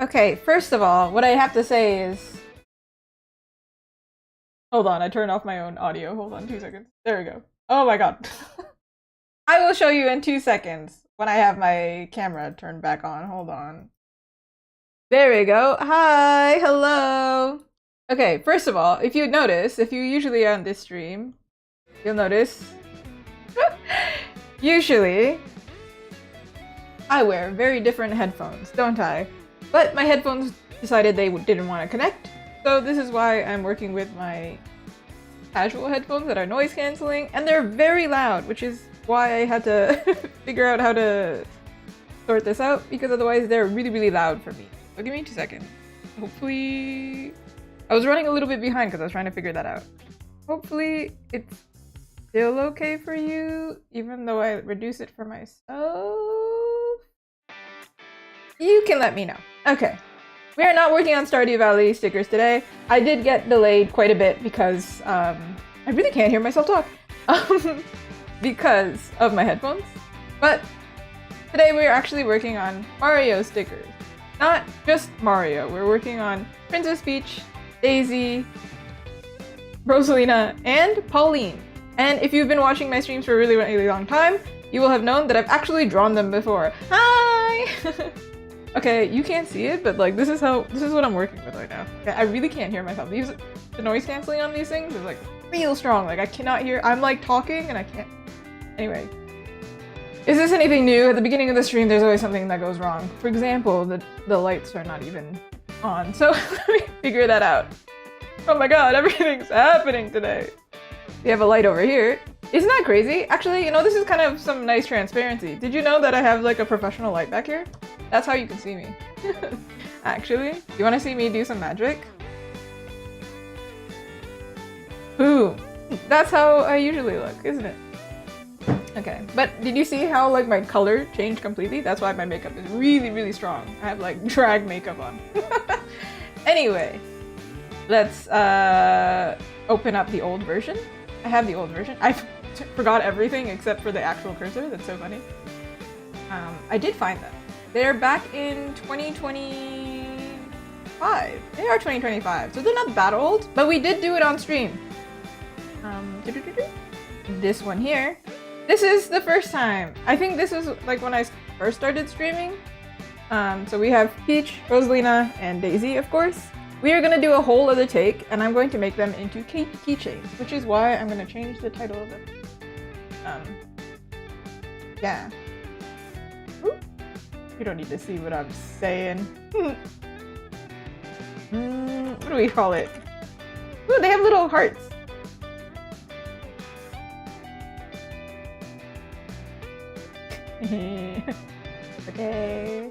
Okay, first of all, what I have to say is... Hold on, I turned off my own audio. Hold on 2 seconds. There we go. Oh my god. I will show you in 2 seconds when I have my camera turned back on. Hold on. There we go. Hi, hello. Okay, first of all, if you notice, if you usually are on this stream, you'll notice... usually, I wear very different headphones, don't I? But my headphones decided they didn't want to connect, so this is why I'm working with my casual headphones that are noise cancelling, and they're very loud, which is why I had to figure out how to sort this out, because otherwise they're really, really loud for me. So give me 2 seconds. Hopefully... I was running a little bit behind because I was trying to figure that out. Hopefully it's still okay for you, even though I reduce it for myself. You can let me know. Okay. We are not working on Stardew Valley stickers today. I did get delayed quite a bit because I really can't hear myself talk because of my headphones. But today we're actually working on Mario stickers. Not just Mario. We're working on Princess Peach, Daisy, Rosalina, and Pauline. And if you've been watching my streams for a really, really long time, you will have known that I've actually drawn them before. Hi! Okay, you can't see it, but like this is what I'm working with right now. Okay, I really can't hear myself. The noise canceling on these things is like real strong. Like I cannot hear. I'm like talking and I can't. Anyway, is this anything new? At the beginning of the stream, there's always something that goes wrong. For example, the lights are not even on. So let me figure that out. Oh my god, everything's happening today. We have a light over here. Isn't that crazy? Actually, you know, this is kind of some nice transparency. Did you know that I have like a professional light back here? That's how you can see me. Actually, you want to see me do some magic? Boom. That's how I usually look, isn't it? Okay, but did you see how like my color changed completely? That's why my makeup is really, really strong. I have like drag makeup on. Anyway, let's open up the old version. I have the old version. I forgot everything except for the actual cursor. That's so funny. I did find them. They're back in 2025. They are 2025, so they're not that old, but we did do it on stream. This one here. This is the first time. I think this was like when I first started streaming. So we have Peach, Rosalina, and Daisy, of course. We are going to do a whole other take, and I'm going to make them into keychains, which is why I'm going to change the title of it. Yeah. Ooh. You don't need to see what I'm saying. What do we call it? Ooh, they have little hearts. Okay.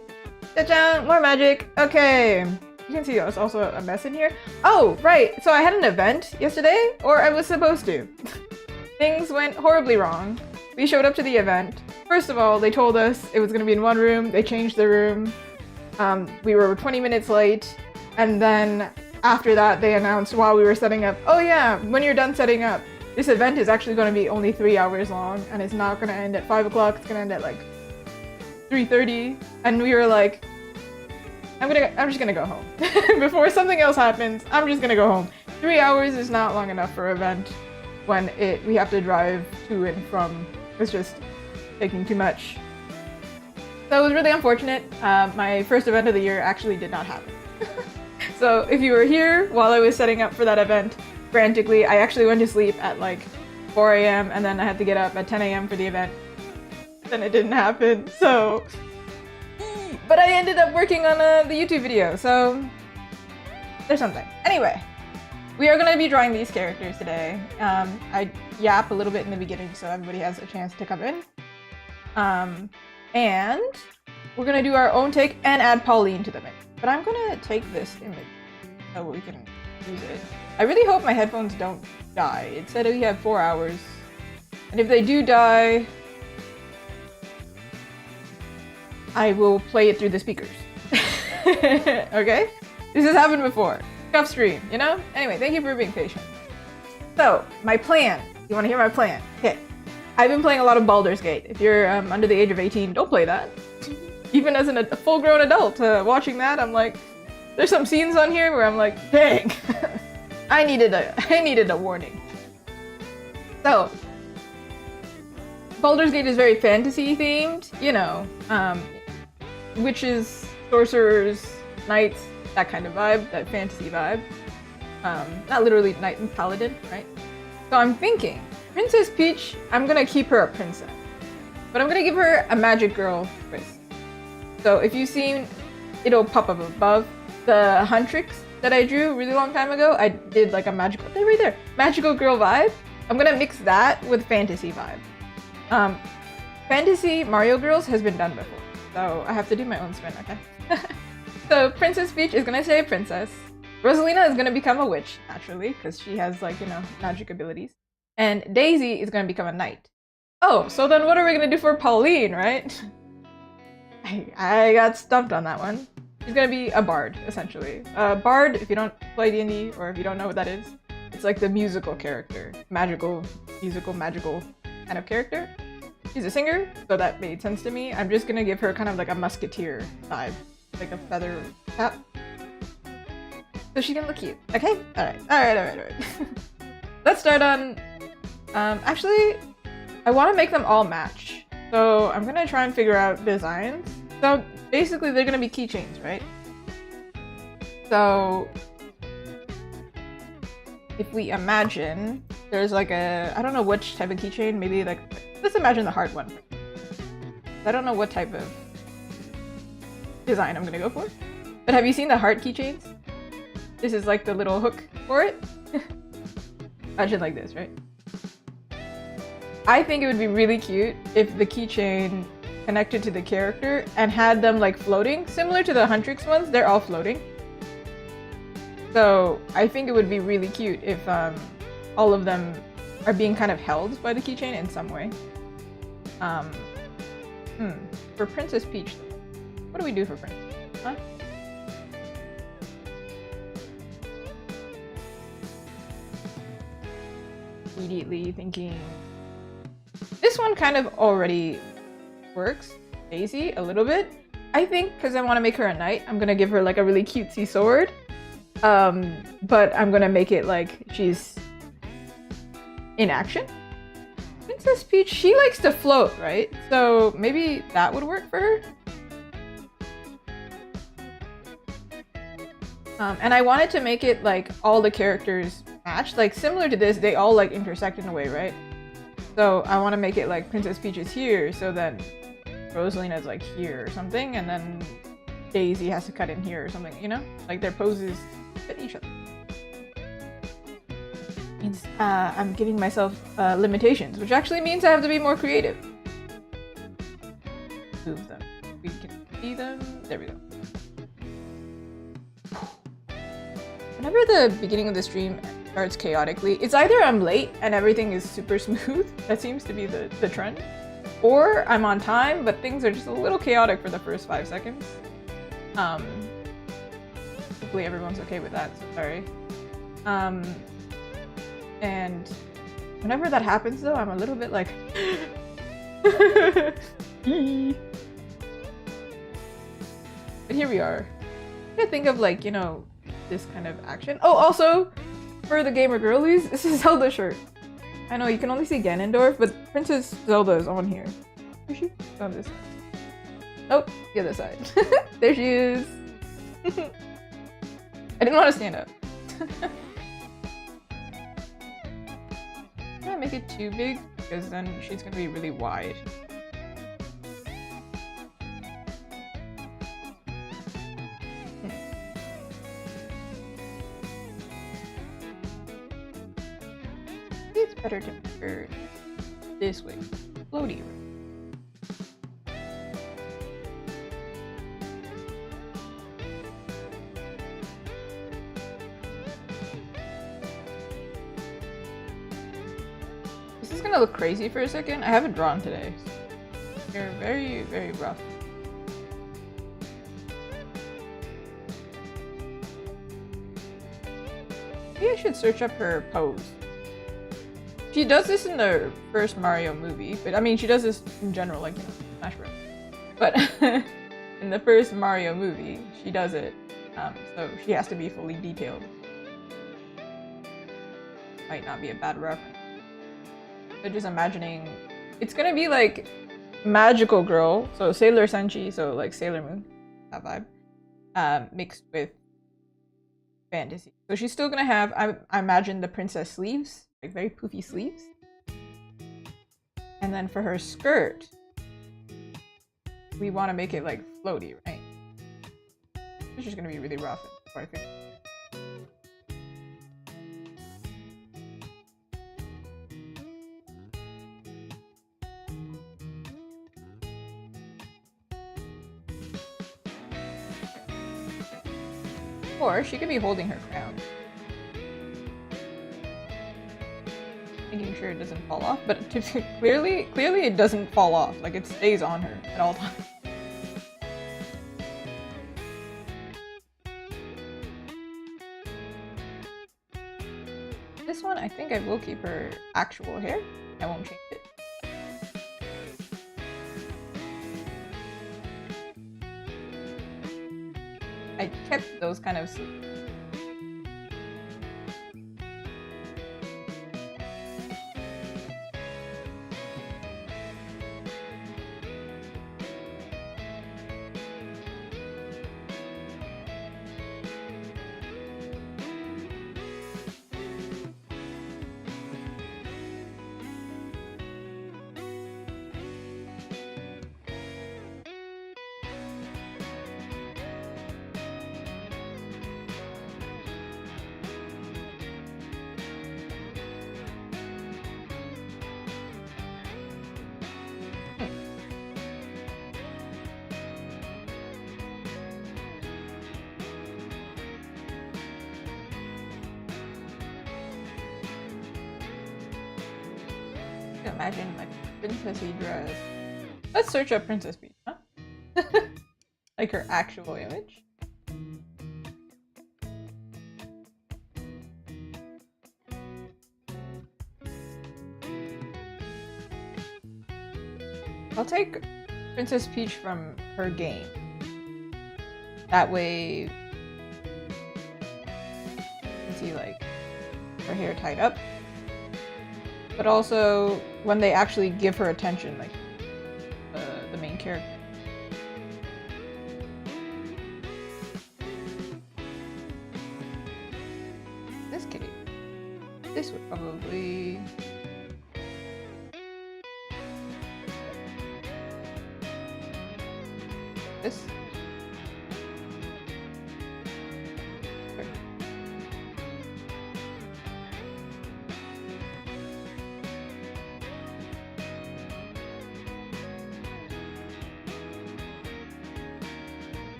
Ta-da! More magic. Okay. You can see there's also a mess in here. Oh, right. So I had an event yesterday, or I was supposed to. Things went horribly wrong. We showed up to the event. First of all, they told us it was going to be in one room. They changed the room. We were 20 minutes late. And then after that, they announced while we were setting up, oh yeah, when you're done setting up, this event is actually going to be only 3 hours long, and it's not going to end at 5 o'clock. It's going to end at like 3:30. And we were like, I'm just gonna go home. Before something else happens, I'm just gonna go home. 3 hours is not long enough for an event when we have to drive to and from. It's just taking too much. So it was really unfortunate. My first event of the year actually did not happen. So if you were here while I was setting up for that event, frantically, I actually went to sleep at like 4 a.m. and then I had to get up at 10 a.m. for the event. Then it didn't happen, so... But I ended up working on the YouTube video, so there's something. Anyway, we are going to be drawing these characters today. I yap a little bit in the beginning so everybody has a chance to come in. And we're going to do our own take and add Pauline to the mix. But I'm going to take this image so we can use it. I really hope my headphones don't die. It said we have 4 hours. And if they do die, I will play it through the speakers. Okay? This has happened before. Tough stream, you know? Anyway, thank you for being patient. So, my plan. You want to hear my plan? Okay. I've been playing a lot of Baldur's Gate. If you're under the age of 18, don't play that. Even as a full-grown adult, watching that, I'm like, there's some scenes on here where I'm like, dang, I needed a warning. So, Baldur's Gate is very fantasy themed, you know, witches, sorcerers, knights, that kind of vibe, that fantasy vibe. Not literally knight and paladin, right? So I'm thinking, Princess Peach, I'm gonna keep her a princess, but I'm gonna give her a magic girl twist. So if you've seen, it'll pop up above the Huntrix that I drew a really long time ago. I did like a magical, they're right there, magical girl vibe. I'm gonna mix that with fantasy vibe. Fantasy Mario Girls has been done before, so I have to do my own spin, okay? So Princess Peach is gonna stay a princess. Rosalina is gonna become a witch, naturally, because she has, like, you know, magic abilities. And Daisy is gonna become a knight. Oh, so then what are we gonna do for Pauline, right? I got stumped on that one. She's gonna be a bard, essentially. Bard, if you don't play D&D, or if you don't know what that is, it's like the musical character. Magical kind of character. She's a singer, so that made sense to me. I'm just gonna give her kind of like a musketeer vibe. Like a feather cap. So she's gonna look cute. Okay? Alright. Let's start on... actually, I want to make them all match. So I'm gonna try and figure out designs. So basically they're gonna be keychains, right? So if we imagine there's like a... I don't know which type of keychain, maybe like... Let's imagine the heart one. I don't know what type of design I'm gonna go for. But have you seen the heart keychains? This is like the little hook for it. Imagine like this, right? I think it would be really cute if the keychain connected to the character and had them like floating, similar to the Huntrix ones. They're all floating. So I think it would be really cute if all of them are being kind of held by the keychain in some way. For Princess Peach, what do we do for Princess? Huh? Immediately thinking this one kind of already works. Daisy a little bit. I think because I want to make her a knight, I'm gonna give her like a really cutesy sword. But I'm gonna make it like she's in action. Princess Peach, she likes to float, right? So maybe that would work for her. And I wanted to make it like all the characters match, like similar to this, they all like intersect in a way, right? So I want to make it like Princess Peach is here, so then Rosalina is like here or something, and then Daisy has to cut in here or something, you know? Like their poses fit each other. Means I'm giving myself limitations, which actually means I have to be more creative. Move them. We can see them. There we go. Whenever the beginning of the stream starts chaotically, it's either I'm late and everything is super smooth, that seems to be the trend, or I'm on time, but things are just a little chaotic for the first 5 seconds. Hopefully everyone's okay with that, so sorry. And whenever that happens though, I'm a little bit like... But here we are. I think of like, you know, this kind of action. Oh, also, for the gamer girlies, this is Zelda's shirt. I know you can only see Ganondorf, but Princess Zelda is on here. Where's she? On this side. Oh, the other side. There she is. I didn't want to stand up. I'm gonna make it too big because then she's gonna be really wide. It's better to make her this way. Floaty. This is gonna look crazy for a second. I haven't drawn today. They're very, very rough. Maybe I should search up her pose. She does this in the first Mario movie, but I mean, she does this in general, like, you know, Smash Bros. But in the first Mario movie, she does it. So she has to be fully detailed. Might not be a bad reference. But just imagining, it's gonna be like Magical Girl, so Sailor Senshi, so like Sailor Moon, that vibe, mixed with fantasy. So she's still gonna have, I imagine, the princess sleeves, like very poofy sleeves. And then for her skirt, we want to make it like floaty, right? It's just gonna be really rough, I think. Or she could be holding her crown. Making sure it doesn't fall off, but clearly it doesn't fall off. Like, it stays on her at all times. This one, I think I will keep her actual hair. I won't change it. I kept those kind of sleeves. Imagine like a princessy dress. Let's search up Princess Peach, huh? Like her actual image. I'll take Princess Peach from her game. That way, you can see like her hair tied up. But also, when they actually give her attention, like the main character. This kitty. This would probably... This?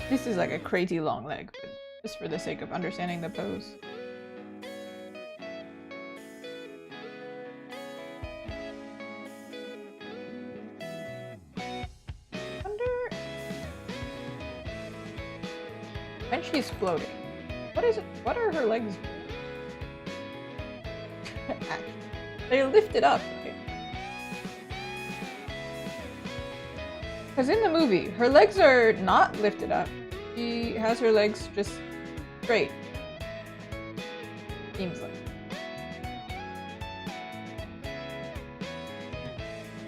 This is like a crazy long leg, but just for the sake of understanding the pose. When she's floating, what is it? What are her legs doing? Actually, they're lifted up, right? Because in the movie, her legs are not lifted up. She has her legs just straight. Seems like.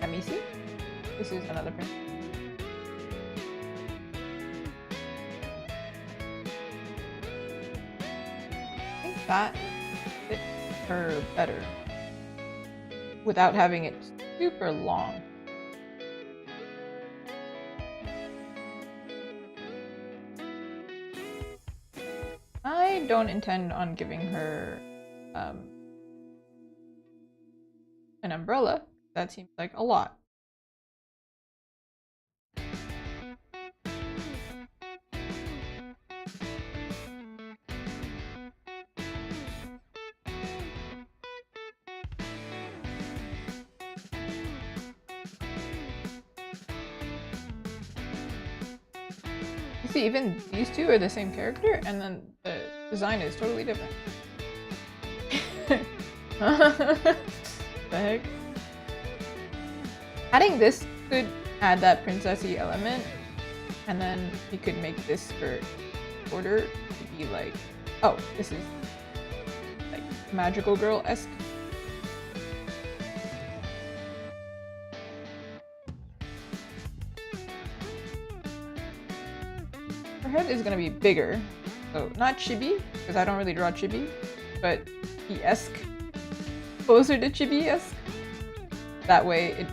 Let me see. This is another print. I think that fits her better without having it super long. I don't intend on giving her an umbrella. That seems like a lot. You see, even these two are the same character, and then the design is totally different. the heck? Adding this could add that princessy element, and then you could make this skirt shorter to be like, oh, this is like magical girl-esque. Her head is gonna be bigger, so not chibi, because I don't really draw chibi, but esque, closer to chibi-esque. That way it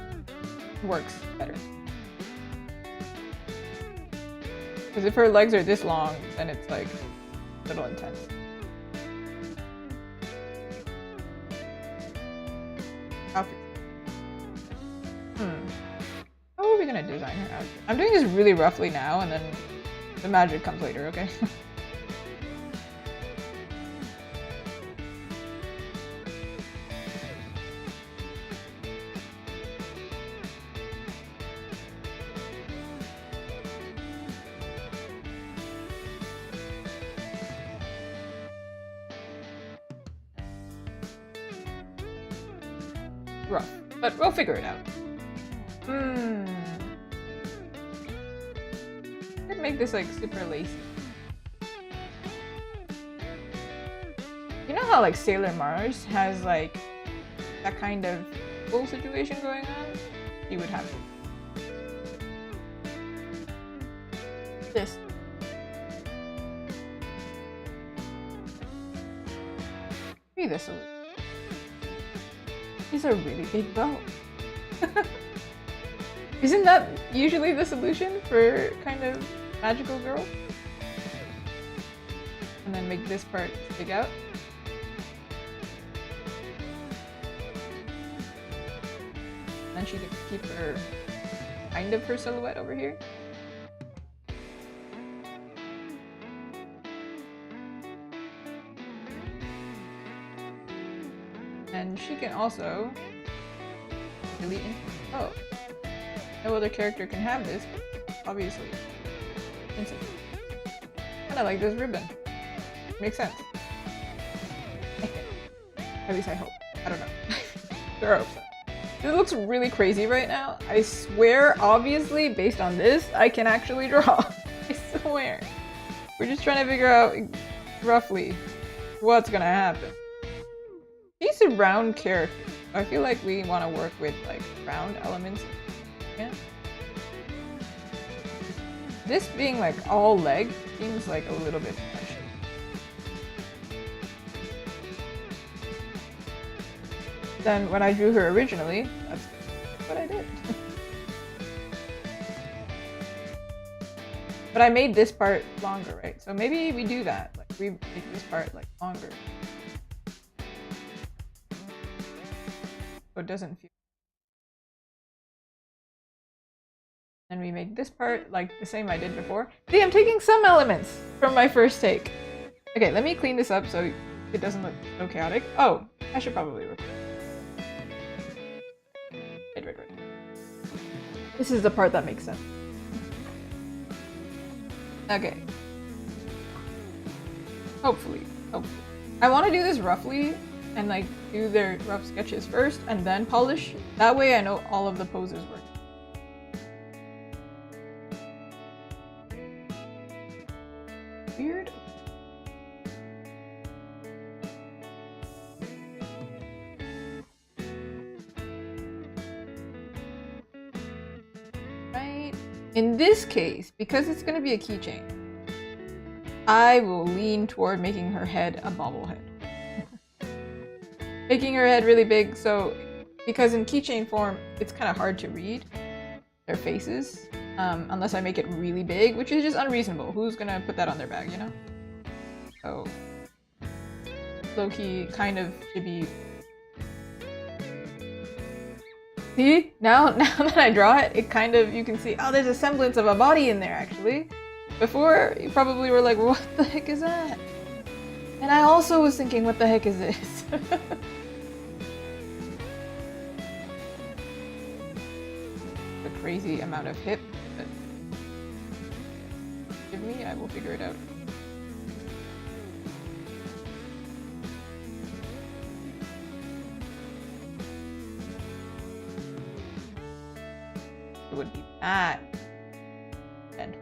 works better. Because if her legs are this long, then it's like a little intense. How are we gonna design her outfit? I'm doing this really roughly now, and then the magic comes later, okay? Rough, but we'll figure it out. Could make this like super lacy. You know how like Sailor Mars has like that kind of full situation going on? You would have this. Maybe this will. These are really big bow. Isn't that usually the solution for kind of magical girl? And then make this part stick out. Then she can keep her kind of her silhouette over here. And she can also delete. Oh, no other character can have this, obviously. Kind of like this ribbon. Makes sense. At least I hope. I don't know. Sure hope so. This looks really crazy right now. I swear, obviously, based on this, I can actually draw. I swear. We're just trying to figure out roughly what's gonna happen. She's a round character. I feel like we want to work with like round elements. Yeah. This being like all leg seems like a little bit much. Then when I drew her originally, that's what I did. But I made this part longer, right? So maybe we do that. Like we make this part like longer. So it doesn't feel. And we make this part like the same I did before. See, I'm taking some elements from my first take. Okay, let me clean this up so it doesn't look so chaotic. Oh, I should probably record. Right. This is the part that makes sense. Okay. Hopefully. I want to do this roughly and like do their rough sketches first and then polish. That way I know all of the poses work. Weird. Right. In this case, because it's going to be a keychain, I will lean toward making her head a bobblehead. Making her head really big, so because in keychain form, it's kind of hard to read their faces. Unless I make it really big, which is just unreasonable. Who's gonna put that on their bag, you know? So, low-key kind of should be. See? Now that I draw it, it kind of, you can see, oh, there's a semblance of a body in there, actually. Before, you probably were like, what the heck is that? And I also was thinking, what the heck is this? The crazy amount of hip. But give me, I will figure it out. not. And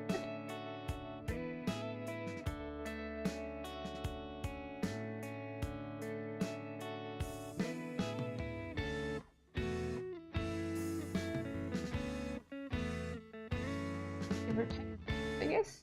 give her 10, I guess.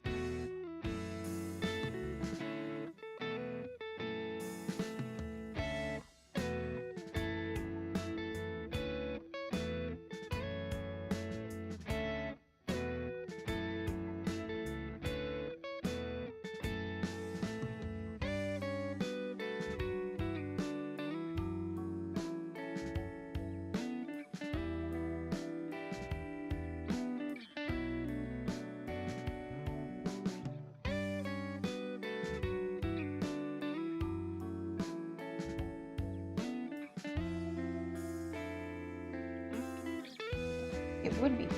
It would be.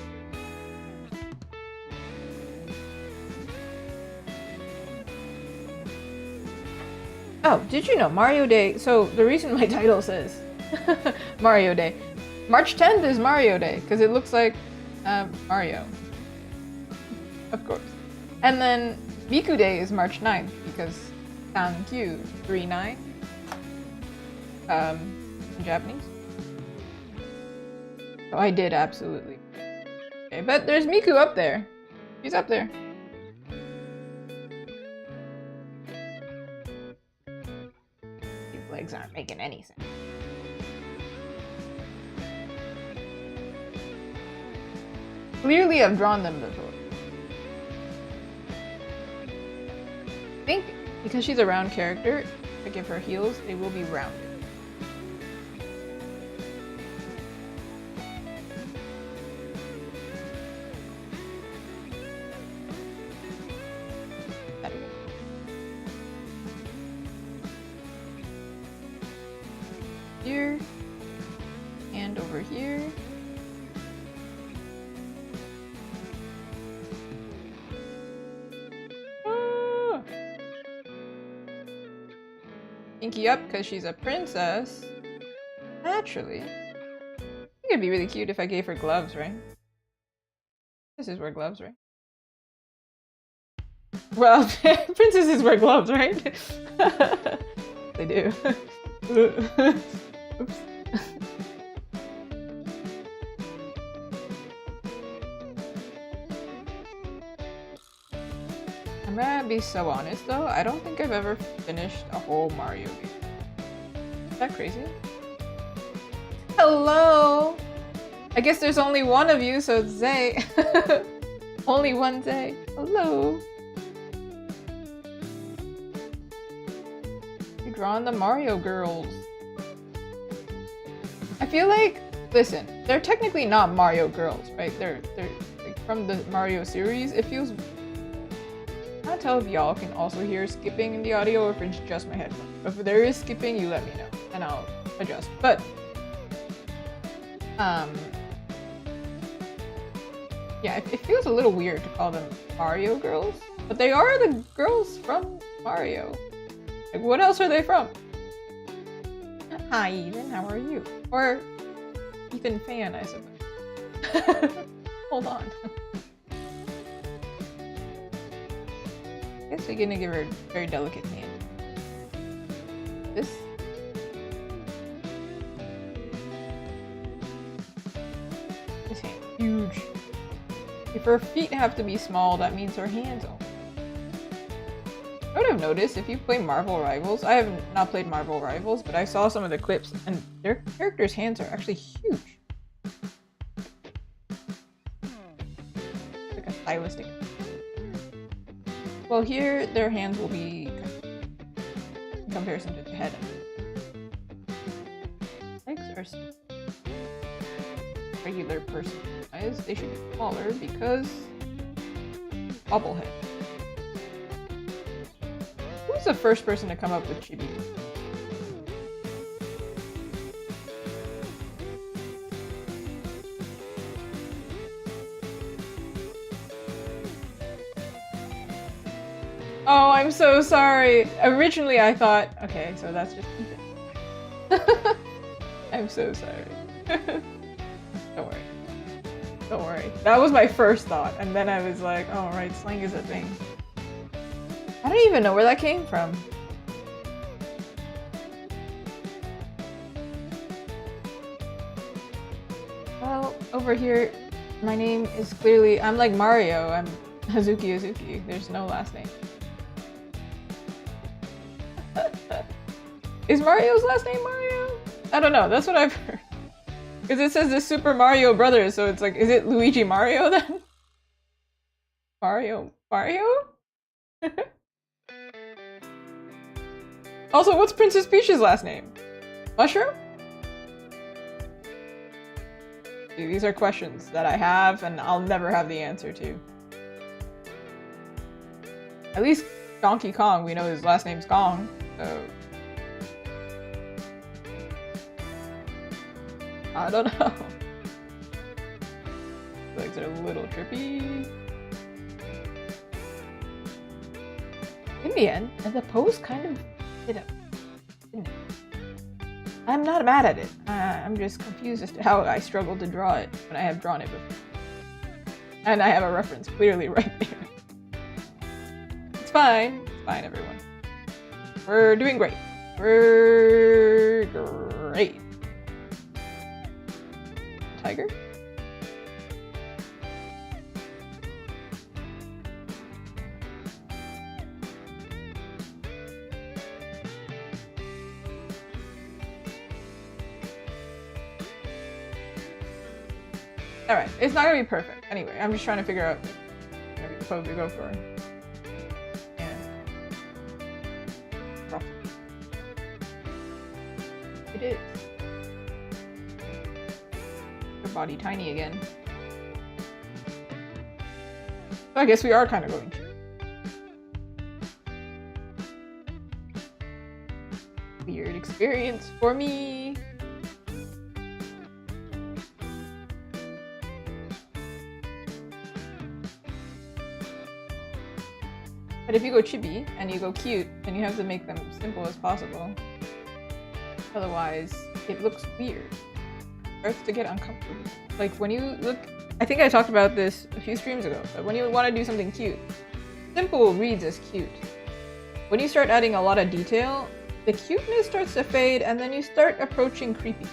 Oh, did you know Mario Day? So the reason my title says Mario Day, March 10th is Mario Day because it looks like Mario, of course. And then Miku Day is March 9th because Sankyu 39 in Japanese. So I did absolutely. Okay, but there's Miku up there. She's up there. These legs aren't making any sense. Clearly I've drawn them before. I think because she's a round character, if I give her heels, they will be rounded. Here and over here. Ah! Pinky up because she's a princess. Naturally. I think it'd be really cute if I gave her gloves, right? Princesses wear gloves, right? Well, princesses wear gloves, right? They do. Oops. I'm gonna be so honest though, I don't think I've ever finished a whole Mario game. Is that crazy? Hello! I guess there's only one of you, so it's Zay. Only one Zay. Hello! You're drawing the Mario girls. I feel like, listen, they're technically not Mario girls, right? They're like from the Mario series. It feels. I can't tell if y'all can also hear skipping in the audio or if it's just my headphones. If there is skipping, you let me know and I'll adjust. But yeah, it feels a little weird to call them Mario girls, but they are the girls from Mario. Like, what else are they from? Hi, Ethan. How are you? Or Ethan Fan, I suppose. Hold on. I guess we're gonna give her a very delicate hand. This. This hand, huge. If her feet have to be small, that means her hands only. I would have noticed if you play Marvel Rivals. I have not played Marvel Rivals, but I saw some of the clips and their characters' hands are actually huge. Like a stylistic. Well, here their hands will be in comparison to the head. Legs are regular person size. They should be smaller because bobblehead. Who's the first person to come up with chibi? Oh, I'm so sorry. Originally I thought, okay, so that's just Ethan. I'm so sorry. Don't worry. Don't worry. That was my first thought, and then I was like, oh right, slang is a thing. I don't even know where that came from. Well, over here, my name is clearly, I'm like Mario, I'm Hazuki. There's no last name. Is Mario's last name Mario? I don't know, that's what I've heard. Because it says the Super Mario Brothers, so it's like, is it Luigi Mario then? Mario? Also, what's Princess Peach's last name? Mushroom? Dude, these are questions that I have and I'll never have the answer to. At least Donkey Kong, we know his last name's Kong, so... I don't know. Legs are a little trippy. In the end, the pose kind of did it. Didn't it? I'm not mad at it. I'm just confused as to how I struggled to draw it when I have drawn it before. And I have a reference clearly right there. It's fine. It's fine, everyone. We're doing great. We're great. Tiger? Alright, it's not gonna be perfect. Anyway, I'm just trying to figure out maybe the pose to go for. And roughly. It is. Her body tiny again. So I guess we are kind of going to. Weird experience for me. But if you go chibi and you go cute, then you have to make them simple as possible. Otherwise, it looks weird. It starts to get uncomfortable. Like when you look, I think I talked about this a few streams ago, but when you want to do something cute, simple reads as cute. When you start adding a lot of detail, the cuteness starts to fade and then you start approaching creepy.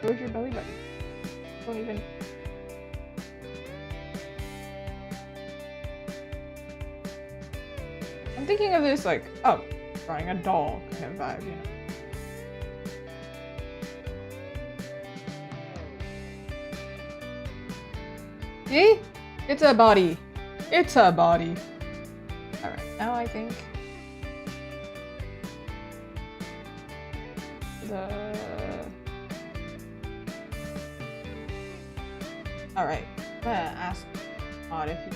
Where's your belly button? Don't even... I'm thinking of this like, oh, drawing a doll kind of vibe, you know? See? It's a body. It's a body. Alright, now I think... Alright, I'm gonna ask Odd if you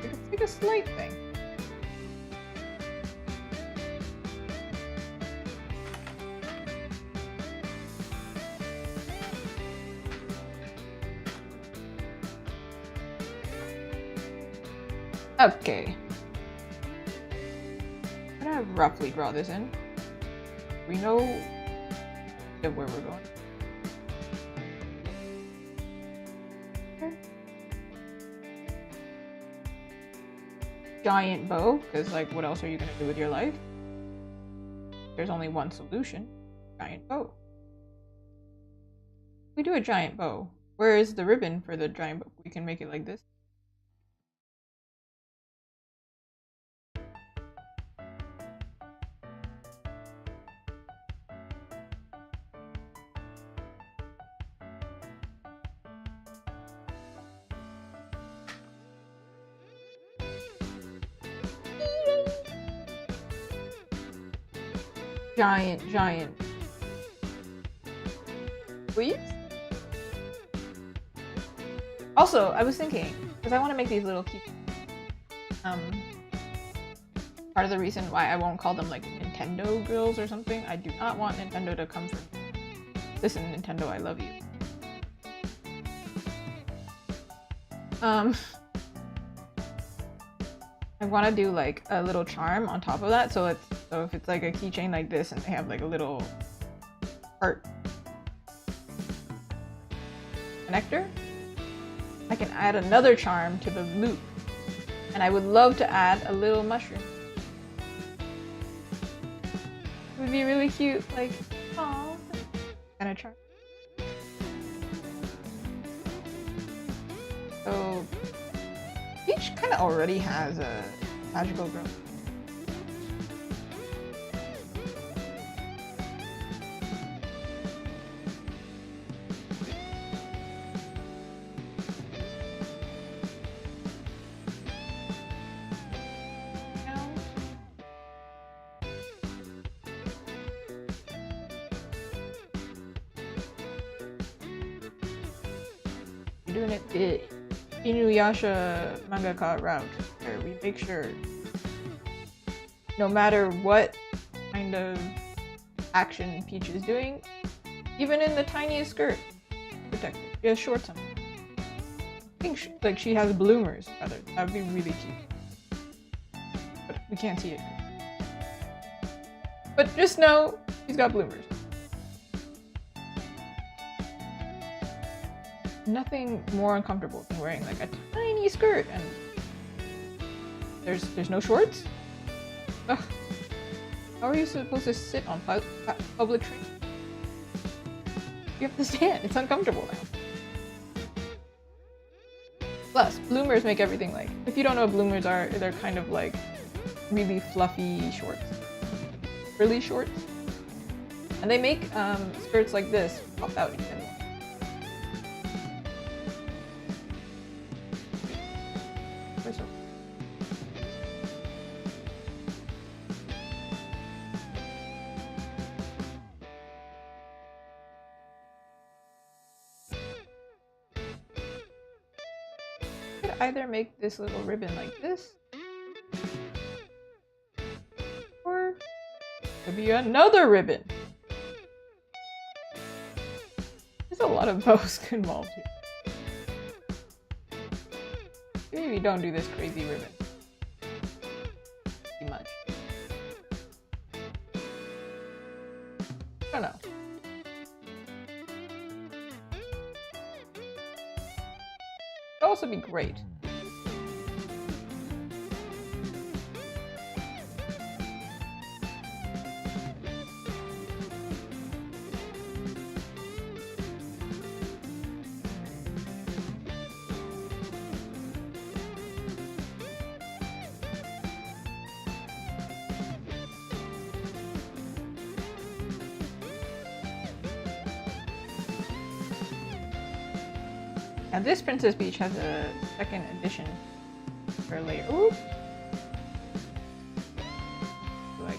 could take a slight thing. Okay. I'm gonna roughly draw this in. We know where we're going. Giant bow, because like what else are you gonna do with your life? There's only one solution. Giant bow. We do a giant bow. Where is the ribbon for the giant bow? We can make it like this. Giant. Please? Also, I was thinking, because I want to make these little key. Part of the reason why I won't call them like Nintendo grills or something, I do not want Nintendo to come for me. Listen, Nintendo, I love you. I want to do like a little charm on top of that, so if it's like a keychain like this and they have like a little heart connector, I can add another charm to the loop. And I would love to add a little mushroom. It would be really cute, like, oh, kind of charm. So Peach kind of already has a magical girl. Doing it the Inuyasha mangaka route, where we make sure no matter what kind of action Peach is doing, even in the tiniest skirt, protected. She has shorts on. I think like she has bloomers, rather. That would be really cute. But we can't see it. But just know she's got bloomers. Nothing more uncomfortable than wearing like a tiny skirt and there's no shorts? Ugh. How are you supposed to sit on public train? You have to stand. It's uncomfortable now. Plus, bloomers make everything like, if you don't know what bloomers are, they're kind of like really fluffy shorts. Frilly shorts. And they make skirts like this pop out even more. Either make this little ribbon like this, or maybe another ribbon. There's a lot of bows involved here. Maybe don't do this crazy ribbon too much. I don't know. It'd also be great. Now this Princess Peach has a second edition for layer. Ooh! Like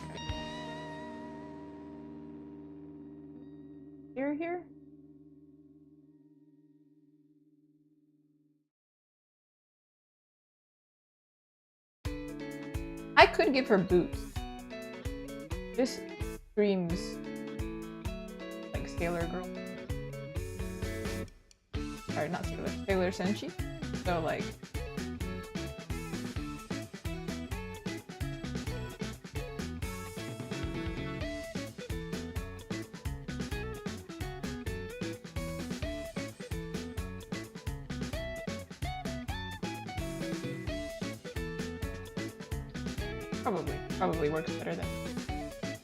here. I could give her boots. This screams like Sailor Girl. Sorry, not Sailor. Sailor Senshi. So like, probably works better than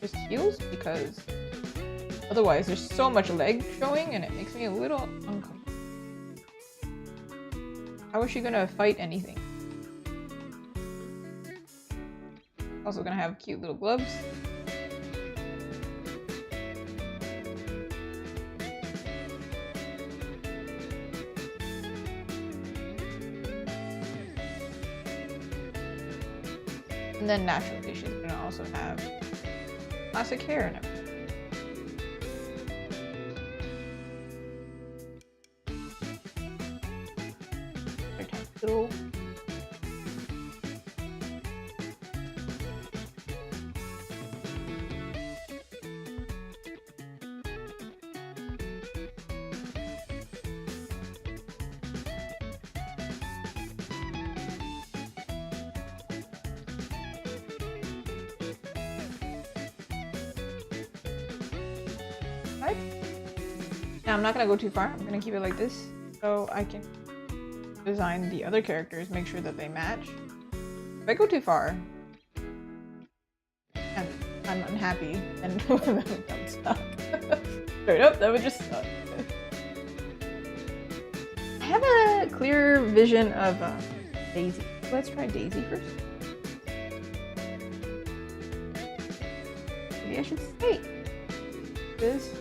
just heels, because otherwise there's so much leg showing and it makes me a little uncomfortable. How is she gonna fight anything? Also gonna have cute little gloves. And then naturally she's gonna also have classic hair and everything. Little What? Now I'm not gonna go too far. I'm gonna keep it like this so I can design the other characters, make sure that they match. If I go too far and I'm unhappy and I'm stuck. Straight up, that would just suck. I have a clear vision of Daisy. Let's try Daisy first. Maybe I should stay. This.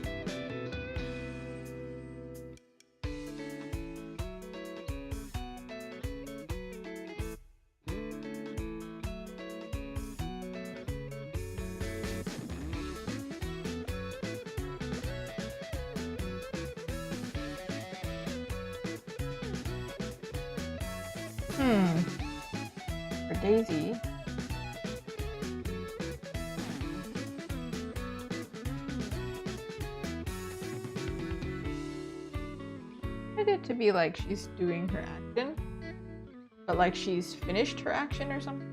For Daisy. I want it to be like she's doing her action, but like she's finished her action or something.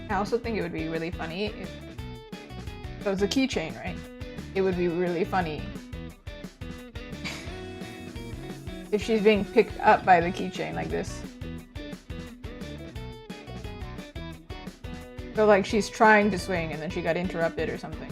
I also think it would be really funny if it was a keychain, right? It would be really funny if she's being picked up by the keychain like this. So like she's trying to swing and then she got interrupted or something.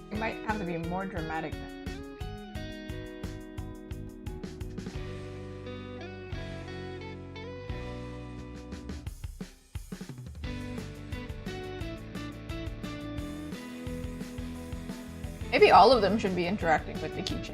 It might have to be more dramatic then. Maybe all of them should be interacting with the keychain.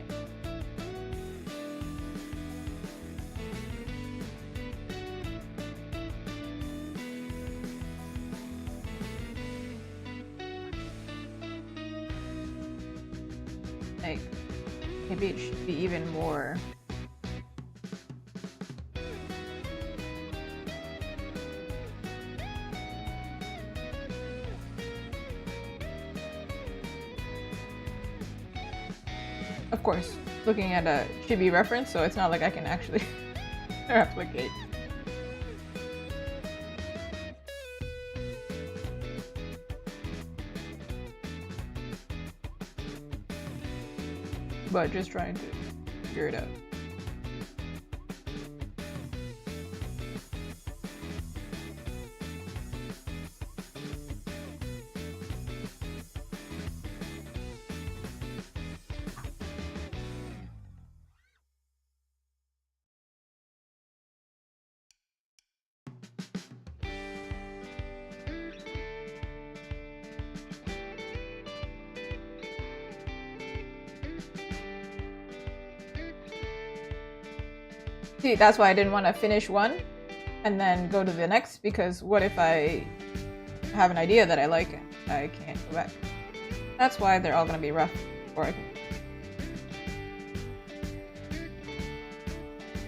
Like, maybe it should be even more. Of course, looking at a chibi reference, so it's not like I can actually replicate. But just trying to figure it out. See, that's why I didn't want to finish one and then go to the next, because what if I have an idea that I like and I can't go back? That's why they're all gonna be rough before I can.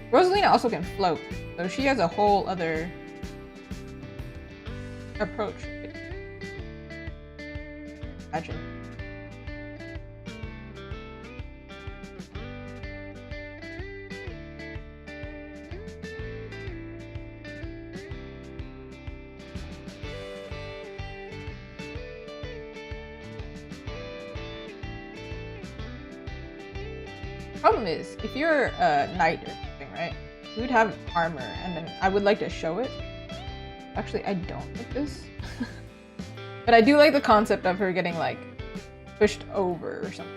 Rosalina also can float, so she has a whole other approach. Imagine. Problem is, if you're a knight or something, right? You would have armor, and then I would like to show it. Actually, I don't like this. But I do like the concept of her getting, like, pushed over or something.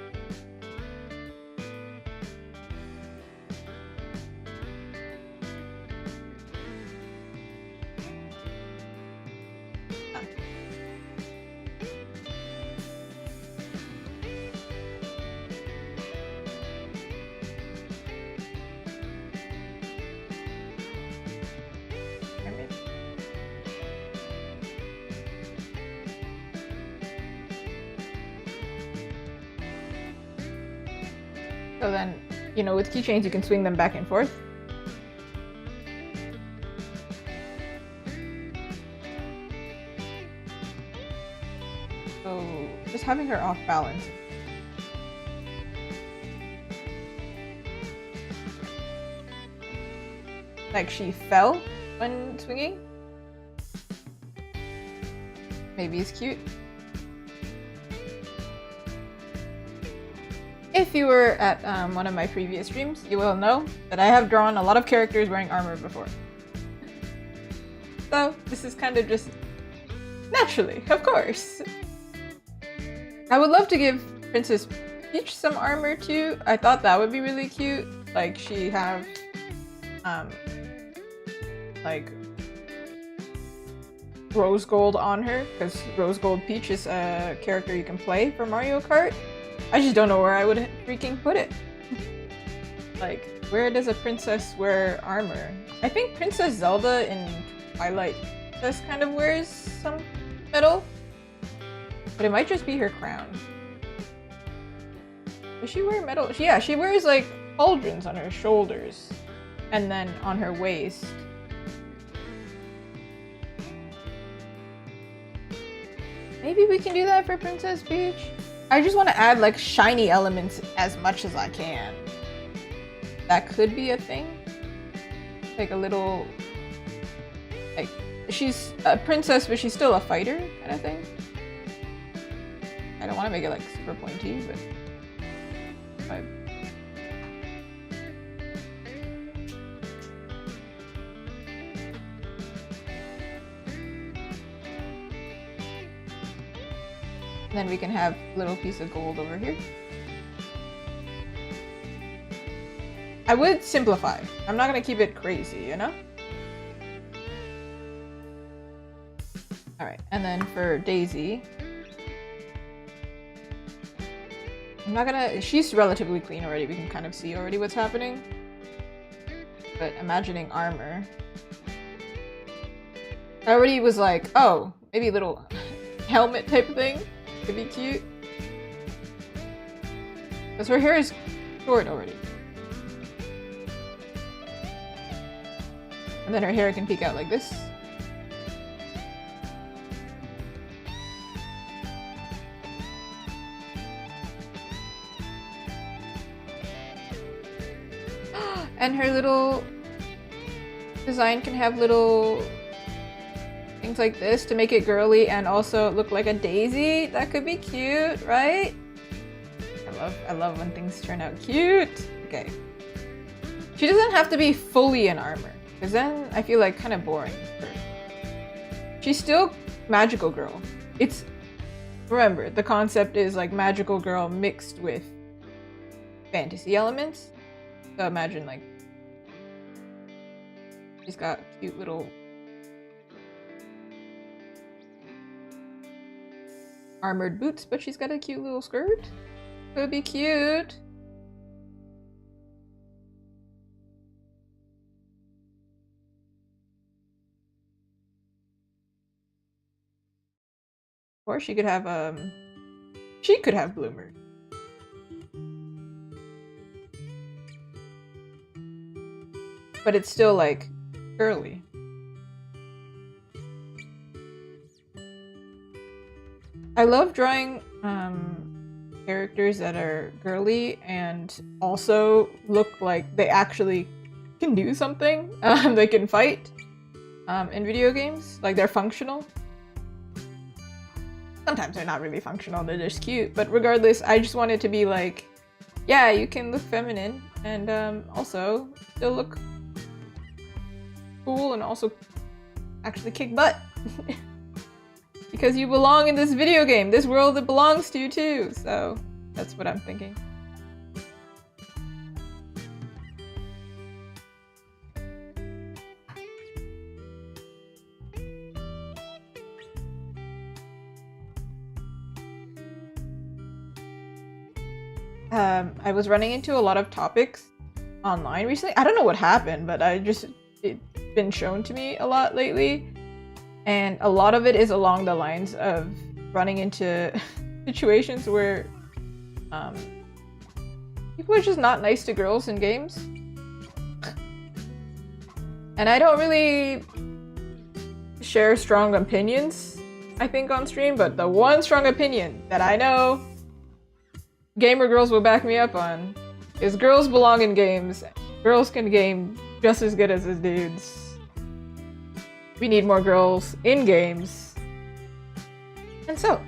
So then, you know, with keychains you can swing them back and forth. So, just having her off balance. Like she fell when swinging. Maybe it's cute. If you were at one of my previous streams, you will know that I have drawn a lot of characters wearing armor before. So this is kind of just naturally, of course. I would love to give Princess Peach some armor too. I thought that would be really cute. Like she have like rose gold on her, because Rose Gold Peach is a character you can play for Mario Kart. I just don't know where I would freaking put it. Like, where does a princess wear armor? I think Princess Zelda in Twilight just kind of wears some metal. But it might just be her crown. Does she wear metal? Yeah, she wears like pauldrons on her shoulders. And then on her waist. Maybe we can do that for Princess Peach? I just want to add like shiny elements as much as I can. That could be a thing. Like a little, like she's a princess but she's still a fighter kind of thing. I don't want to make it like super pointy, but then we can have a little piece of gold over here. I would simplify. I'm not gonna keep it crazy, you know? Alright, and then for Daisy, I'm not gonna... She's relatively clean already. We can kind of see already what's happening. But imagining armor. I already was like, oh, maybe a little helmet type of thing. Could be cute. Because her hair is short already. And then her hair can peek out like this. And her little design can have little things like this to make it girly and also look like a daisy. That could be cute, right? I love when things turn out cute. Okay. She doesn't have to be fully in armor, because then I feel like kind of boring for her. She's still magical girl. It's, remember, the concept is like magical girl mixed with fantasy elements. So imagine like she's got cute little armored boots, but she's got a cute little skirt. Could be cute. Or she could have bloomers. But it's still like girly. I love drawing characters that are girly and also look like they actually can do something. They can fight in video games, like they're functional. Sometimes they're not really functional, they're just cute, but regardless, I just want it to be like, yeah, you can look feminine and also still look cool and also actually kick butt. Because you belong in this video game, this world that belongs to you too, so that's what I'm thinking. I was running into a lot of topics online recently. I don't know what happened, but it's been shown to me a lot lately. And a lot of it is along the lines of running into situations where people are just not nice to girls in games. And I don't really share strong opinions, I think, on stream, but the one strong opinion that I know gamer girls will back me up on is girls belong in games. Girls can game just as good as the dudes. We need more girls in games. And so,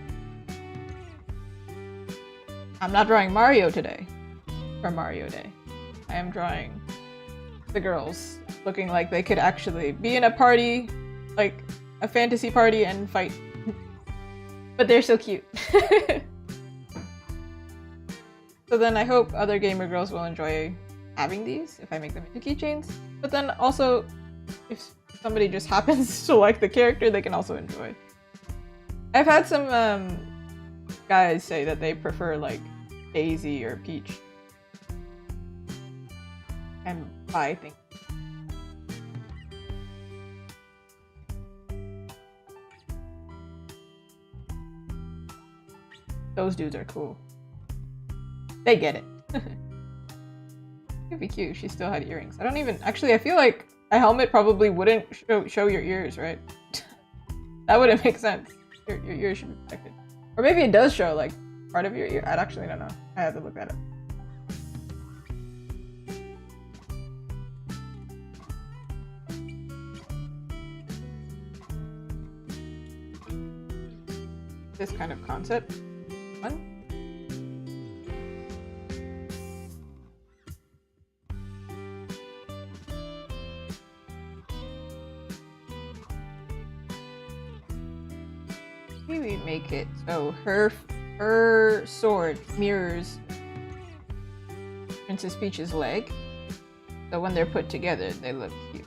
I'm not drawing Mario today for Mario Day. I am drawing the girls looking like they could actually be in a party, like a fantasy party, and fight. But they're so cute. So then I hope other gamer girls will enjoy having these if I make them into keychains. But then also, if somebody just happens to like the character, they can also enjoy. I've had some guys say that they prefer like Daisy or Peach. And I think those dudes are cool. They get it. It'd be cute if she still had earrings. I don't even... Actually, I feel like a helmet probably wouldn't show your ears, right? That wouldn't make sense. Your ears should be protected. Or maybe it does show, like, part of your ear. I actually don't know. I have to look that up. This kind of concept. Fun. Maybe make it so her sword mirrors Princess Peach's leg. So when they're put together, they look cute.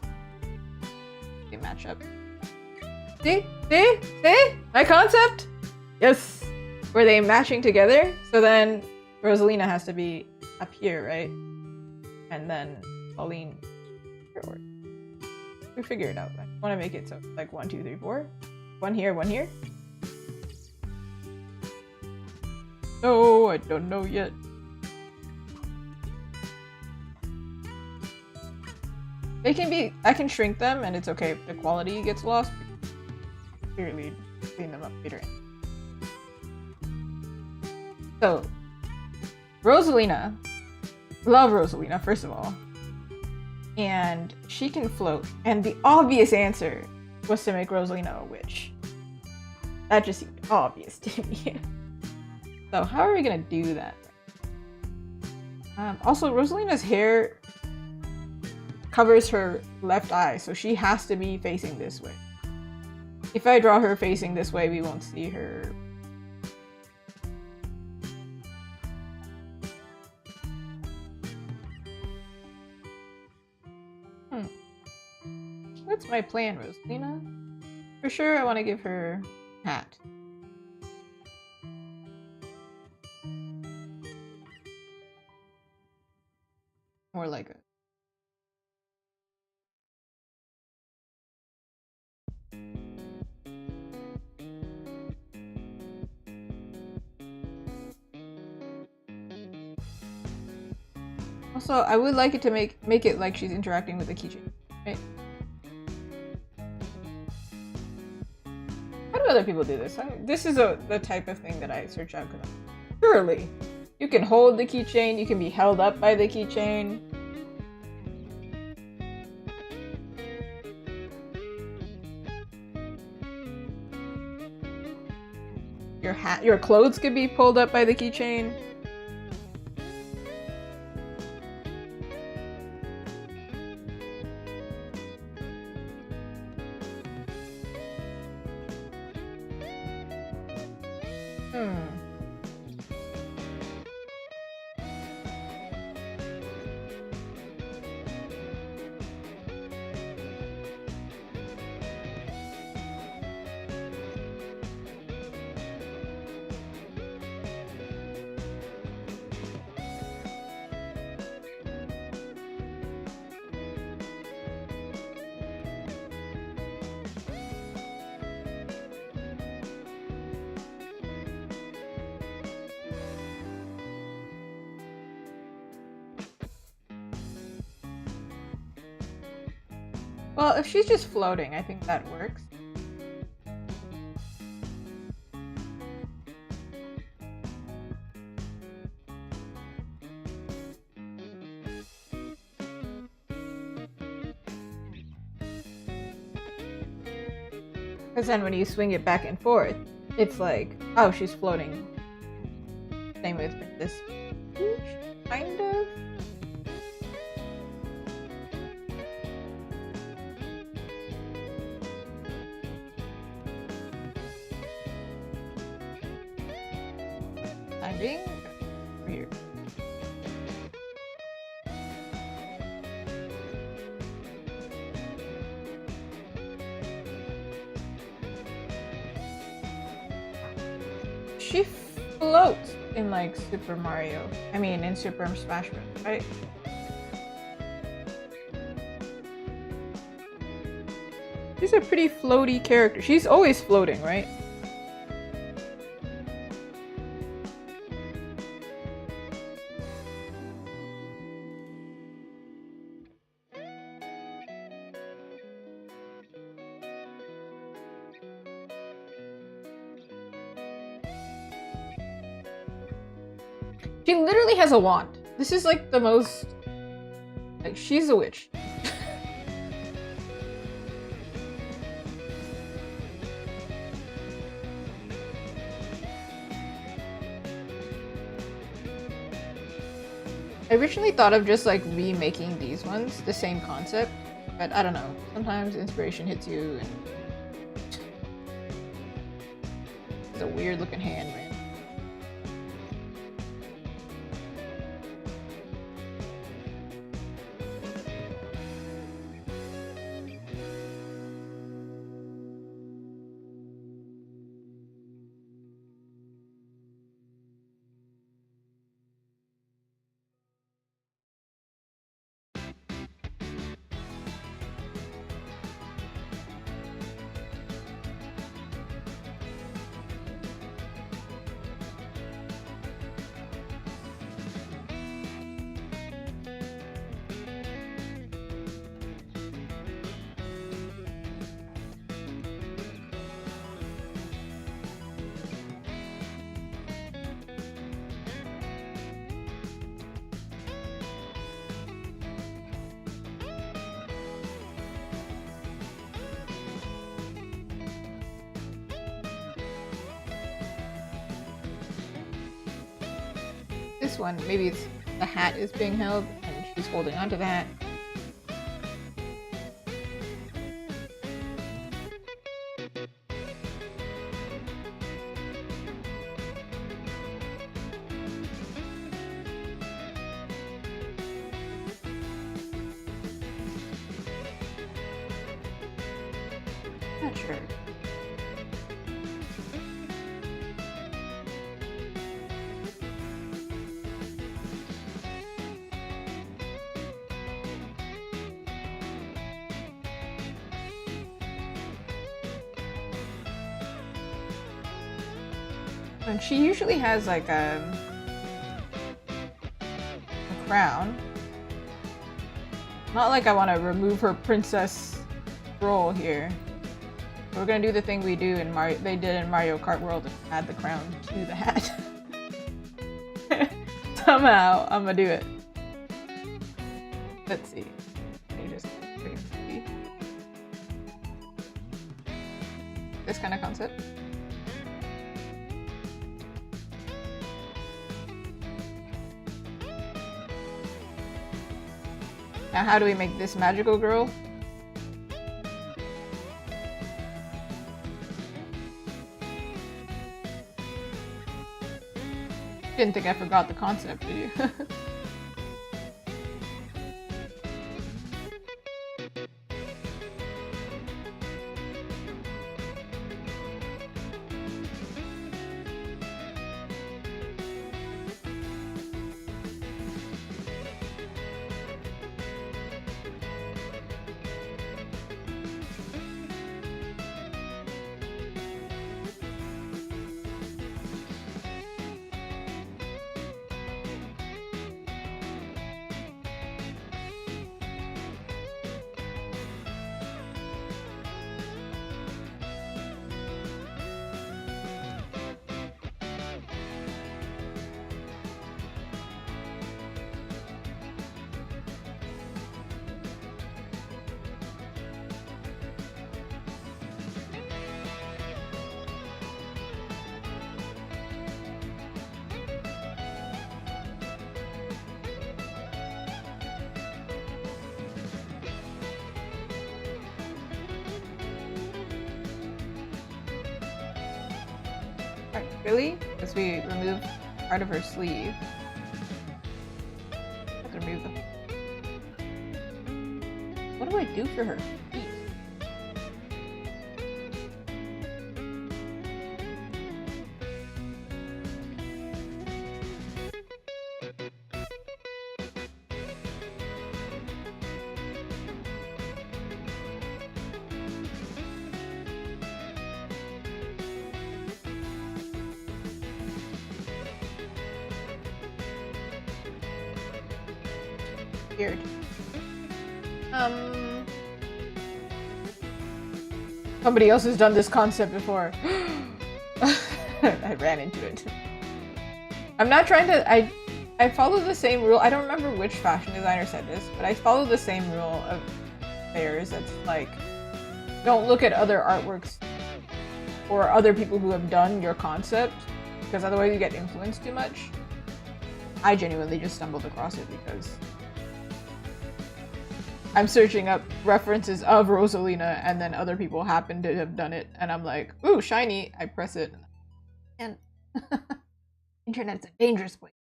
They match up. See? See? See? My concept? Yes! Were they matching together? So then Rosalina has to be up here, right? And then Pauline here. We figure it out. I want to make it so like 1, 2, 3, 4. One here, one here. No, I don't know yet. They can be, I can shrink them and it's okay if the quality gets lost. Clearly clean them up later. So, Rosalina. Love Rosalina, first of all. And she can float. And the obvious answer was to make Rosalina a witch. That just seemed obvious to me. So how are we gonna do that? Also, Rosalina's hair covers her left eye, so she has to be facing this way. If I draw her facing this way, we won't see her. What's my plan, Rosalina? For sure, I want to give her a hat. More like a... Also, I would like it to make it like she's interacting with the keychain, right? How do other people do this? This is the type of thing that I search out. Surely, you can hold the keychain, you can be held up by the keychain. Your clothes could be pulled up by the keychain. Well, if she's just floating, I think that works. Because then when you swing it back and forth, it's like, oh, she's floating. Same with this, kind of. Weird. She floats in like Super Mario. I mean, in Super Smash Bros., right? She's a pretty floaty character. She's always floating, right? She literally has a wand. This is like the most... Like, she's a witch. I originally thought of just like remaking these ones, the same concept, but I don't know. Sometimes inspiration hits you and... It's a weird looking hand, man. this one, maybe it's the hat is being held and she's holding onto the hat. Not sure. And she usually has like a crown. Not like I want to remove her princess role here. We're gonna do the thing we do in Mario. They did in Mario Kart World and add the crown to the hat. Somehow I'm gonna do it. Let's see. Let me just see. This kind of concept. Now, how do we make this magical girl? Didn't think I forgot the concept, did you? Really? Because we removed part of her sleeve. Have to remove them. What do I do for her? Weird. Somebody else has done this concept before. I ran into it. I'm not trying to. I follow the same rule. I don't remember which fashion designer said this, but I follow the same rule of theirs. That's like, don't look at other artworks or other people who have done your concept, because otherwise you get influenced too much. I genuinely just stumbled across it because I'm searching up references of Rosalina and then other people happen to have done it and I'm like, ooh, shiny, I press it. And internet's a dangerous place.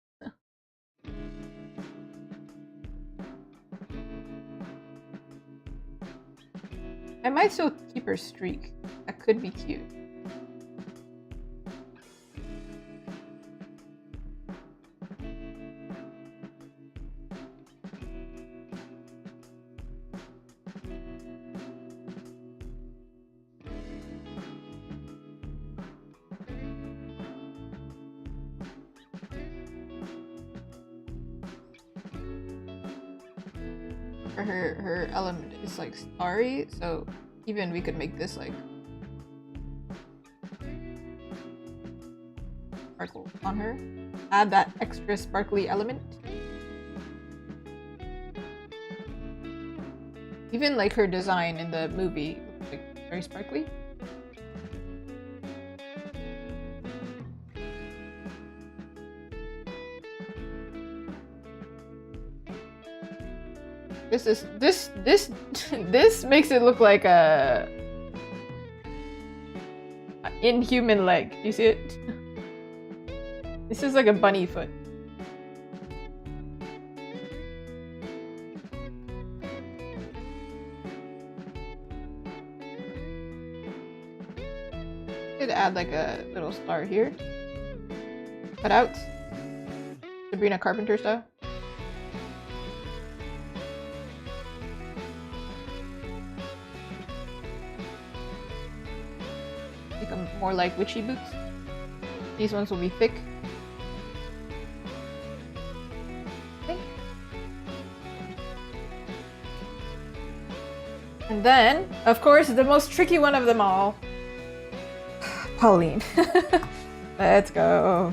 I might still keep her streak. That could be cute. Her element is like starry, so even we could make this like sparkle on her. Add that extra sparkly element. Even like her design in the movie looks like very sparkly. This makes it look like a inhuman leg. You see it? This is like a bunny foot. Could add like a little star here. Cut out. Sabrina Carpenter style. Make them more like witchy boots. These ones will be thick. And then, of course, the most tricky one of them all. Pauline. Let's go.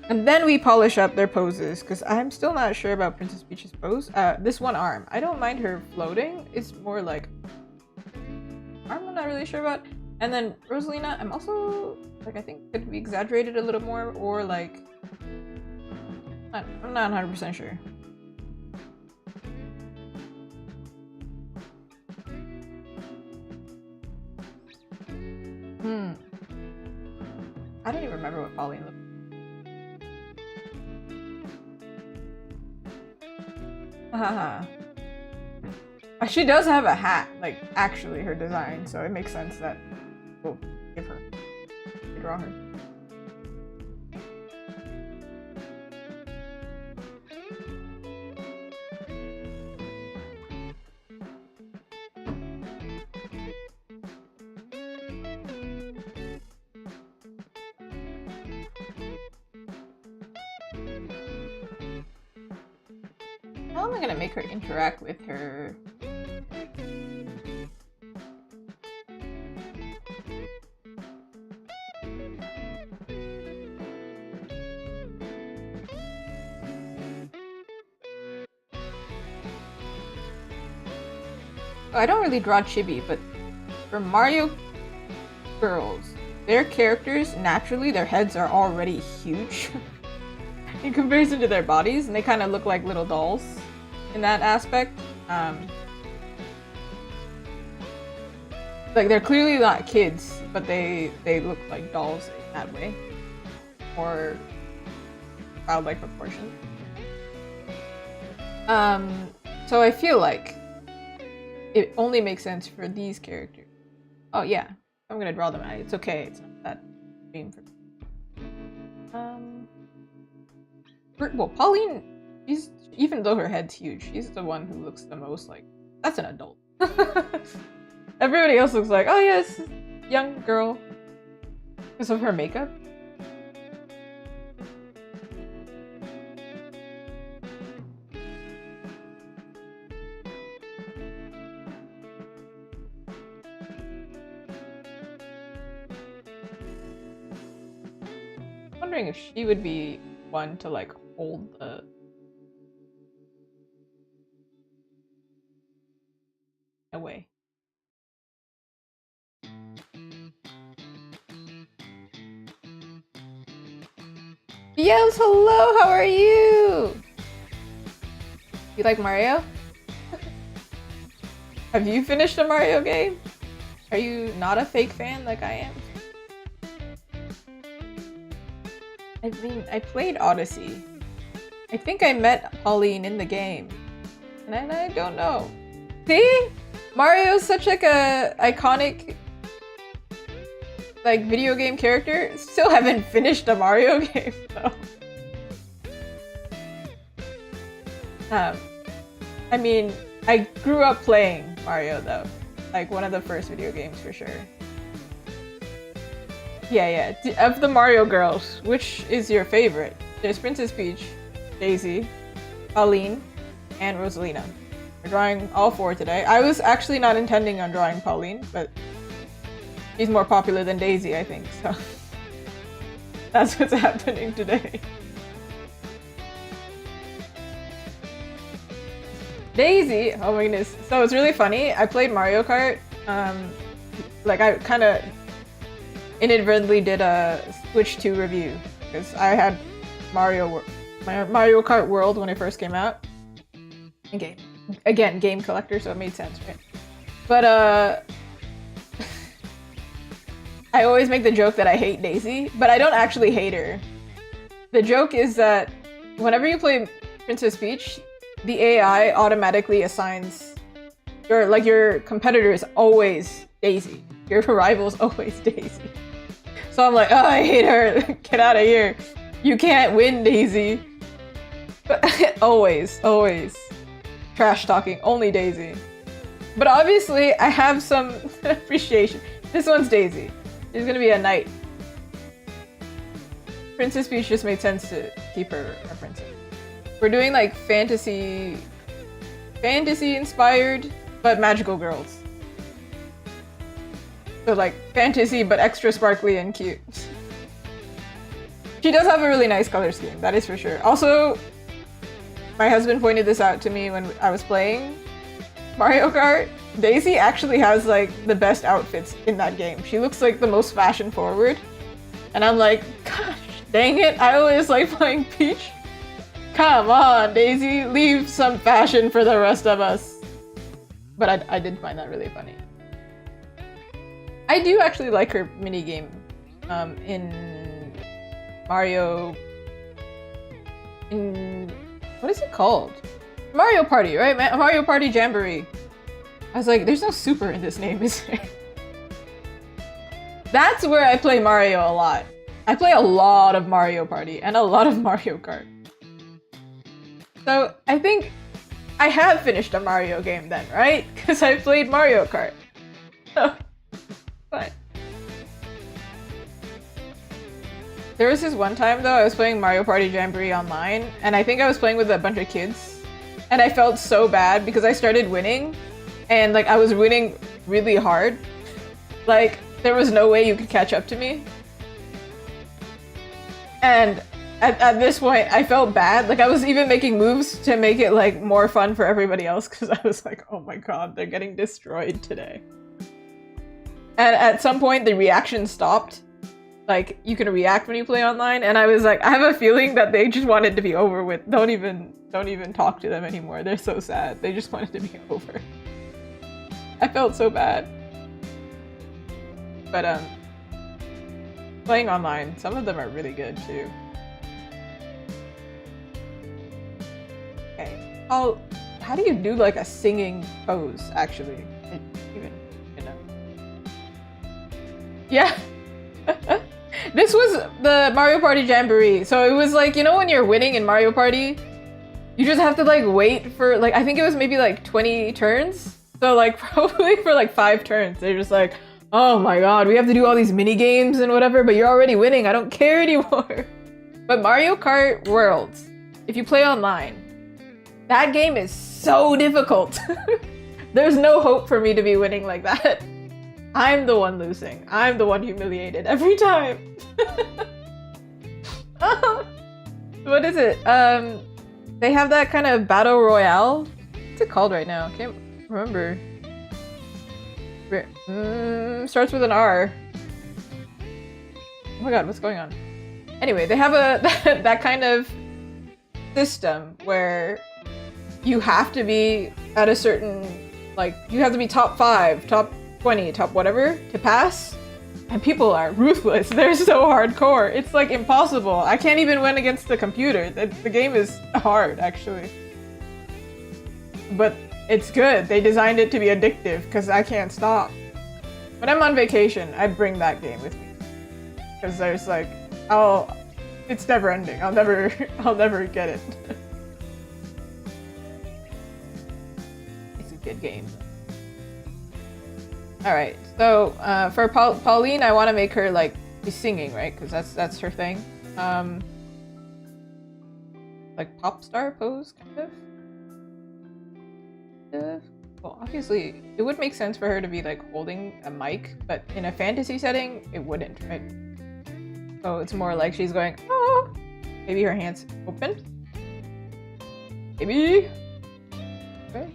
And then we polish up their poses, because I'm still not sure about Princess Peach's pose. This one arm. I don't mind her floating. It's more like... arm I'm not really sure about. And then Rosalina, I'm also... like, I think could be exaggerated a little more, or like... I'm not 100% sure. I don't even remember what Pauline looked like. Haha. She does have a hat, like actually her design, so it makes sense that we'll give her, draw her. How am I gonna make her interact with her? I don't really draw chibi, but for Mario girls, their characters, naturally, their heads are already huge in comparison to their bodies, and they kind of look like little dolls in that aspect. Like, they're clearly not kids, but they look like dolls in that way. Or childlike proportions. So I feel like it only makes sense for these characters. Oh yeah, I'm gonna draw them out. It's okay, it's not that dream for me. Well, Pauline, she's, even though her head's huge, she's the one who looks the most like, that's an adult. Everybody else looks like, oh yes, young girl. Because of her makeup. I'm wondering if she would be one to like hold the away. Yes, hello, how are you? You like Mario? Have you finished a Mario game? Are you not a fake fan like I am? I mean, I played Odyssey. I think I met Pauline in the game. And I don't know. See? Mario's such like a iconic like video game character. Still haven't finished a Mario game though. I mean, I grew up playing Mario though. Like one of the first video games for sure. Yeah. Of the Mario girls, which is your favorite? There's Princess Peach, Daisy, Pauline, and Rosalina. We're drawing all four today. I was actually not intending on drawing Pauline, but she's more popular than Daisy, I think, so that's what's happening today. Daisy, oh my goodness. So it's really funny. I played Mario Kart. Like I kind of inadvertently did a Switch 2 review because I had Mario Mario Kart World when it first came out. Again, game collector, so it made sense, right? But I always make the joke that I hate Daisy, but I don't actually hate her. The joke is that whenever you play Princess Peach, the AI automatically assigns your competitor is always Daisy. Your rival is always Daisy. So I'm like, oh, I hate her. Get out of here. You can't win, Daisy. But always. Trash talking, only Daisy. But obviously, I have some appreciation. This one's Daisy. She's gonna be a knight. Princess Peach just made sense to keep her a princess. We're doing like fantasy inspired, but magical girls. So like fantasy, but extra sparkly and cute. She does have a really nice color scheme, that is for sure. Also, my husband pointed this out to me when I was playing Mario Kart. Daisy actually has like the best outfits in that game. She looks like the most fashion forward. And I'm like, gosh, dang it, I always like playing Peach. Come on, Daisy, leave some fashion for the rest of us. But I did find that really funny. I do actually like her minigame in Mario... what is it called? Mario Party, right? Mario Party Jamboree. I was like, there's no super in this name, is there? That's where I play Mario a lot. I play a lot of Mario Party and a lot of Mario Kart. So I think I have finished a Mario game then, right? Because I played Mario Kart. So, but there was this one time though, I was playing Mario Party Jamboree online, and I think I was playing with a bunch of kids, and I felt so bad because I started winning, and like I was winning really hard. Like there was no way you could catch up to me. And at this point, I felt bad. Like I was even making moves to make it like more fun for everybody else because I was like, oh my god, they're getting destroyed today. And at some point, the reaction stopped. Like you can react when you play online, and I was like, I have a feeling that they just wanted to be over with. Don't even talk to them anymore. They're so sad. They just wanted to be over. I felt so bad. But playing online, some of them are really good too. Okay. Oh, how do you do like a singing pose actually? Yeah. This was the Mario Party Jamboree. So it was like, you know when you're winning in Mario Party, you just have to like wait for like, I think it was maybe like 20 turns. So like probably for like 5 turns, they're just like, oh my god, we have to do all these mini games and whatever, but you're already winning. I don't care anymore. But Mario Kart Worlds, if you play online, that game is so difficult. There's no hope for me to be winning like that. I'm the one losing. I'm the one humiliated every time. What is it? They have that kind of battle royale. What's it called right now? I can't remember. Starts with an R. Oh my god, what's going on? Anyway, they have a that kind of system where you have to be at a certain, like, you have to be top 5, top 20, top whatever to pass. And people are ruthless. They're so hardcore. It's like impossible. I can't even win against the computer. The game is hard, actually. But it's good. They designed it to be addictive because I can't stop. When I'm on vacation, I bring that game with me. Because there's like, it's never ending. I'll never get it. It's a good game. Alright, so for Pauline, I want to make her like be singing, right? Because that's her thing. Like pop star pose, kind of. Well, obviously, it would make sense for her to be like holding a mic, but in a fantasy setting, it wouldn't, right? So it's more like she's going, oh, maybe her hands open. Maybe. Okay.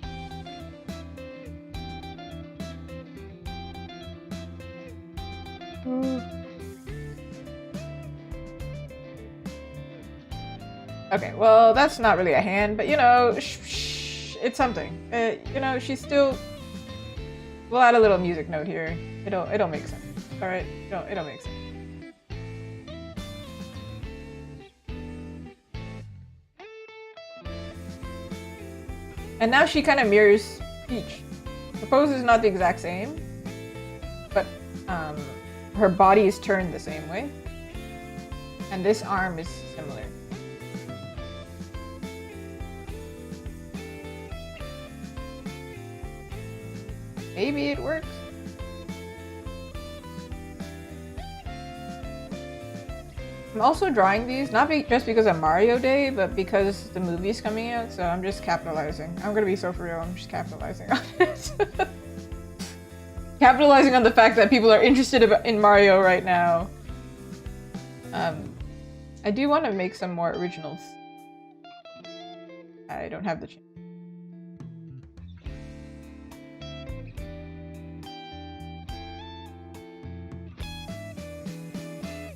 Okay, well, that's not really a hand, but you know, it's something. You know, she's still... We'll add a little music note here. It'll make sense. Alright? It'll make sense. And now she kind of mirrors Peach. The pose is not the exact same, but her body is turned the same way. And this arm is similar. Maybe it works. I'm also drawing these, not just because of Mario Day, but because the movie's coming out, so I'm just capitalizing. I'm gonna be so for real, I'm just capitalizing on it. Capitalizing on the fact that people are interested in Mario right now. I do want to make some more originals. I don't have the chance.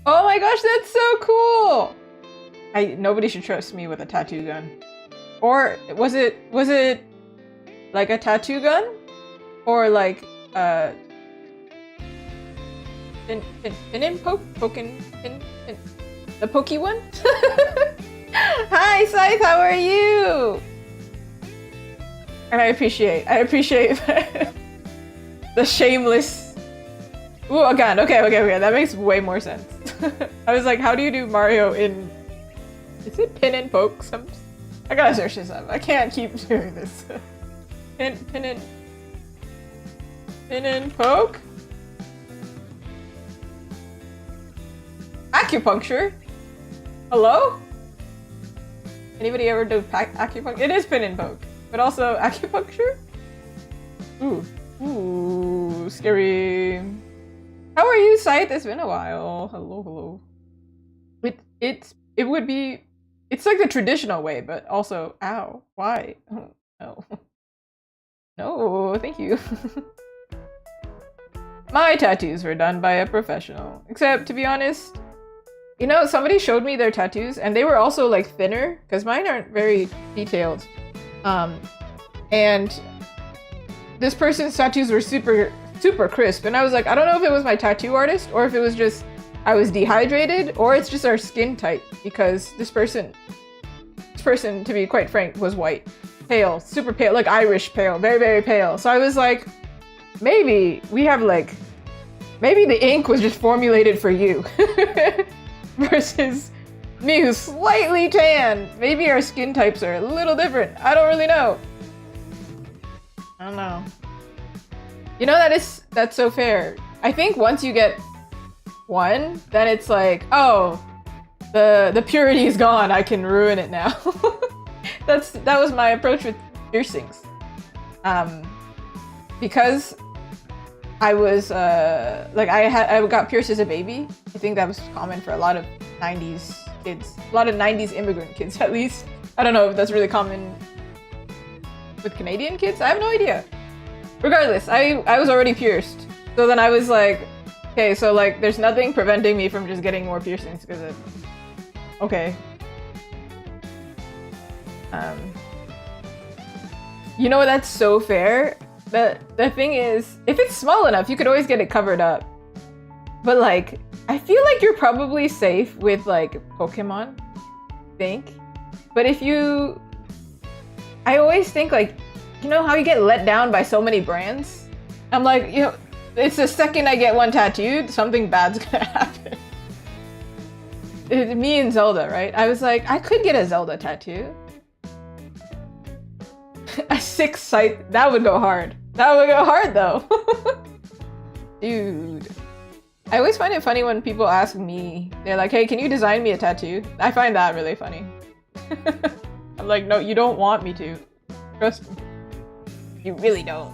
Oh my gosh, that's so cool! Nobody should trust me with a tattoo gun. Or was it like a tattoo gun? Or like the pokey one? Hi Scythe, how are you? And I appreciate the shameless. Ooh, again, okay, that makes way more sense. I was like, how do you do Mario in... Is it pin and poke? I gotta search this up. I can't keep doing this. Pin and poke? Acupuncture? Hello? Anybody ever do acupuncture? It is pin and poke, but also acupuncture? Ooh, scary. How are you, Scythe? It's been a while. Hello. It's like the traditional way, but also, ow, why? Oh, no. No, thank you. My tattoos were done by a professional. Except, to be honest, you know, somebody showed me their tattoos, and they were also, like, thinner, because mine aren't very detailed. And this person's tattoos were super crisp, and I was like, I don't know if it was my tattoo artist, or if it was just I was dehydrated, or it's just our skin type, because this person, to be quite frank, was white. Pale, super pale, like Irish pale, very, very pale. So I was like, maybe we have like, maybe the ink was just formulated for you. Versus me who's slightly tan. Maybe our skin types are a little different. I don't really know. I don't know. You know, that's so fair. I think once you get one, then it's like, oh, the purity is gone. I can ruin it now. That was my approach with piercings. Because I was like I got pierced as a baby. I think that was common for a lot of 90s kids. A lot of 90s immigrant kids, at least. I don't know if that's really common with Canadian kids. I have no idea. Regardless, I was already pierced. So then I was like, okay, so like there's nothing preventing me from just getting more piercings because it... Okay. You know, that's so fair. The thing is, if it's small enough, you could always get it covered up. But like, I feel like you're probably safe with like Pokemon, I think. But if you... I always think like, you know how you get let down by so many brands? I'm like, you know, it's the second I get one tattooed, something bad's gonna happen. Me and Zelda, right? I was like, I could get a Zelda tattoo. A 6 Scythe, that would go hard. That would go hard though. Dude. I always find it funny when people ask me, they're like, hey, can you design me a tattoo? I find that really funny. I'm like, no, you don't want me to. Trust me. You really don't.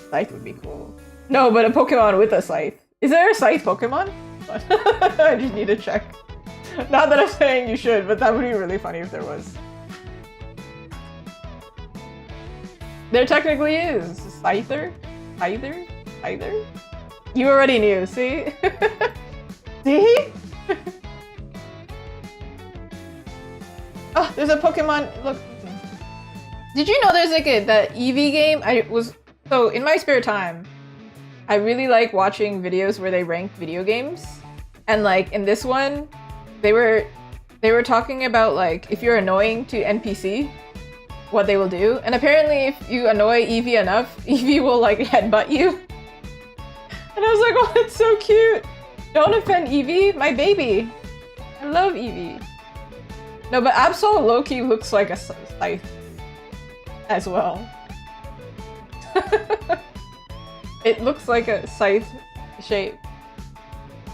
Scythe would be cool. No, but a Pokemon with a Scythe. Is there a Scythe Pokemon? I just need to check. Not that I'm saying you should, but that would be really funny if there was. There technically is. Scyther? Either? You already knew, see? See? Oh, there's a Pokemon. Look. Did you know there's like that Eevee game? So in my spare time, I really like watching videos where they rank video games, and like in this one, they were talking about like if you're annoying to NPC, what they will do, and apparently if you annoy Eevee enough, Eevee will like headbutt you. And I was like, oh, it's so cute. Don't offend Eevee, my baby. I love Eevee. No, but Absol low-key looks like a scythe as well. It looks like a scythe shape.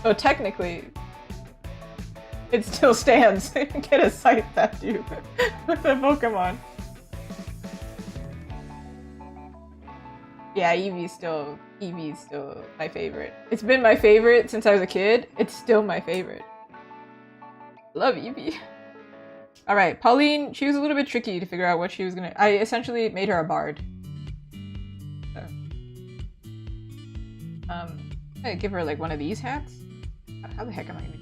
So technically, it still stands. Get a scythe at you with a Pokemon. Yeah, Eevee's still my favorite. It's been my favorite since I was a kid. It's still my favorite. Love Eevee. Alright, Pauline, she was a little bit tricky to figure out what she was gonna... I essentially made her a bard. So. I give her like one of these hats? How the heck am I gonna...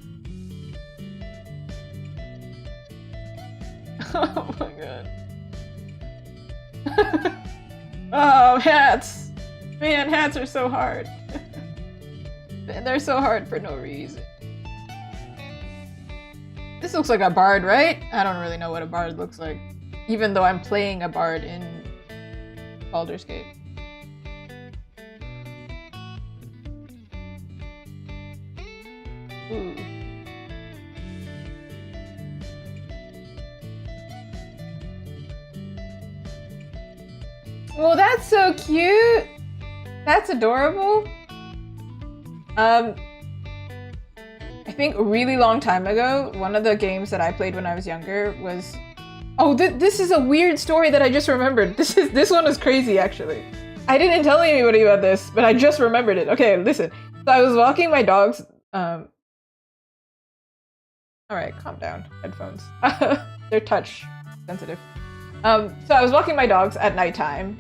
Oh my god. Oh, hats! Man, hats are so hard. They're so hard for no reason. This looks like a bard, right? I don't really know what a bard looks like. Even though I'm playing a bard in Baldur's Gate. Ooh. Well, that's so cute! That's adorable. I think a really long time ago, one of the games that I played when I was younger was... Oh, this is a weird story that I just remembered. This one was crazy, actually. I didn't tell anybody about this, but I just remembered it. Okay, listen. So I was walking my dogs... Alright, calm down, headphones. They're touch sensitive. So I was walking my dogs at nighttime,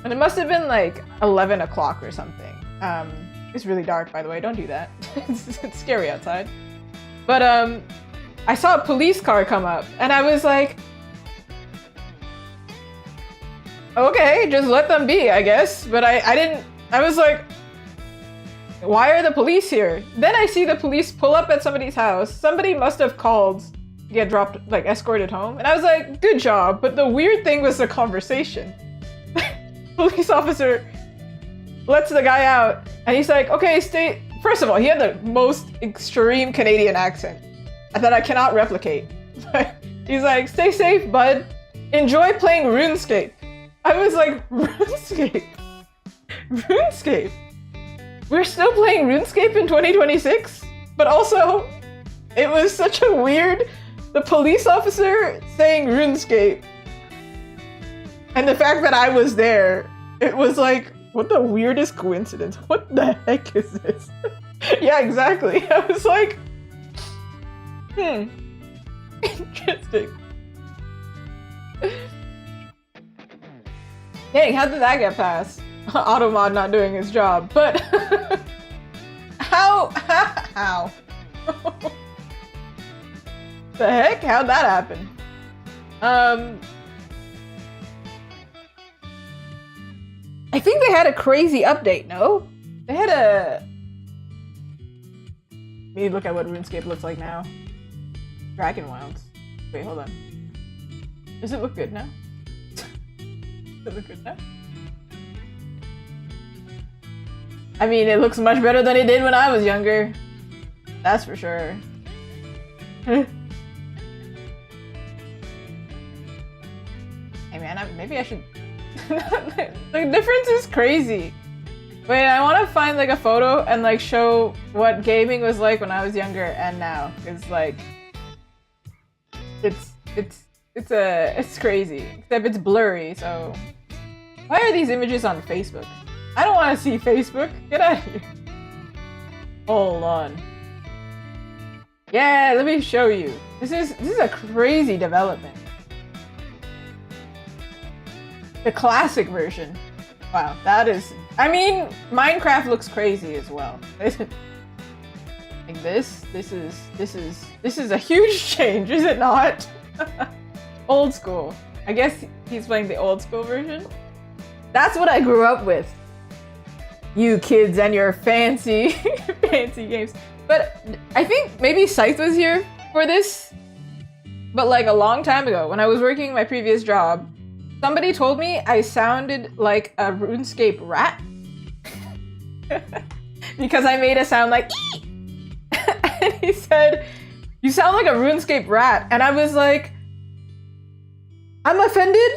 and it must have been like 11 o'clock or something. It's really dark, by the way, don't do that. It's scary outside. But I saw a police car come up, and I was like, okay, just let them be, I guess. But I was like, why are the police here? Then I see the police pull up at somebody's house. Somebody must have called to get dropped, like escorted home. And I was like, good job. But the weird thing was the conversation. Police officer lets the guy out, and he's like, okay, stay. First of all, he had the most extreme Canadian accent that I cannot replicate. He's like, stay safe, bud. Enjoy playing RuneScape. I was like, RuneScape? RuneScape? We're still playing RuneScape in 2026? But also, it was such a weird... The police officer saying RuneScape. And the fact that I was there, it was like, what the weirdest coincidence? What the heck is this? Yeah, exactly. I was like, interesting. Dang, how did that get past? Automod not doing his job, but how? The heck? How'd that happen? I think they had a crazy update, no? They had a... Maybe look at what RuneScape looks like now. Dragon Wilds. Wait, hold on. Does it look good now? Does it look good now? I mean, it looks much better than it did when I was younger. That's for sure. Hey man, maybe I should... The difference is crazy. Wait, I want to find like a photo and like show what gaming was like when I was younger and now. It's like... It's crazy. Except it's blurry, so... Why are these images on Facebook? I don't want to see Facebook. Get out of here. Hold on. Yeah, let me show you. This is a crazy development. The classic version. Wow, that is... I mean, Minecraft looks crazy as well. Like this is a huge change, is it not? Old school. I guess he's playing the old school version. That's what I grew up with. You kids and your fancy, fancy games. But I think maybe Scythe was here for this. But like a long time ago, when I was working my previous job, somebody told me I sounded like a RuneScape rat. Because I made a sound like ee! And he said, "You sound like a RuneScape rat." And I was like, I'm offended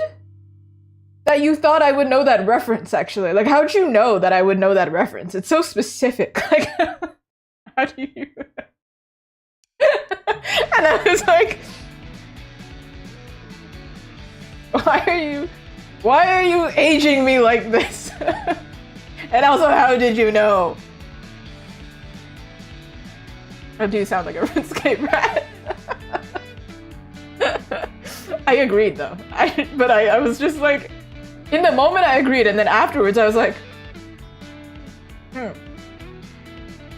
that you thought I would know that reference, actually. Like, how'd you know that I would know that reference? It's so specific. Like, how do you... And I was like, why are you aging me like this? And also, how did you know? I do sound like a RuneScape rat. I agreed though. But I was just like, in the moment I agreed, and then afterwards I was like,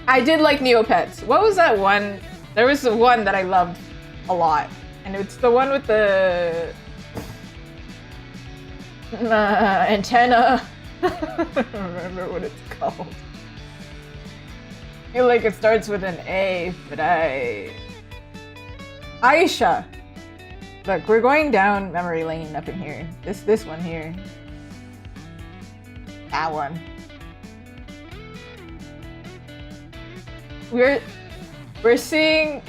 I did like Neopets. What was that one? There was the one that I loved a lot, and it's the one with the antenna. I don't remember what it's called. I feel like it starts with an A, but Aisha. Look, we're going down memory lane up in here. This one here. That one. We're seeing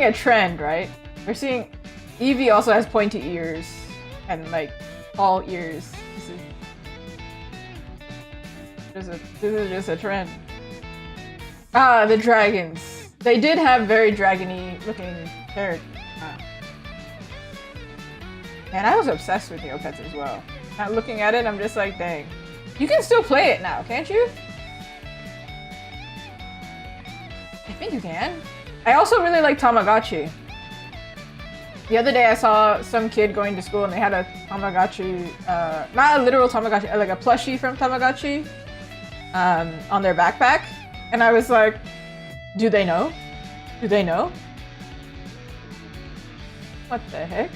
a trend, right? We're seeing Eevee also has pointy ears and like tall ears. This is just a trend. Ah, the dragons. They did have very dragony looking characters. Man, I was obsessed with Neopets as well. Now looking at it, I'm just like, dang. You can still play it now, can't you? I think you can. I also really like Tamagotchi. The other day I saw some kid going to school and they had a Tamagotchi, not a literal Tamagotchi, like a plushie from Tamagotchi on their backpack. And I was like, do they know? Do they know? What the heck?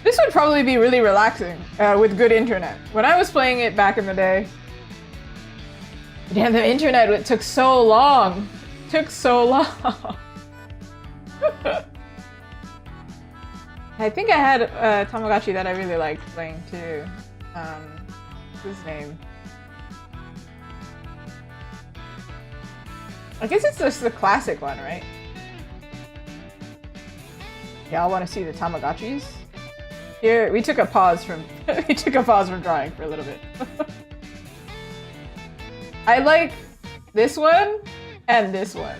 This would probably be really relaxing with good internet. When I was playing it back in the day, damn, the internet, it took so long. It took so long. I think I had a Tamagotchi that I really liked playing too. What's his name? I guess it's just the classic one, right? Y'all want to see the Tamagotchis? Here, we took a pause from drawing for a little bit. I like this one and this one.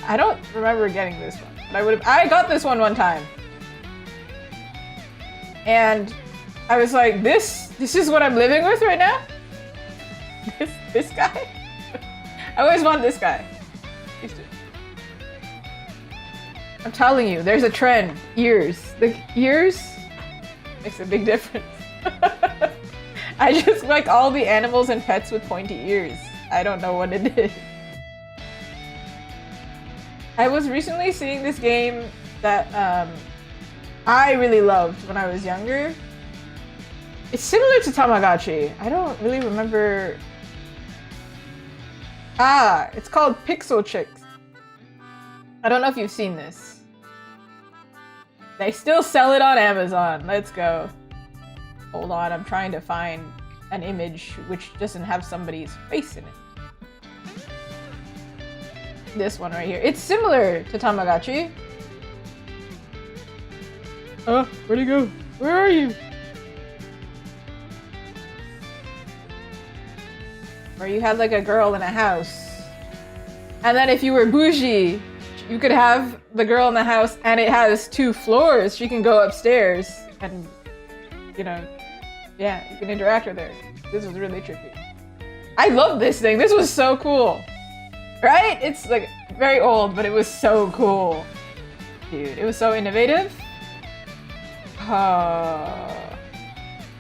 I don't remember getting this one, but I got this one time. And I was like, this is what I'm living with right now? This guy? I always want this guy. I'm telling you, there's a trend. Ears. The ears makes a big difference. I just like all the animals and pets with pointy ears. I don't know what it is. I was recently seeing this game that I really loved when I was younger. It's similar to Tamagotchi. I don't really remember. Ah, it's called Pixel Chicks. I don't know if you've seen this. They still sell it on Amazon. Let's go. Hold on, I'm trying to find an image which doesn't have somebody's face in it. This one right here. It's similar to Tamagotchi. Where'd he go? Where are you? Where you had like a girl in a house. And then if you were bougie, you could have the girl in the house and it has 2 floors. She can go upstairs and, you know, yeah, you can interact with her. This was really trippy. I love this thing. This was so cool. Right? It's like very old, but it was so cool. Dude, it was so innovative.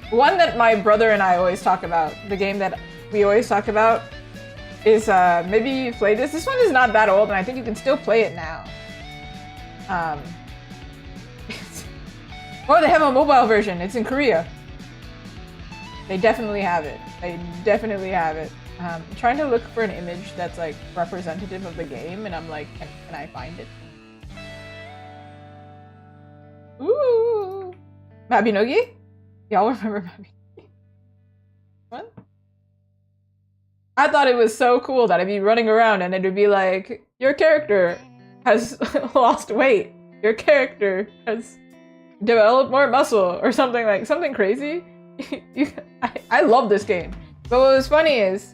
One that my brother and I always talk about, the game that we always talk about, is maybe you played this. This one is not that old, and I think you can still play it now. Oh, they have a mobile version. It's in Korea. They definitely have it. They definitely have it. I'm trying to look for an image that's like representative of the game, and I'm like, can I find it? Ooh, Mabinogi? Y'all remember Mabinogi? What? I thought it was so cool that I'd be running around and it would be like, your character has lost weight. Your character has developed more muscle or something crazy. I love this game. But what was funny is,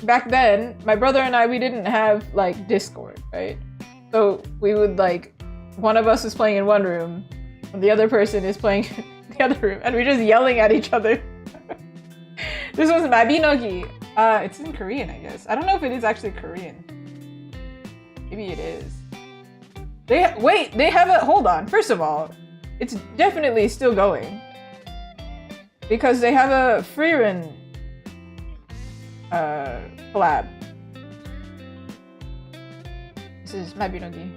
back then, my brother and I, we didn't have like Discord, right? So we would like, one of us is playing in one room, and the other person is playing in the other room, and we're just yelling at each other. This was Mabinogi. It's in Korean, I guess. I don't know if it is actually Korean. Maybe it is. They have a, hold on. First of all, it's definitely still going. Because they have a Freerin collab. This is Mabinogi.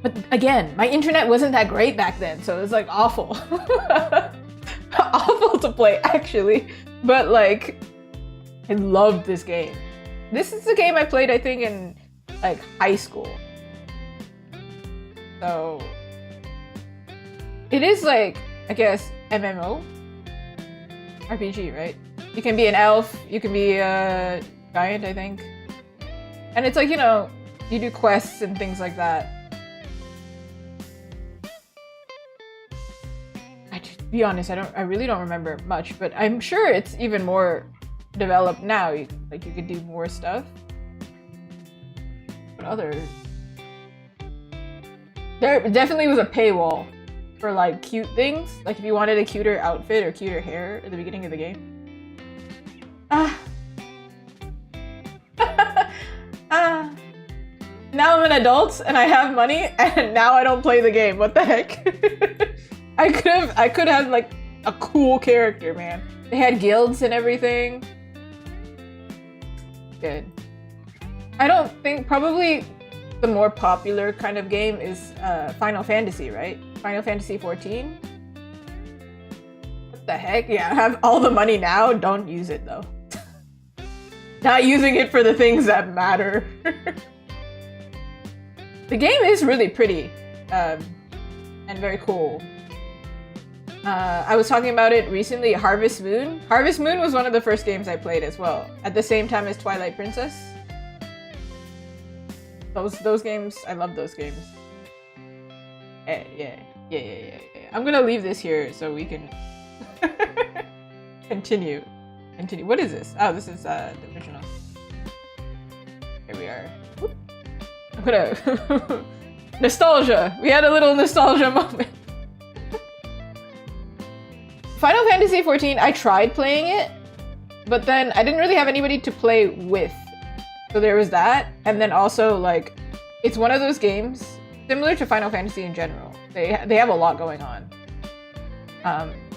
But again, my internet wasn't that great back then, so it was like awful. Awful to play, actually. But like, I loved this game. This is the game I played, I think, in like high school. So it is like, I guess, MMO RPG, right? You can be an elf, you can be a giant, I think. And it's like, you know, you do quests and things like that. To be honest, I really don't remember much, but I'm sure it's even more developed now. You could do more stuff. What other? There definitely was a paywall for like cute things. Like if you wanted a cuter outfit or cuter hair at the beginning of the game. Now I'm an adult and I have money, and now I don't play the game. What the heck? I could have like a cool character, man. They had guilds and everything. Good. I don't think, probably the more popular kind of game is Final Fantasy, right? Final Fantasy 14. What the heck? Yeah, I have all the money now. Don't use it though. Not using it for the things that matter. The game is really pretty and very cool. I was talking about it recently, Harvest Moon. Harvest Moon was one of the first games I played as well, at the same time as Twilight Princess. Those games, I love those games. Yeah. I'm gonna leave this here so we can continue. What is this? Oh, this is the original. Here we are. I'm gonna nostalgia. We had a little nostalgia moment. Final Fantasy 14, I tried playing it, but then I didn't really have anybody to play with. So there was that, and then also like, it's one of those games similar to Final Fantasy in general. They have a lot going on,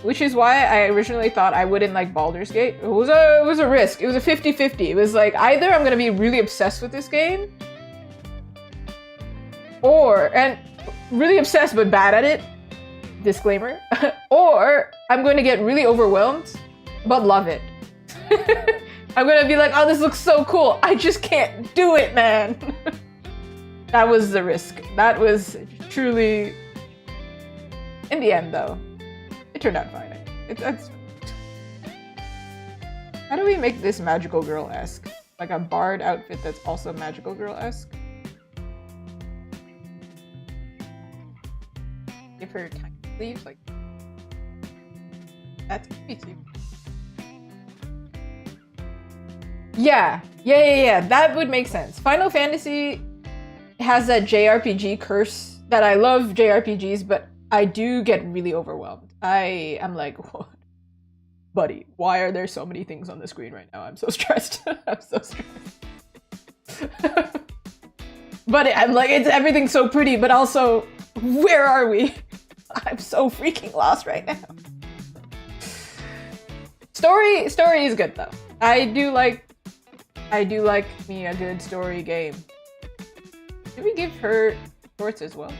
which is why I originally thought I wouldn't like Baldur's Gate. It was a risk. It was a 50-50. It was like, either I'm gonna be really obsessed with this game, and really obsessed but bad at it. Disclaimer. Or I'm going to get really overwhelmed, but love it. I'm going to be like, oh, this looks so cool. I just can't do it, man. That was the risk. That was truly... In the end, though, it turned out fine. It's... How do we make this magical girl-esque? Like a bard outfit that's also magical girl-esque? Give her tiny sleeves, like... That's pretty cute. Yeah. That would make sense. Final Fantasy has that JRPG curse that I love JRPGs, but I do get really overwhelmed. I am like, what? Buddy, why are there so many things on the screen right now? I'm so stressed. I'm so stressed. But I'm like, everything's so pretty, but also, where are we? I'm so freaking lost right now. Story is good though. I do like me a good story game. Did we give her shorts as well?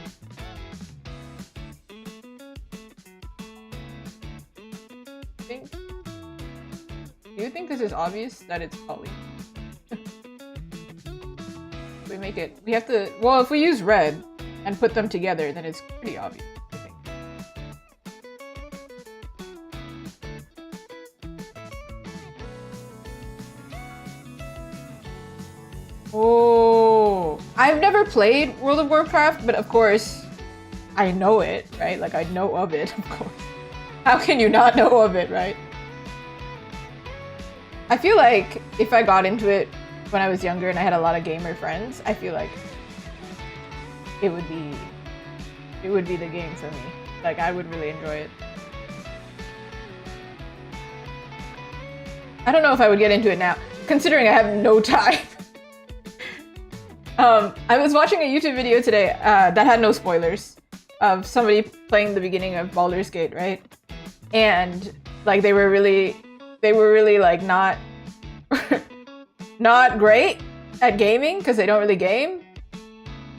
Do you think this is obvious that it's poly? We make it. We have to. Well, if we use red and put them together, then it's pretty obvious, I think. Oh, I've never played World of Warcraft, but of course, I know it, right? Like I know of it, of course. How can you not know of it, right? I feel like if I got into it when I was younger and I had a lot of gamer friends, I feel like it would be the game for me. Like I would really enjoy it. I don't know if I would get into it now, considering I have no time. I was watching a YouTube video today that had no spoilers of somebody playing the beginning of Baldur's Gate, right? And like they were really like not not great at gaming because they don't really game.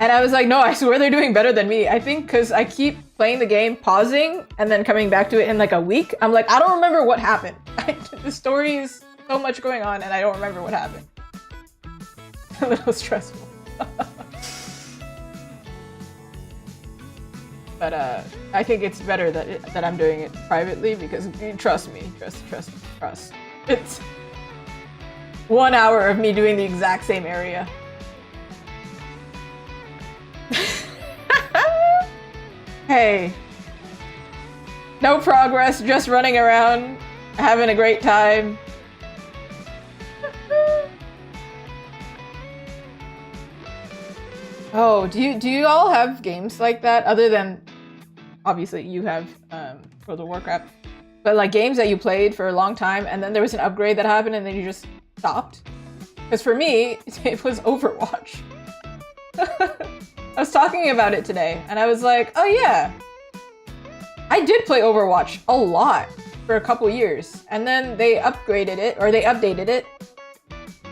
And I was like, no, I swear they're doing better than me. I think because I keep playing the game, pausing, and then coming back to it in like a week. I'm like, I don't remember what happened. The story is so much going on and I don't remember what happened. A little stressful. But I think it's better that I'm doing it privately because trust me, trust. It's 1 hour of me doing the exact same area. Hey, no progress, just running around, having a great time. Oh, do you all have games like that other than obviously you have World of Warcraft, but like games that you played for a long time and then there was an upgrade that happened and then you just stopped? Because for me, it was Overwatch. I was talking about it today and I was like, oh yeah, I did play Overwatch a lot for a couple years and then they upgraded it or they updated it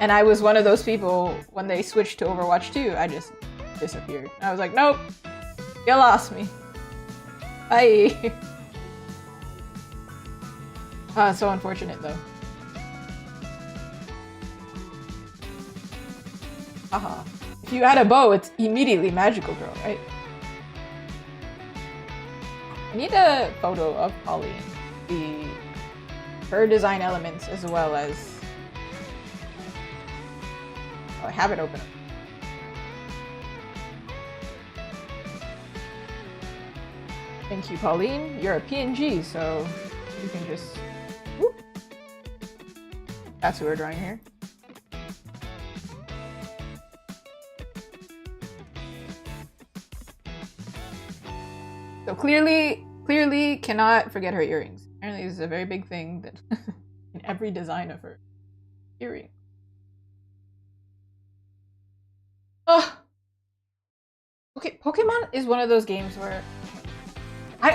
and I was one of those people when they switched to Overwatch 2, I just disappeared. I was like, nope, you lost me. Bye. It's so unfortunate though. Haha. If you add a bow, it's immediately magical girl, right? I need a photo of Polly, her design elements as well as. Oh, I have it open. Thank you, Pauline. You're a PNG, so you can just. Whoop. That's who we're drawing here. So clearly cannot forget her earrings. Apparently this is a very big thing that in every design of her earring. Oh, okay. Pokemon is one of those games where I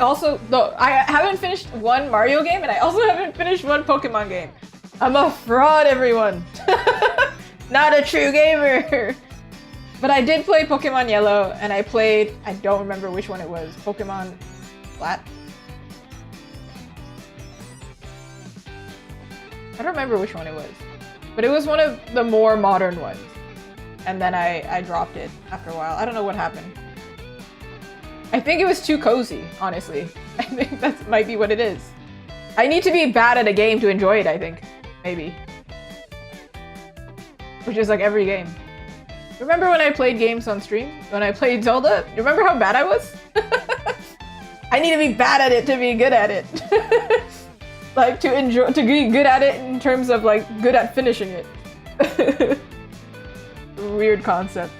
haven't finished one Mario game and I also haven't finished one Pokemon game. I'm a fraud, everyone. Not a true gamer. But I did play Pokemon Yellow, and I played, I don't remember which one it was, Pokemon Flat? I don't remember which one it was. But it was one of the more modern ones. And then I dropped it after a while. I don't know what happened. I think it was too cozy, honestly. I think that might be what it is. I need to be bad at a game to enjoy it, I think. Maybe. Which is like every game. Remember when I played games on stream? When I played Zelda? Remember how bad I was? I need to be bad at it to be good at it. Like to be good at it in terms of like good at finishing it. Weird concept.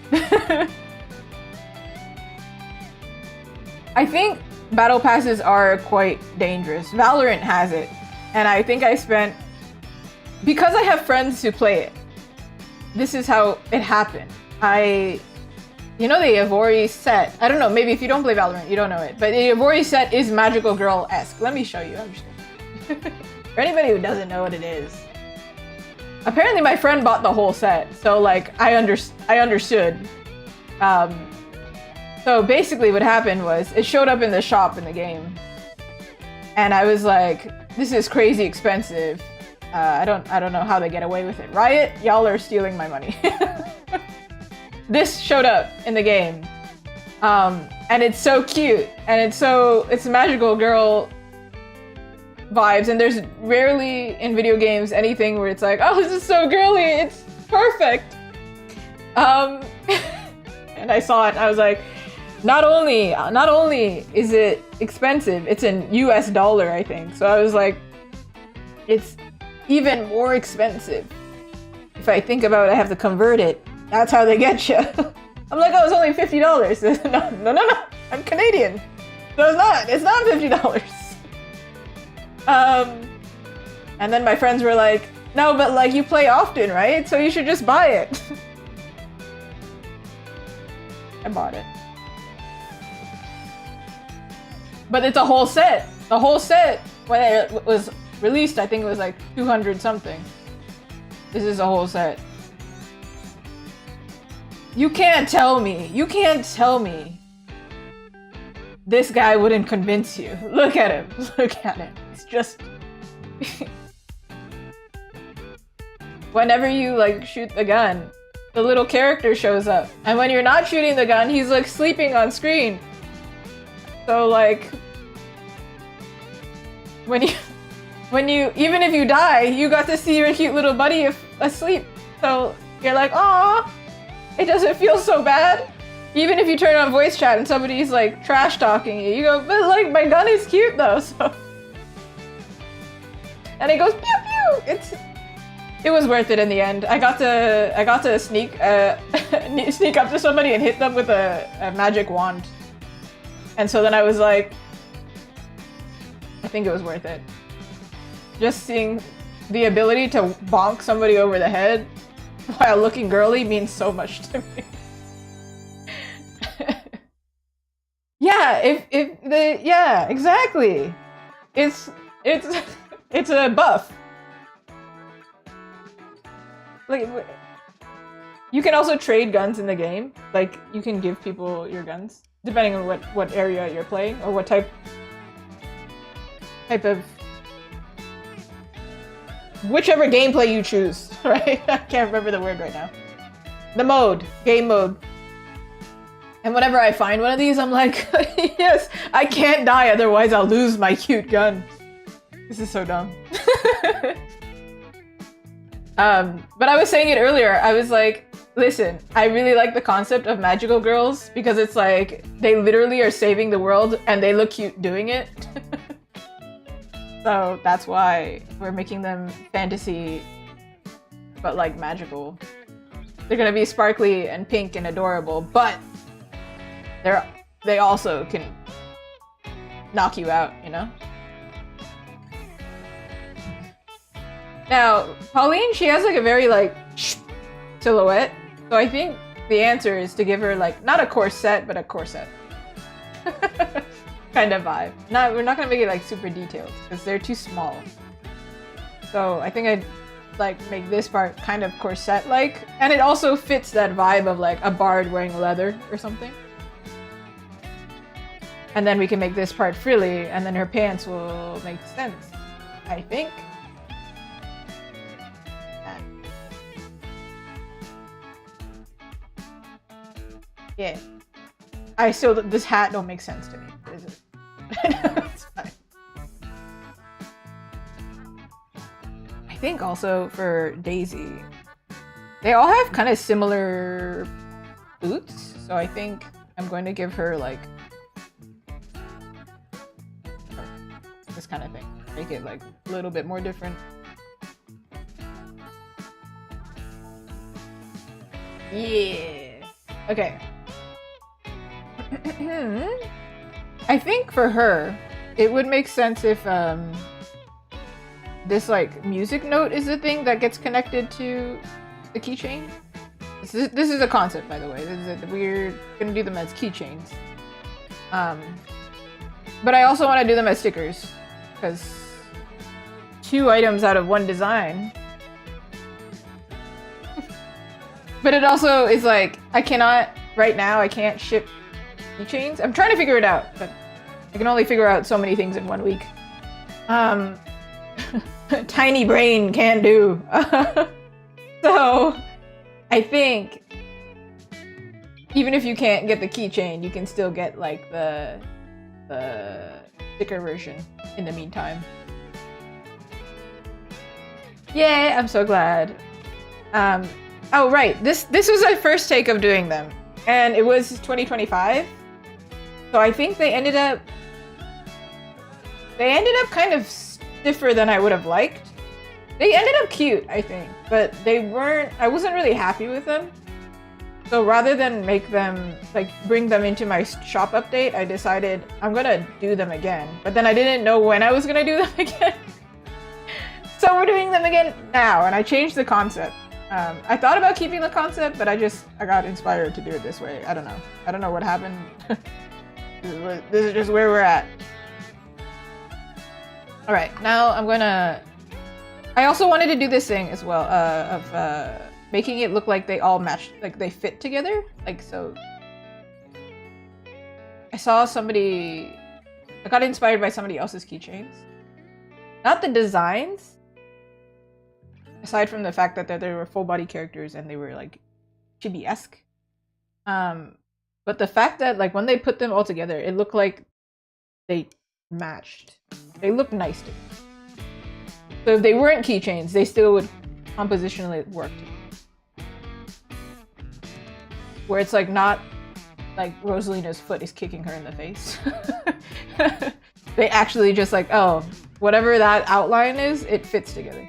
I think battle passes are quite dangerous. Valorant has it. And I think I spent... Because I have friends who play it, this is how it happened. You know the Ivory set. I don't know, maybe if you don't play Valorant, you don't know it. But the Ivory set is Magical Girl-esque. Let me show you. I'm just kidding. For anybody who doesn't know what it is. Apparently my friend bought the whole set. So like, I understood. So basically what happened was, it showed up in the shop in the game. And I was like, this is crazy expensive. I don't know how they get away with it. Riot, y'all are stealing my money. This showed up in the game. And it's so cute, and it's magical girl vibes, and there's rarely in video games anything where it's like, oh, this is so girly, it's perfect. And I saw it, and I was like, not only is it expensive, it's in US dollar, I think. So I was like, it's even more expensive. If I think about it, I have to convert it. That's how they get you. I'm like, oh, it's only $50. No. I'm Canadian. So it's not $50. And then my friends were like, no, but like you play often, right? So you should just buy it. I bought it. But it's a whole set. The whole set, when it was released, I think it was like 200 something. This is a whole set. You can't tell me this guy wouldn't convince you. Look at him. Look at him. It's just... Whenever you like shoot the gun, the little character shows up. And when you're not shooting the gun, he's like sleeping on screen. So like... When you even if you die, you got to see your cute little buddy asleep. So you're like, aww, it doesn't feel so bad. Even if you turn on voice chat and somebody's like trash talking you go, but like my gun is cute though, so. And it goes pew pew. It was worth it in the end. I got to sneak sneak up to somebody and hit them with a magic wand. And so then I was like, I think it was worth it. Just seeing the ability to bonk somebody over the head while looking girly means so much to me. Yeah, exactly. It's a buff. Like, you can also trade guns in the game. Like, you can give people your guns depending on what area you're playing or what type of whichever gameplay you choose, right? I can't remember the word right now. The mode, game mode. And whenever I find one of these, I'm like, yes, I can't die, otherwise I'll lose my cute gun. This is so dumb. But I was saying it earlier, I was like, listen, I really like the concept of magical girls because it's like, they literally are saving the world and they look cute doing it. So that's why we're making them fantasy, but like magical. They're gonna be sparkly and pink and adorable, but they also can knock you out, you know? Now, Pauline, she has like a very like silhouette, so I think the answer is to give her like, not a corset, but a corset. Kind of vibe. We're not gonna make it like super detailed because they're too small. So I think I'd like make this part kind of corset-like, and it also fits that vibe of like a bard wearing leather or something. And then we can make this part frilly, and then her pants will make sense, I think. Yeah. This hat don't make sense to me, is it? It's fine. I think also for Daisy, they all have kind of similar boots, so I think I'm going to give her like this kind of thing. Make it like a little bit more different. Yeah. Okay. I think for her, it would make sense if this like music note is the thing that gets connected to the keychain. This is a concept, by the way. We're gonna do them as keychains. But I also want to do them as stickers because 2 items out of 1 design. But it also is like, I can't ship keychains. I'm trying to figure it out, but I can only figure out so many things in 1 week. tiny brain can do. So I think even if you can't get the keychain, you can still get like the sticker version in the meantime. Yay, I'm so glad. Oh right, this was our first take of doing them, and it was 2025. So I think they ended up kind of stiffer than I would have liked. They ended up cute, I think, but I wasn't really happy with them. So rather than make them, like, bring them into my shop update, I decided I'm gonna do them again. But then I didn't know when I was gonna do them again. So we're doing them again now, and I changed the concept. I thought about keeping the concept, but I got inspired to do it this way. I don't know. I don't know what happened. This is just where we're at. All right, now I also wanted to do this thing as well, of making it look like they all match, like they fit together. Like, so I got inspired by somebody else's keychains. Not the designs, aside from the fact that they were full body characters and they were like chibi-esque. But the fact that like when they put them all together, it looked like they matched. They looked nice to me. So if they weren't keychains, they still would compositionally work. Where it's like not like Rosalina's foot is kicking her in the face. They actually just like, oh, whatever that outline is, it fits together.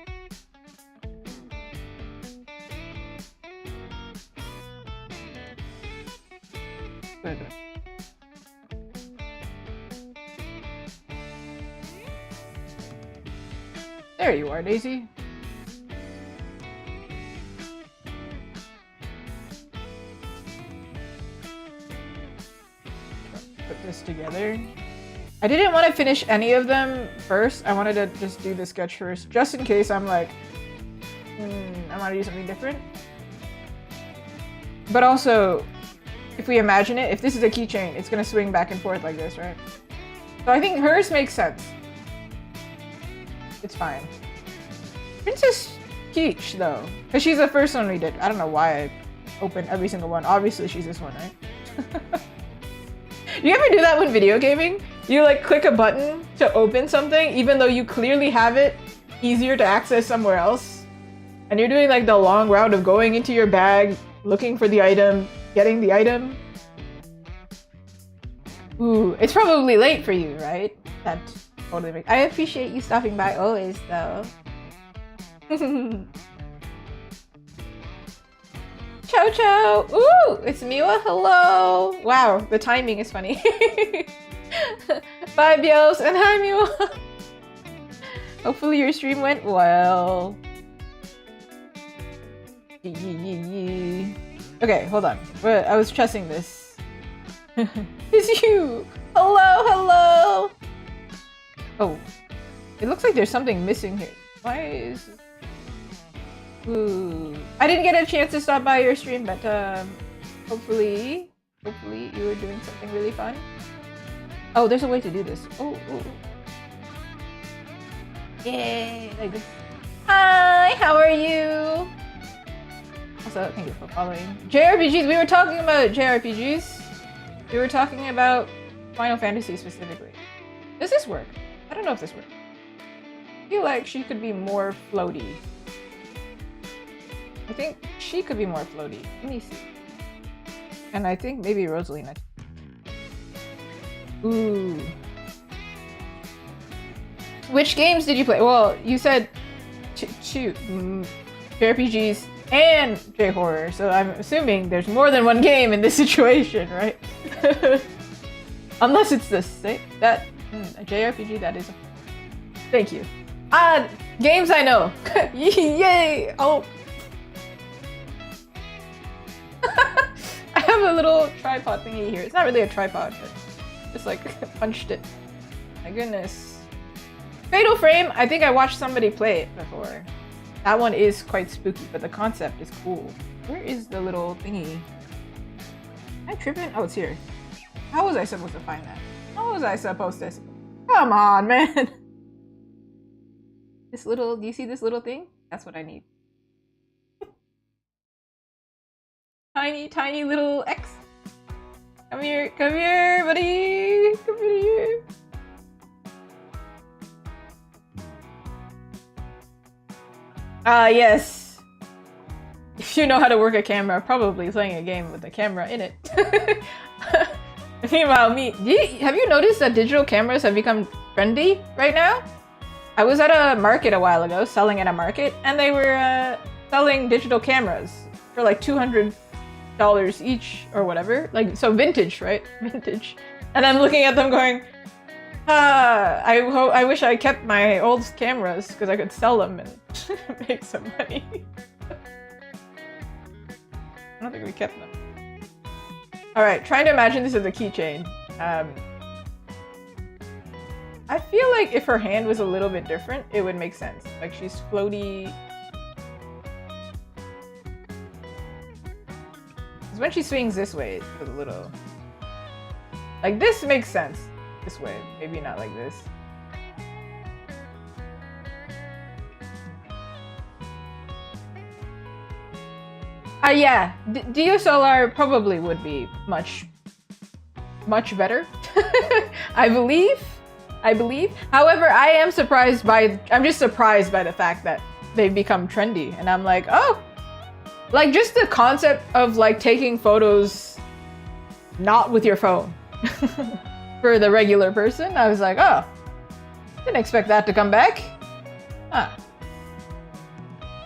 There you are, Daisy. Put this together. I didn't want to finish any of them first. I wanted to just do the sketch first, just in case I'm like, I want to do something different. But also, if we imagine it, if this is a keychain, it's going to swing back and forth like this, right? So I think hers makes sense. It's fine. Princess Peach, though, because she's the first one we did. I don't know why I opened every single one. Obviously, she's this one, right? You ever do that when video gaming? You like click a button to open something, even though you clearly have it easier to access somewhere else? And you're doing like the long route of going into your bag, looking for the item, getting the item. Ooh, it's probably late for you, right? That totally makes. I appreciate you stopping by always, though. Ciao, ciao. Ooh, it's Miwa. Hello. Wow, the timing is funny. Bye, Bios, and hi, Miwa. Hopefully your stream went well. Okay, hold on. I was chessing this. It's you. Hello, hello. Oh, it looks like there's something missing here. Why is... Ooh. I didn't get a chance to stop by your stream, but hopefully you were doing something really fun. Oh, there's a way to do this. Oh. Yay, like this. Hi, how are you? Also, thank you for following. JRPGs, we were talking about JRPGs. We were talking about Final Fantasy specifically. Does this work? I don't know if this works. I feel like she could be more floaty. I think she could be more floaty. Let me see. And I think maybe Rosalina. Ooh. Which games did you play? Well, you said two JRPGs and J-horror, so I'm assuming there's more than one game in this situation, right? Unless it's the same. That a JRPG, that is. Thank you. Games I know. Yay! Oh. I have a little tripod thingy here. It's not really a tripod, but just like punched it. My goodness. Fatal Frame, I think I watched somebody play it before. That one is quite spooky, but the concept is cool. Where is the little thingy? Am I tripping? Oh, it's here. How was I supposed to find that? How was I supposed to? Come on, man. This little, do you see this little thing? That's what I need. Tiny, tiny little X. Come here, buddy. Come here. Yes. If you know how to work a camera, probably playing a game with a camera in it. Meanwhile, me. Have you noticed that digital cameras have become trendy right now? I was at a market a while ago, selling at a market, and they were selling digital cameras for like $200 each or whatever. Like, so vintage, right? Vintage. And I'm looking at them going, I wish I kept my old cameras because I could sell them and make some money. I don't think we kept them. Alright, trying to imagine this as a keychain. I feel like if her hand was a little bit different, it would make sense. Like she's floaty. Because when she swings this way, it feels a little... Like this makes sense. This way, maybe not like this. Yeah, DSLR probably would be much better. I believe. However, I'm just surprised by the fact that they've become trendy, and I'm like, oh, like just the concept of like taking photos not with your phone for the regular person. I was like, oh, didn't expect that to come back. Huh.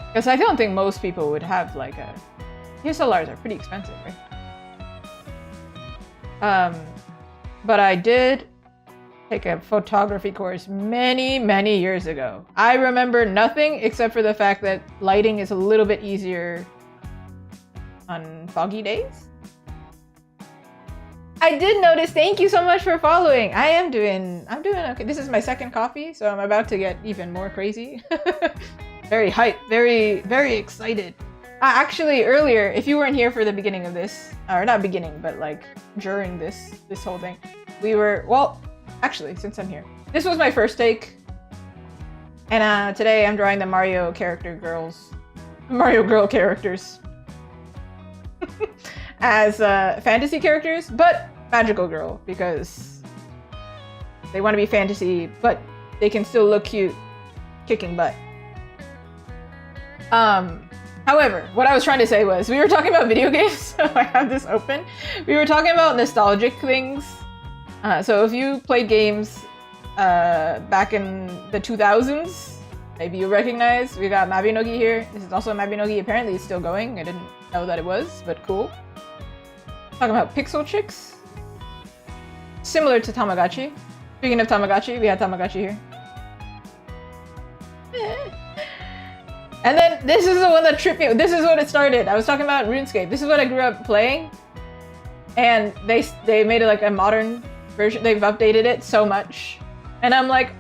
Because I don't think most people would have like a... DSLRs are pretty expensive, right? But I did take a photography course many years ago. I remember nothing except for the fact that lighting is a little bit easier on foggy days. I did notice. Thank you so much for following. I'm doing okay. This is my second coffee, so I'm about to get even more crazy. Very hyped, very excited. Actually, earlier, if you weren't here for the beginning of this, or not beginning, but like during this whole thing, we were, well, actually, since I'm here, this was my first take, and today I'm drawing the Mario girl characters as fantasy characters, but magical girl, because they want to be fantasy, but they can still look cute kicking butt. However, what I was trying to say was, we were talking about video games, so I have this open. We were talking about nostalgic things. So if you played games back in the 2000s, maybe you recognize. We got Mabinogi here. This is also Mabinogi. Apparently it's still going. I didn't know that it was, but cool. Talking about Pixel Chicks. Similar to Tamagotchi. Speaking of Tamagotchi, we had Tamagotchi here. And then this is the one that tripped me. This is what it started. I was talking about RuneScape. This is what I grew up playing. And they made it like a modern version. They've updated it so much. And I'm like,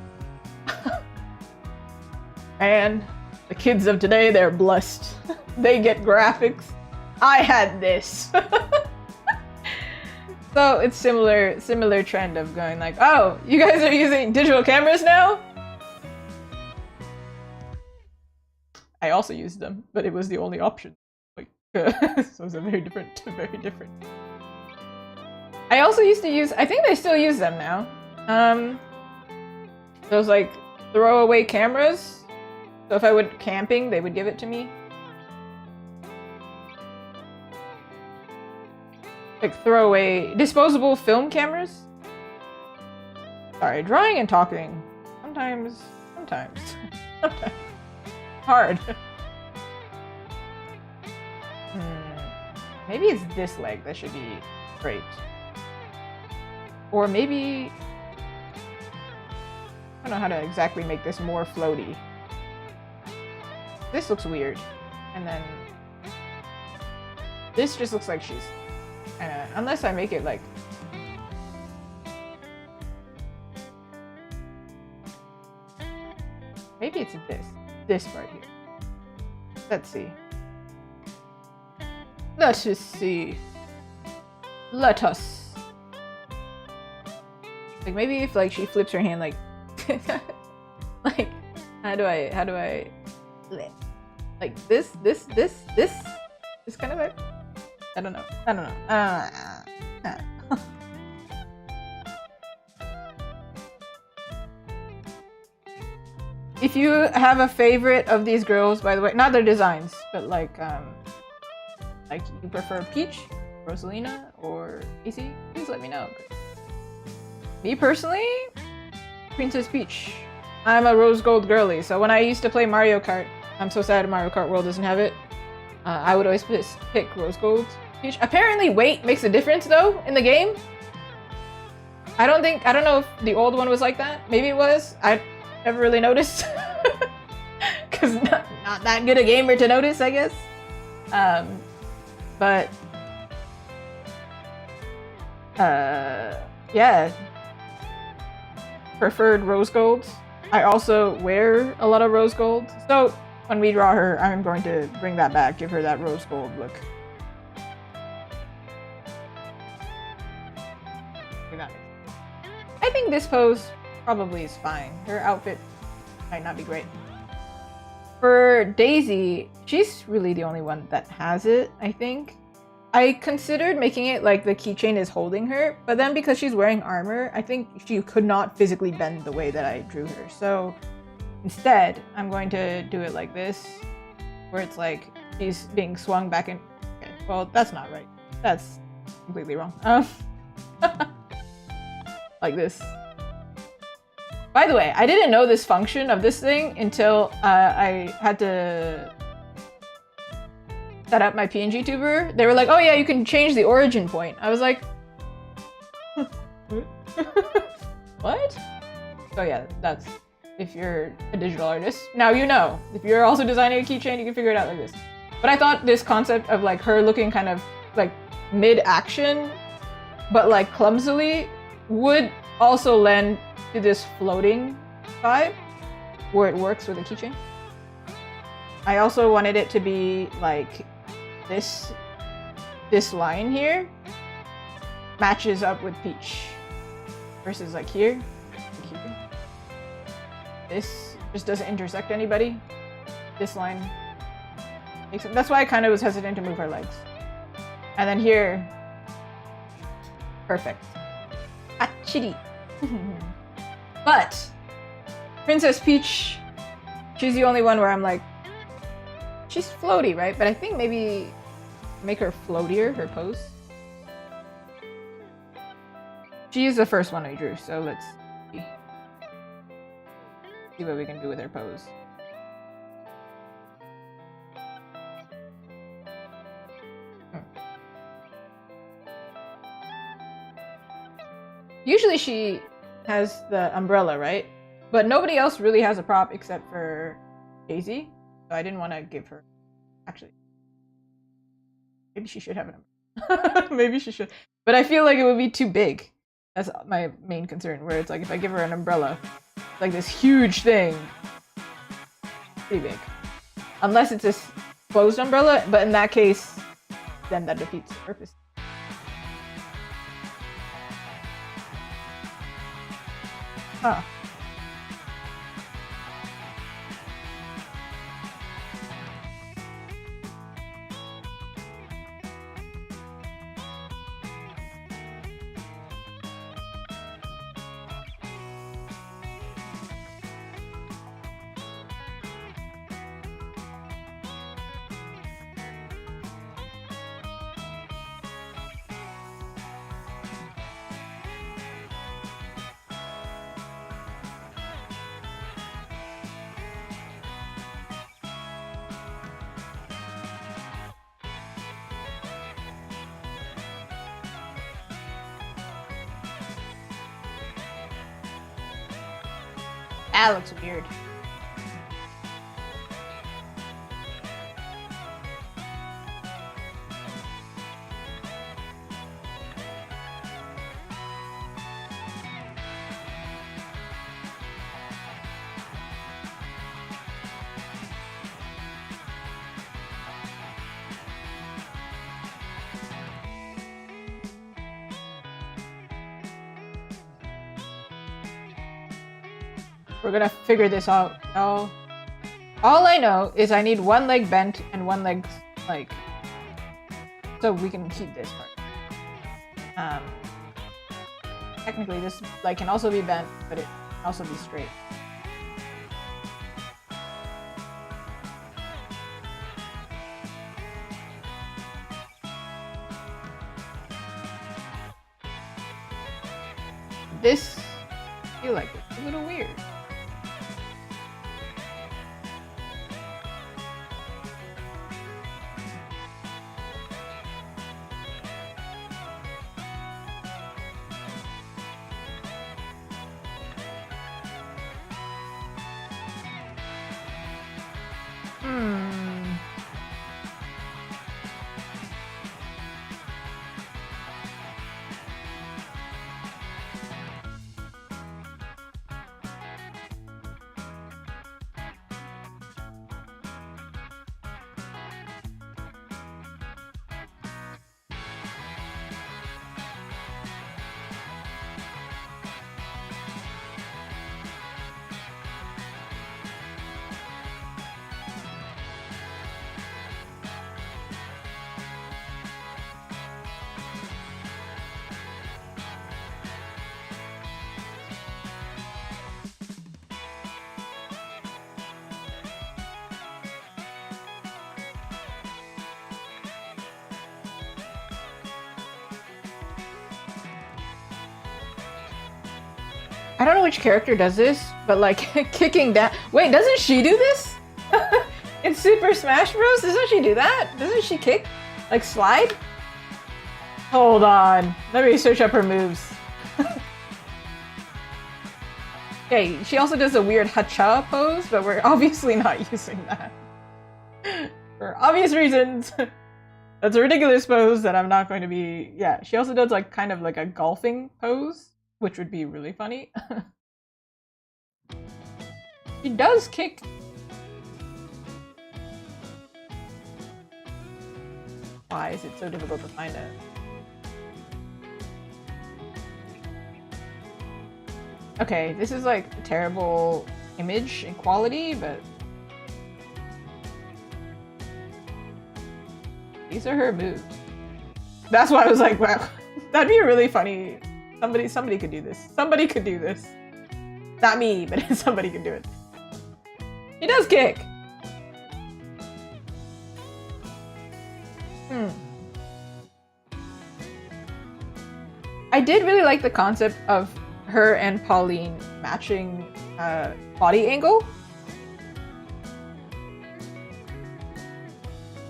man, the kids of today, they're blessed. They get graphics. I had this. So it's similar trend of going like, oh, you guys are using digital cameras now? I also used them, but it was the only option. Like, so it's a very different. I also used to use, I think they still use them now. Those like throwaway cameras. So if I went camping, they would give it to me. Like throwaway, disposable film cameras. Sorry, drawing and talking. Sometimes. Hard. Maybe it's this leg that should be straight. Or maybe... I don't know how to exactly make this more floaty. This looks weird. And then... this just looks like she's... unless I make it like... maybe it's this right here. Let's see. Let's just see. Let us. Like maybe if like she flips her hand like like How do I like this kind of it? I don't know. If you have a favorite of these girls, by the way, not their designs, but like you prefer Peach, Rosalina, or AC, please let me know. Me personally, Princess Peach. I'm a rose gold girly, so when I used to play Mario Kart, I'm so sad Mario Kart World doesn't have it. I would always pick rose gold Peach. Apparently weight makes a difference though in the game. I don't know if the old one was like that. Maybe it was. I never really noticed. Cause not that good a gamer to notice, I guess. But yeah. Preferred rose gold. I also wear a lot of rose gold. So when we draw her, I'm going to bring that back, give her that rose gold look. I think this pose probably is fine. Her outfit might not be great. For Daisy, she's really the only one that has it, I think. I considered making it like the keychain is holding her, but then because she's wearing armor, I think she could not physically bend the way that I drew her. So instead, I'm going to do it like this, where it's like she's being swung back and... Okay, well, that's not right. That's completely wrong. Like this. By the way, I didn't know this function of this thing until I had to set up my PNG tuber. They were like, oh yeah, you can change the origin point. I was like, what? So yeah, that's if you're a digital artist. Now you know. If you're also designing a keychain, you can figure it out like this. But I thought this concept of like her looking kind of like mid-action, but like clumsily, would also lend to this floating vibe where it works with a keychain. I also wanted it to be like this line here matches up with Peach versus like here. This just doesn't intersect anybody. This line makes it. That's why I kind of was hesitant to move her legs. And then here, perfect. Achiri. But Princess Peach, she's the only one where I'm like, she's floaty, right? But I think maybe make her floatier, her pose. She is the first one I drew, so let's see what we can do with her pose. Usually she has the umbrella, right? But nobody else really has a prop except for Daisy. So I didn't want to give her... Actually, maybe she should have an umbrella. Maybe she should. But I feel like it would be too big. That's my main concern, where it's like if I give her an umbrella, like this huge thing, pretty big. Unless it's a closed umbrella, but in that case, then that defeats the purpose. Huh. That looks weird. We're gonna figure this out. No. All I know is I need one leg bent and one leg, like, so we can keep this part. Technically this, like, can also be bent, but it can also be straight. This, I feel like it's a little weird. I don't know which character does this, but like kicking down. Wait, doesn't she do this? In Super Smash Bros? Doesn't she do that? Doesn't she kick? Like slide? Hold on. Let me search up her moves. Okay, she also does a weird hacha pose, but we're obviously not using that. For obvious reasons. That's a ridiculous pose that I'm not going to be... Yeah, she also does like kind of like a golfing pose, which would be really funny. She does kick. Why is it so difficult to find it? Okay, this is like a terrible image and quality, but these are her moves. That's why I was like, wow, that'd be really funny. Somebody could do this. Somebody could do this. Not me, but somebody could do it. He does kick. I did really like the concept of her and Pauline matching body angle.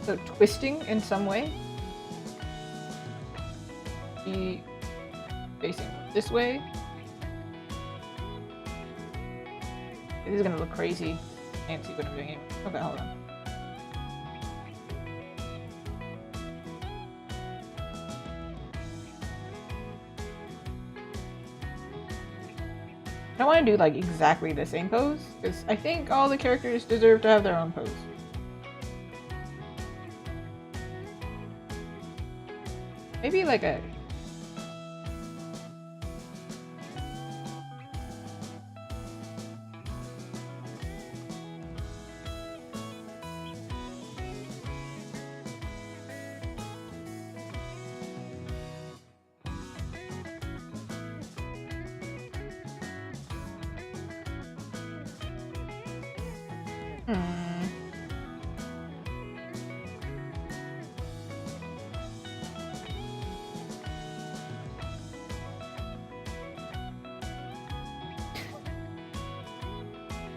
So twisting in some way. She facing this way. This is gonna look crazy. I can't see what I'm doing here. Okay, hold on. I don't want to do like exactly the same pose, because I think all the characters deserve to have their own pose. Maybe like a...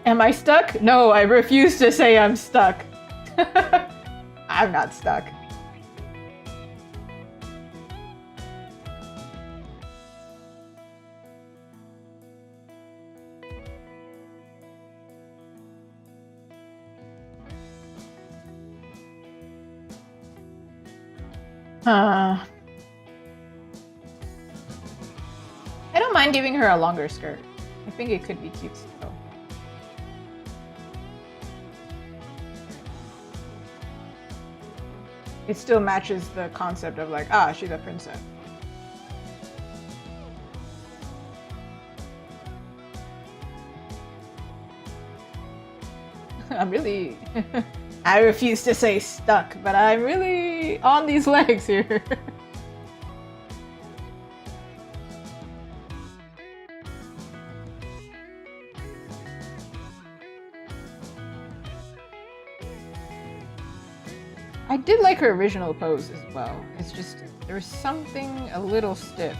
Am I stuck? No, I refuse to say I'm stuck. I'm not stuck. I don't mind giving her a longer skirt. I think it could be cute still. It still matches the concept of like, ah, she's a princess. I'm really... I refuse to say stuck, but I'm really on these legs here. I did like her original pose as well. It's just, there was something a little stiff.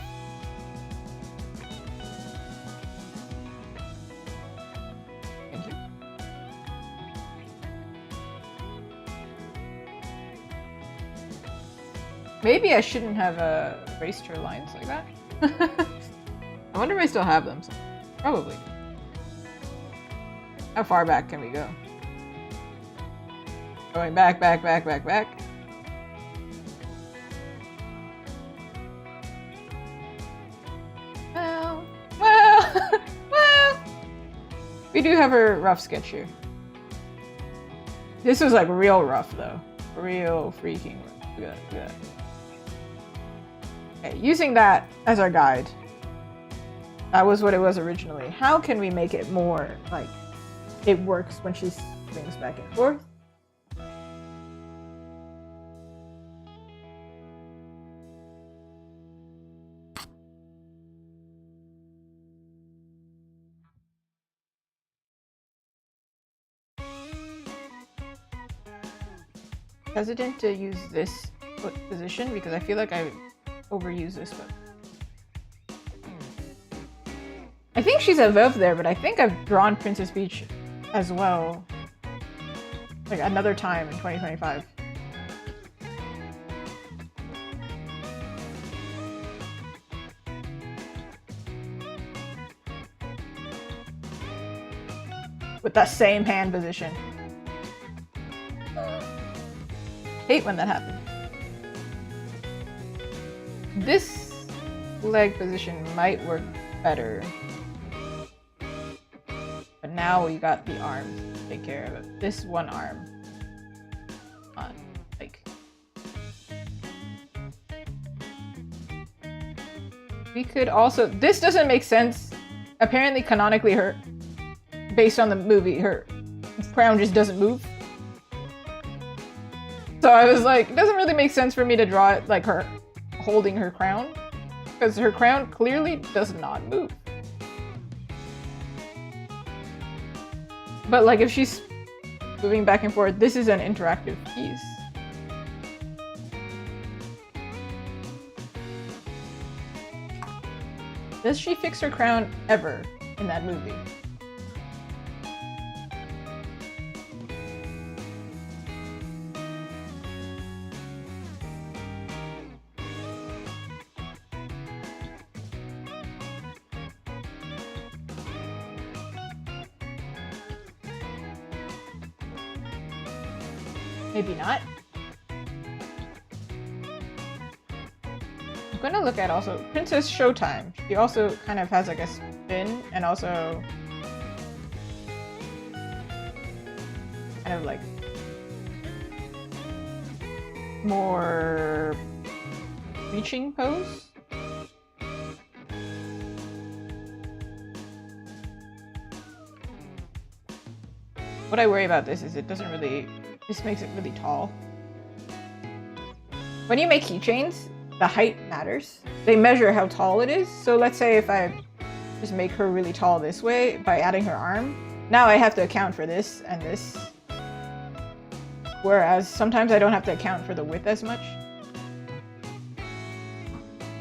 Thank you. Maybe I shouldn't have erased her lines like that. I wonder if I still have them. Probably. How far back can we go? Going back, back, back, back, back. Well, well. We do have a rough sketch here. This was like real rough though. Real freaking rough. Look at that. Okay, using that as our guide. That was what it was originally. How can we make it more like it works when she swings back and forth? Hesitant to use this foot position because I feel like I overuse this foot. I think she's above there, but I think I've drawn Princess Peach as well. Like another time in 2025. With that same hand position. Hate when that happens. This leg position might work better. But now we got the arms to take care of it. This one arm. On, like. We could also, this doesn't make sense. Apparently canonically based on the movie, her crown just doesn't move. So I was like, it doesn't really make sense for me to draw it like her holding her crown, because her crown clearly does not move. But like if she's moving back and forth, this is an interactive piece. Does she fix her crown ever in that movie? Maybe not. I'm gonna look at also Princess Showtime. She also kind of has like a spin and also kind of like more reaching pose. What I worry about this is it doesn't really, this makes it really tall. When you make keychains, the height matters. They measure how tall it is. So let's say if I just make her really tall this way by adding her arm, now I have to account for this and this. Whereas sometimes I don't have to account for the width as much.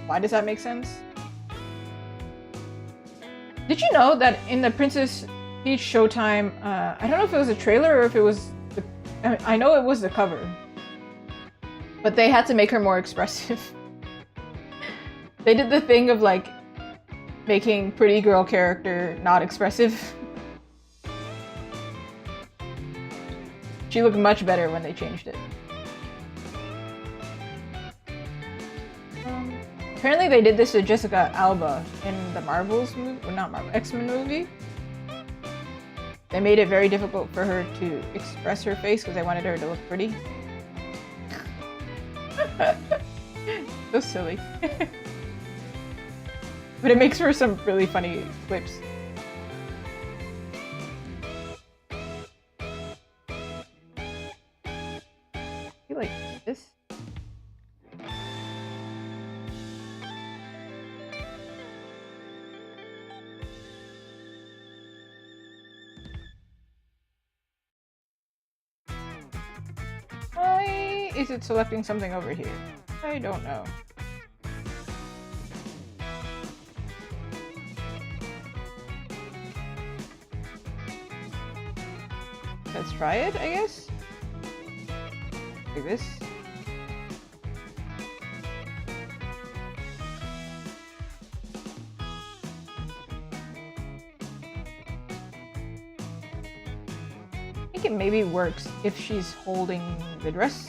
Why does that make sense? Did you know that in the Princess Peach Showtime, I don't know if it was a trailer or if it was the, I know it was the cover, but they had to make her more expressive. They did the thing of like making pretty girl character not expressive. She looked much better when they changed it. Apparently they did this to Jessica Alba in the Marvels movie, or not Marvel, X-Men movie. They made it very difficult for her to express her face because they wanted her to look pretty. So silly. But it makes for some really funny clips. like this? Why is it selecting something over here? I don't know. Let's try it, I guess. Like this. I think it maybe works if she's holding the dress.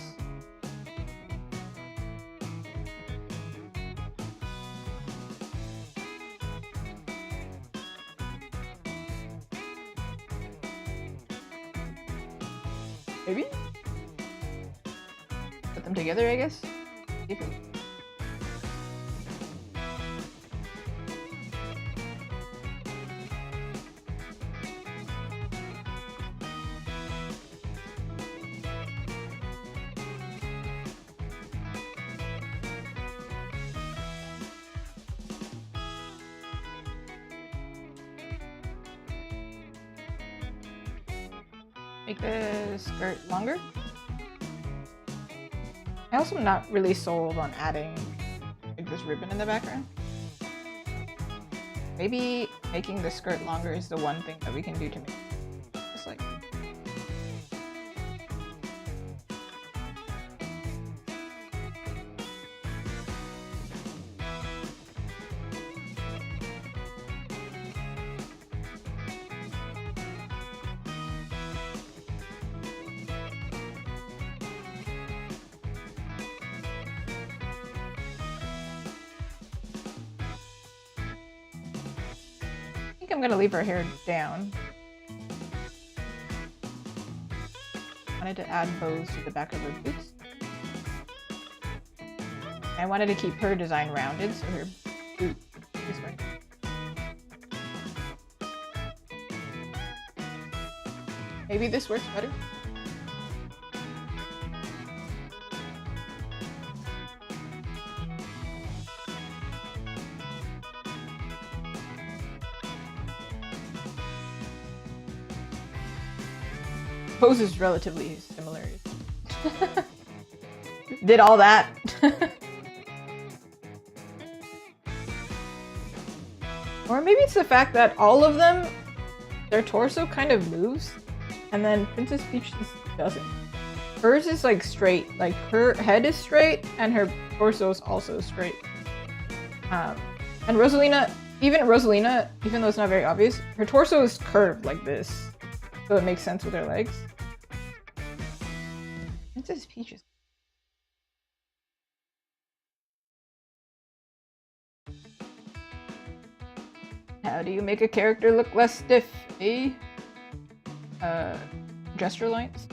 Maybe? Put them together, I guess? Make the skirt longer. I also am not really sold on adding like this ribbon in the background. Maybe making the skirt longer is the one thing that we can do to make it just like. I'm gonna leave her hair down. Wanted to add bows to the back of her boots. I wanted to keep her design rounded, so her boot is right. Maybe this works better. Pose is relatively similar. Did all that. Or maybe it's the fact that all of them, their torso kind of moves, and then Princess Peach just doesn't. Hers is like straight, like her head is straight, and her torso is also straight. And Rosalina, even though it's not very obvious, her torso is curved like this. So it makes sense with her legs. Princess Peach is... How do you make a character look less stiff, eh? Gesture lines?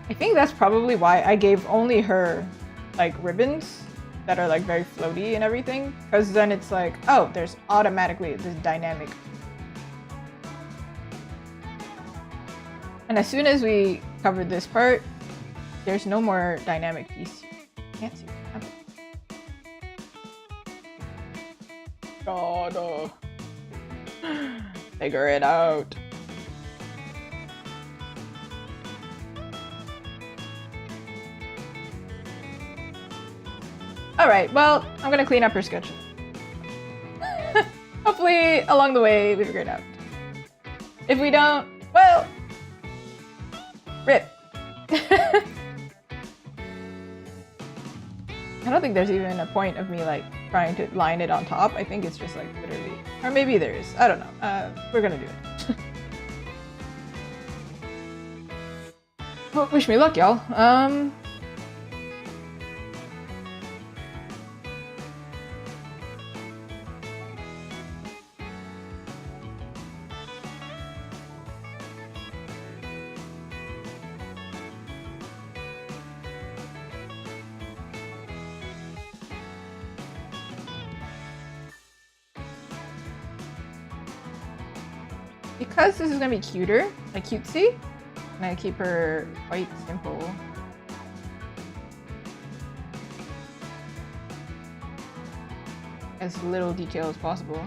I think that's probably why I gave only her like ribbons that are like very floaty and everything, because then it's like, oh, there's automatically this dynamic. And as soon as we covered this part, there's no more dynamic piece. Can't see what happened. God, figure it out. Alright, well, I'm gonna clean up her sketch. Hopefully, along the way, we figure it out. If we don't, well, rip. I don't think there's even a point of me, like, trying to line it on top. I think it's just, like, literally... Or maybe there is. I don't know. We're gonna do it. Well, wish me luck, y'all. because this is gonna be cuter, like cutesy, I'm gonna keep her quite simple. As little detail as possible.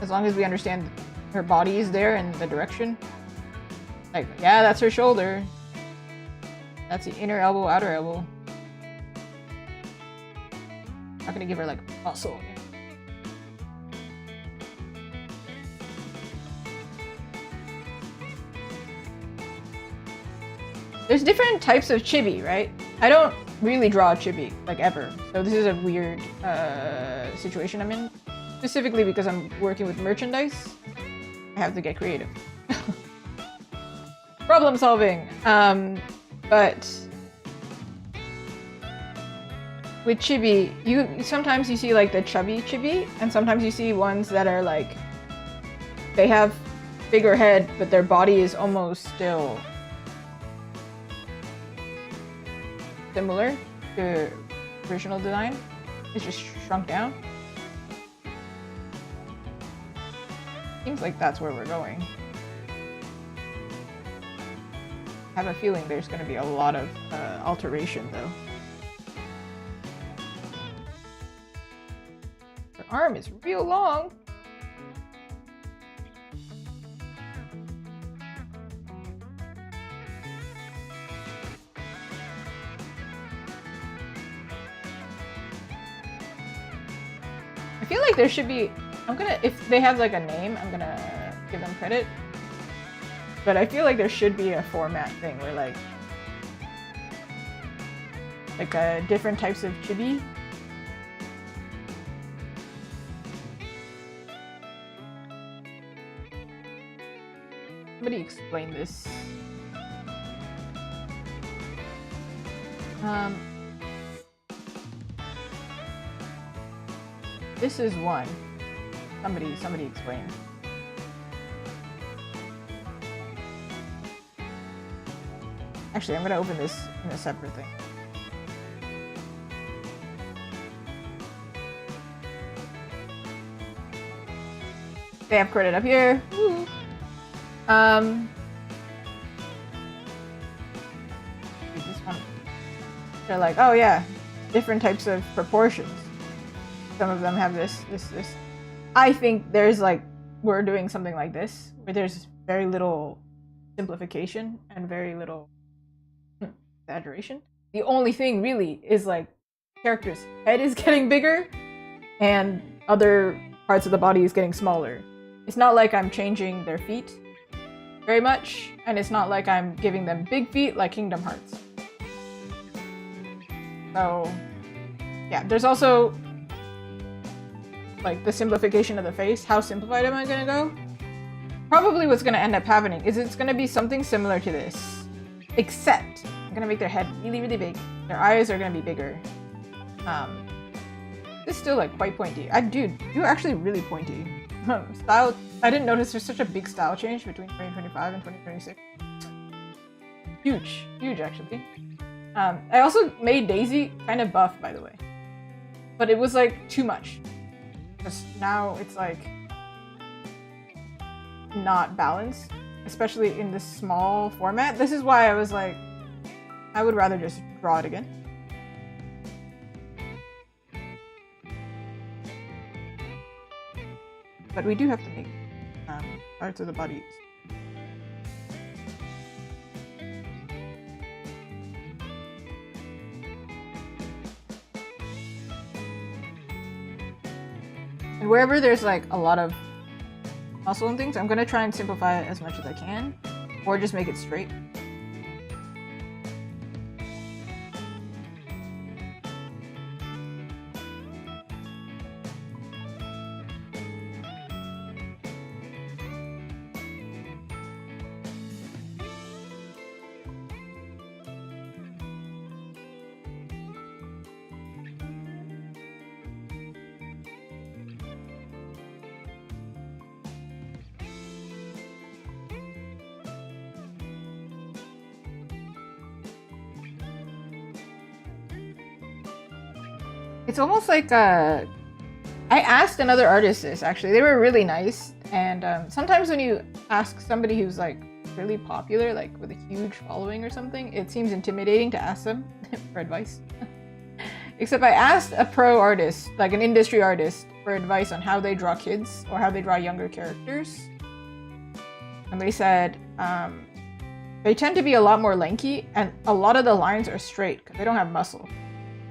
As long as we understand her body is there and the direction. Like, yeah, that's her shoulder. That's the inner elbow, outer elbow. Not gonna give her like muscle. There's different types of chibi, right? I don't really draw chibi, like ever. So this is a weird situation I'm in. Specifically because I'm working with merchandise. I have to get creative. Problem solving. But with chibi, sometimes you see like the chubby chibi, and sometimes you see ones that are like, they have bigger head, but their body is almost still similar to original design. It's just shrunk down. Seems like that's where we're going. I have a feeling there's going to be a lot of alteration though. Her arm is real long. I feel like there should be, if they have like a name, I'm gonna give them credit. But I feel like there should be a format thing where like different types of chibi. Somebody explain this. This is one. Somebody explain. Actually, I'm gonna open this in a separate thing. They have credit up here. Woo. This one. They're like, oh yeah, different types of proportions. Some of them have this. I think there's like, we're doing something like this, where there's very little simplification and very little exaggeration. The only thing really is like, character's head is getting bigger and other parts of the body is getting smaller. It's not like I'm changing their feet very much, and it's not like I'm giving them big feet like Kingdom Hearts. So, yeah, there's also like the simplification of the face. How simplified am I gonna go? Probably what's gonna end up happening is it's gonna be something similar to this, except I'm gonna make their head really, really big. Their eyes are gonna be bigger. It's still like quite pointy. Dude, you're actually really pointy. Style, I didn't notice there's such a big style change between 2025 and 2026. Huge actually. I also made Daisy kind of buff, by the way. But it was like too much. Because now it's like not balanced, especially in this small format. This is why I was like, I would rather just draw it again. But we do have to make parts of the bodies. And wherever there's like a lot of muscle and things, I'm gonna try and simplify it as much as I can, or just make it straight. It's almost like I asked another artist this, actually. They were really nice. And sometimes when you ask somebody who's like really popular, like with a huge following or something, it seems intimidating to ask them for advice. Except I asked a pro artist, like an industry artist, for advice on how they draw kids or how they draw younger characters. And they said they tend to be a lot more lanky, and a lot of the lines are straight because they don't have muscle,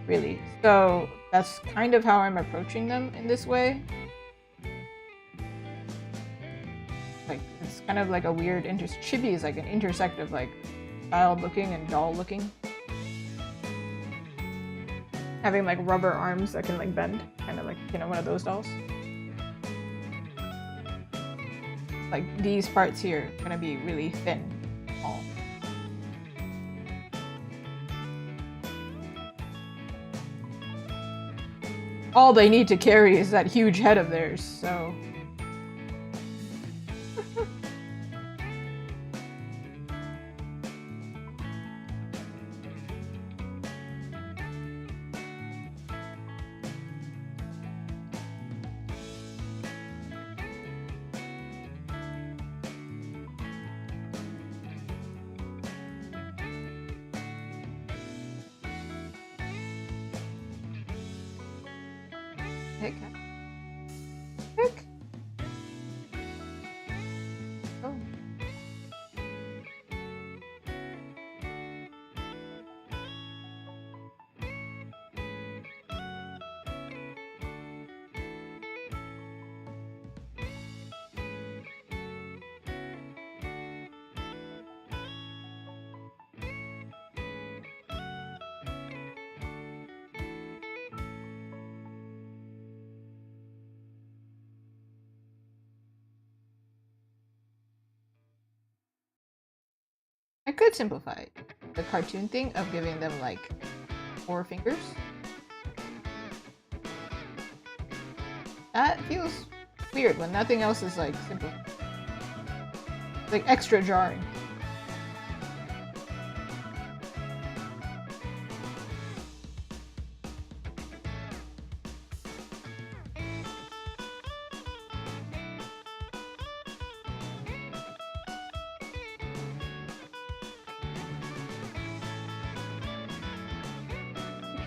really. So that's kind of how I'm approaching them in this way. Like, it's kind of like a weird chibi is like an intersect of like child looking and doll looking. Having like rubber arms that can like bend, kind of like, you know, one of those dolls. Like these parts here are gonna be really thin, small. All they need to carry is that huge head of theirs, so. Heck. Heck. Oh. I could simplify the cartoon thing of giving them like 4 fingers. That feels weird when nothing else is like simple. Like extra jarring.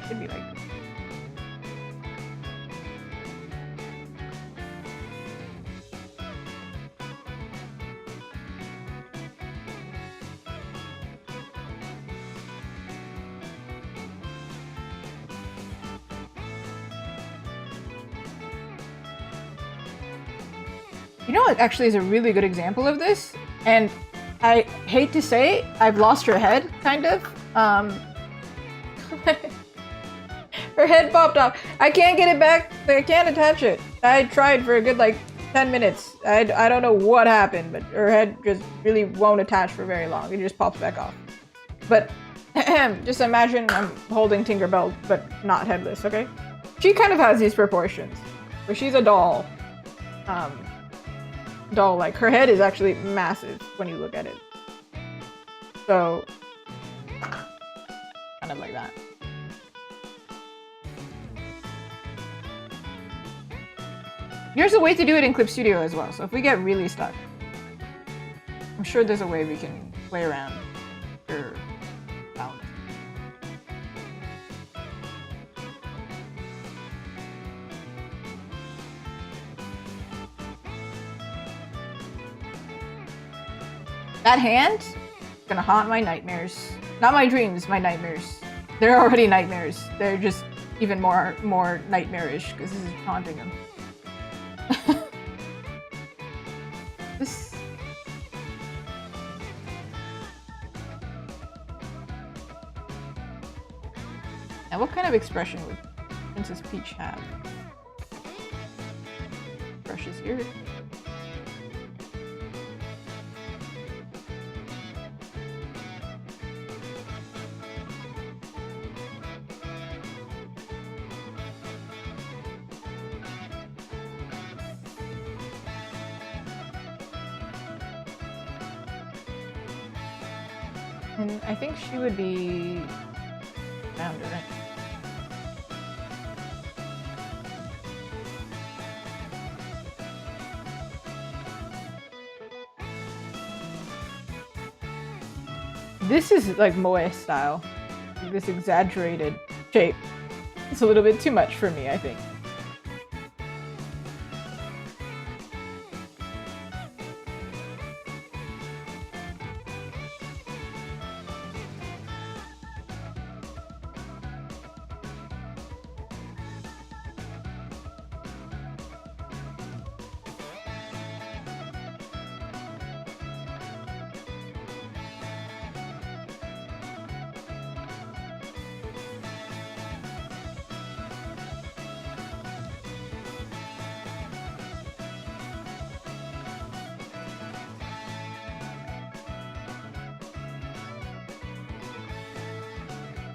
Should be like you know what actually is a really good example of this? And I hate to say, I've lost her head, kind of. Her head popped off. I can't get it back. I can't attach it. I tried for a good like 10 minutes. I don't know what happened, but her head just really won't attach for very long. It just pops back off. But just imagine I'm holding Tinkerbell, but not headless, okay? She kind of has these proportions. But she's a doll. Doll, like, her head is actually massive when you look at it. So, kind of like that. There's a way to do it in Clip Studio as well, so if we get really stuck, I'm sure there's a way we can play around your balance. That hand is gonna haunt my nightmares. Not my dreams, my nightmares. They're already nightmares. They're just even more nightmarish because this is haunting them. This... Now, what kind of expression would Princess Peach have? Brushes here. And I think she would be founder, right? this is like moe style. This exaggerated shape. It's a little bit too much for me, I think.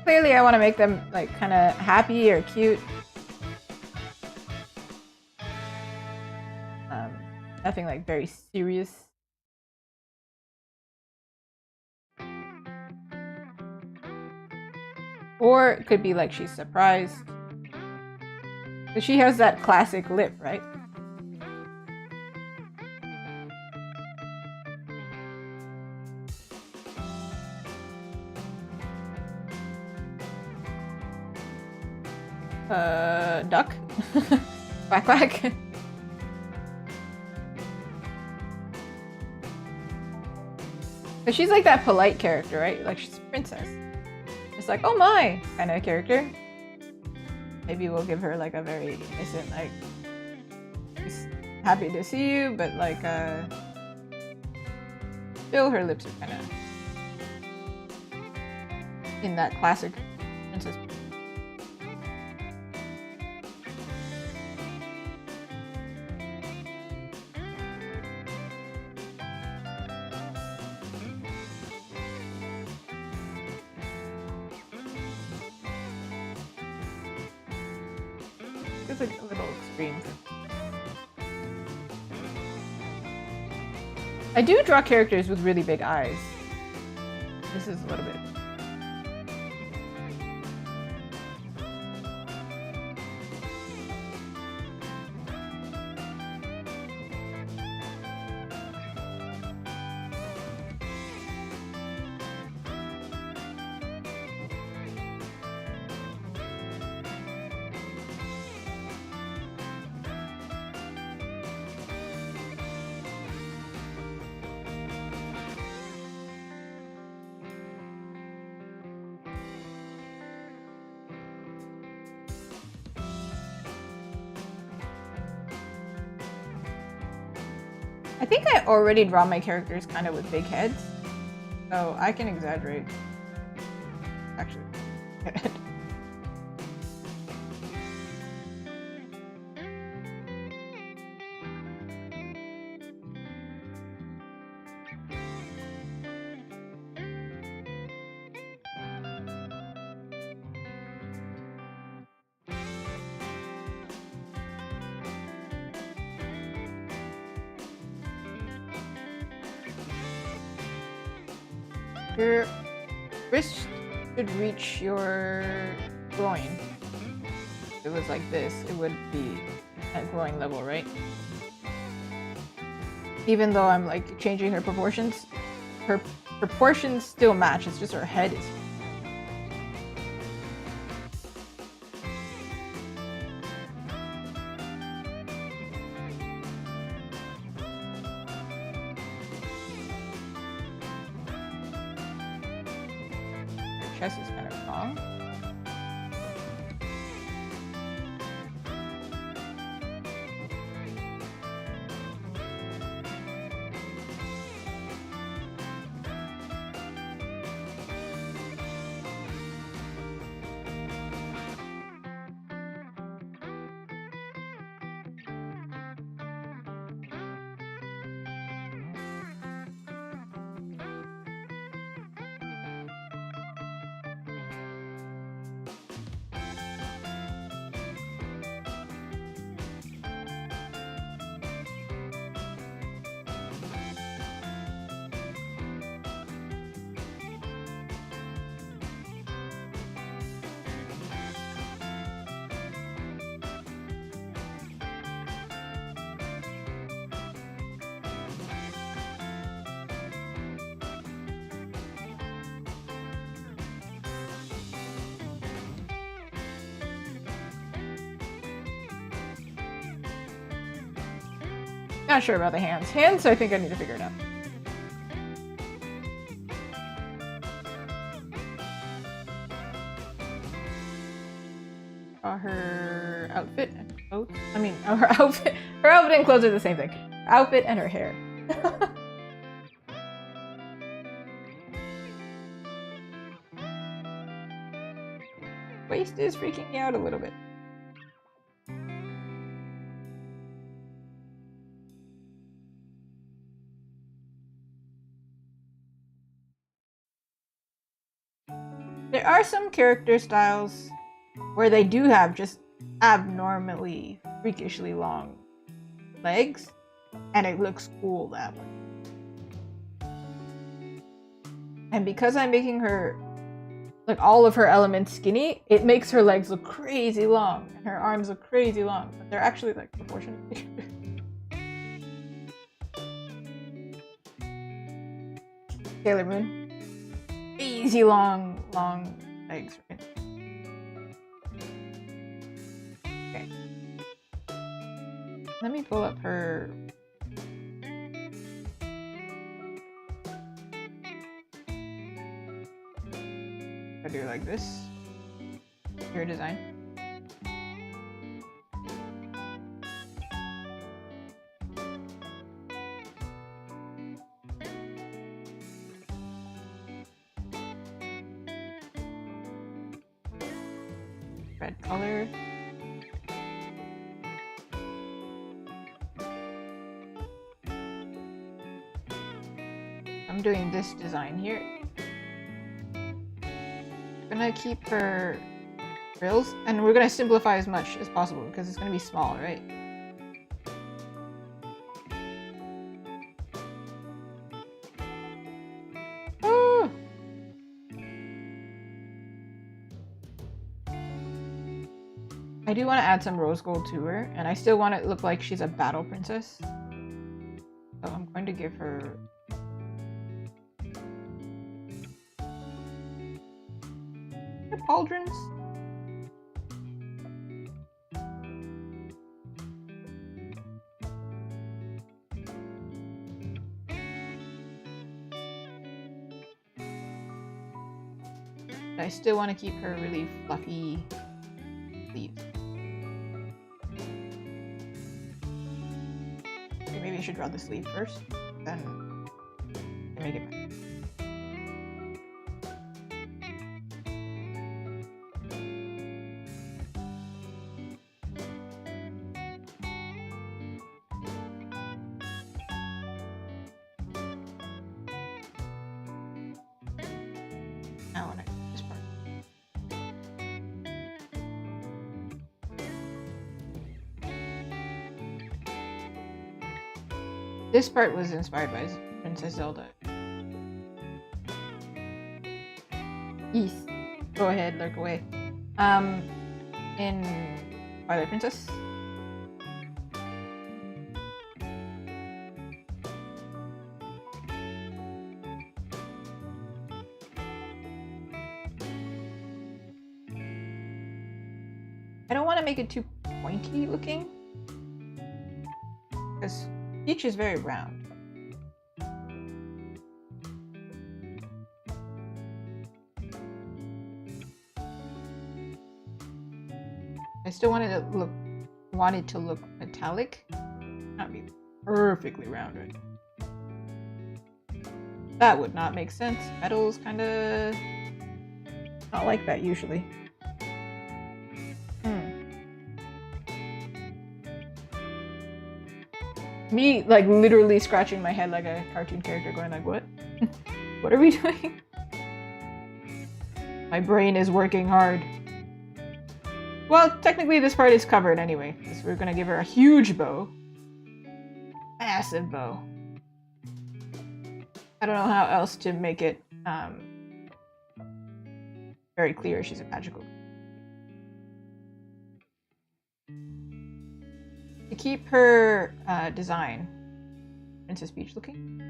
Clearly I want to make them like kind of happy or cute. Nothing like very serious. Or it could be like she's surprised. But she has that classic lip, right? Duck? Quack quack. But she's like that polite character, right? Like she's a princess. It's like, oh my, kind of character. Maybe we'll give her like a very innocent, like, she's happy to see you, but like, still her lips are kind of in that classic princess. It's like a little extreme. I do draw characters with really big eyes. This is a little bit. I think I already draw my characters kind of with big heads, so I can exaggerate. Actually, your wrist should reach your groin. If it was like this, it would be at groin level, right? Even though I'm like changing her proportions still match, it's just her head is. Chest is kind of long. not sure about the hands. Hands, I think I need to figure it out. Her outfit and clothes. I mean, her outfit and clothes are the same thing. Her outfit and her hair. Waist is freaking me out a little bit. There are some character styles where they do have just abnormally, freakishly long legs, and it looks cool that way. And because I'm making her, like, all of her elements skinny, it makes her legs look crazy long, and her arms look crazy long, but they're actually, like, proportionately. Sailor Moon. Crazy long legs, right? Okay. Let me pull up her... I do like this. Your design. Red color. I'm doing this design here. I'm gonna keep her frills, and we're gonna simplify as much as possible because it's gonna be small, right? Oh! I do want to add some rose gold to her, and I still want it to look like she's a battle princess. So I'm going to give her... pauldrons? I still want to keep her really fluffy sleeves. Okay, maybe I should draw the sleeve first, then make it back. Now when I do this part. This part was inspired by Princess Zelda. East. Go ahead, lurk away. In Twilight Princess. I don't want to make it too pointy looking, because Peach is very round. I still want it to look metallic, not be perfectly round, right? That would not make sense. Metal's kind of not like that usually. Me, like, literally scratching my head like a cartoon character going like, what? What are we doing? My brain is working hard. Well, technically this part is covered anyway, because we're gonna give her a huge bow. Massive bow. I don't know how else to make it very clear she's a magical. To keep her design Princess Peach looking,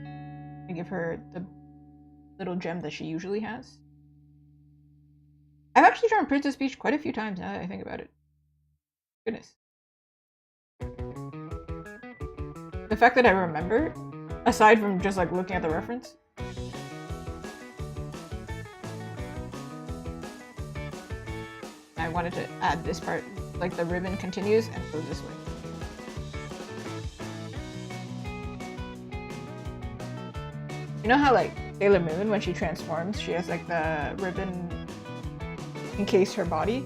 I give her the little gem that she usually has. I've actually drawn Princess Peach quite a few times now that I think about it. Goodness. The fact that I remember, aside from just like looking at the reference. I wanted to add this part, like the ribbon continues and goes this way. You know how like Sailor Moon, when she transforms, she has like the ribbon encase her body?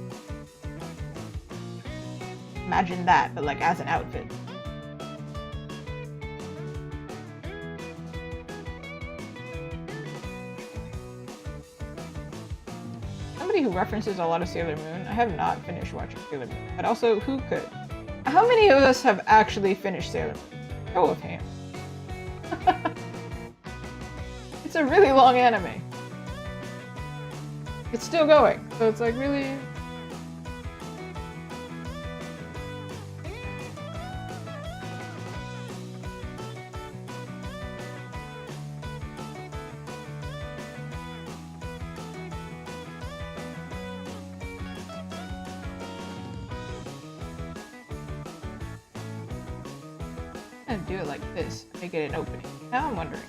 Imagine that, but like as an outfit. Somebody who references a lot of Sailor Moon. I have not finished watching Sailor Moon, but also who could? How many of us have actually finished Sailor Moon? Show of hands. It's a really long anime. It's still going, so it's like really... I'm gonna do it like this, make it an opening. Now I'm wondering.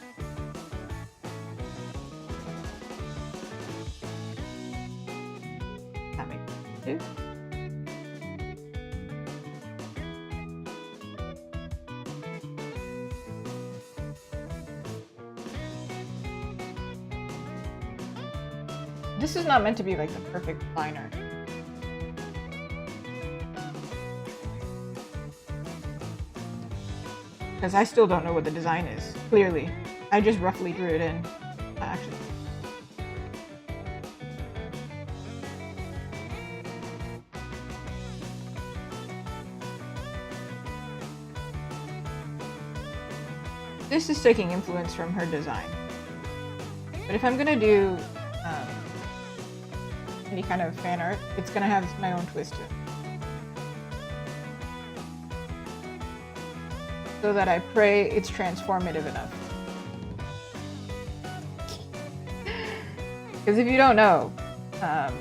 That makes sense too. This is not meant to be like the perfect liner. Because I still don't know what the design is, clearly. I just roughly drew it in. Actually. This is taking influence from her design. But if I'm gonna do any kind of fan art, it's gonna have my own twist to it. So that I pray it's transformative enough. Because if you don't know, fan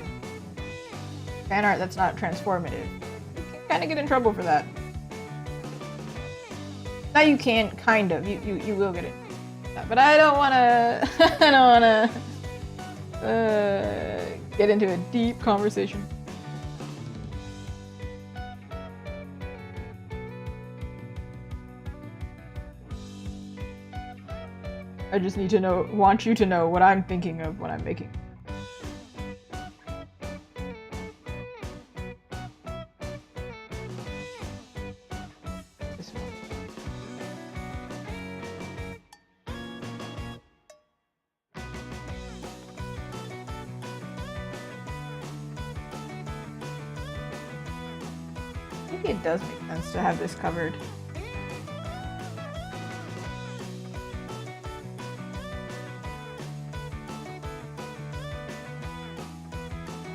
art that's not transformative, you can kind of get in trouble for that. Now you can't, kind of. You will get it. But I don't wanna I don't wanna get into a deep conversation. I just need to know, want you to know what I'm thinking of when I'm making. This one. Maybe it does make sense to have this covered.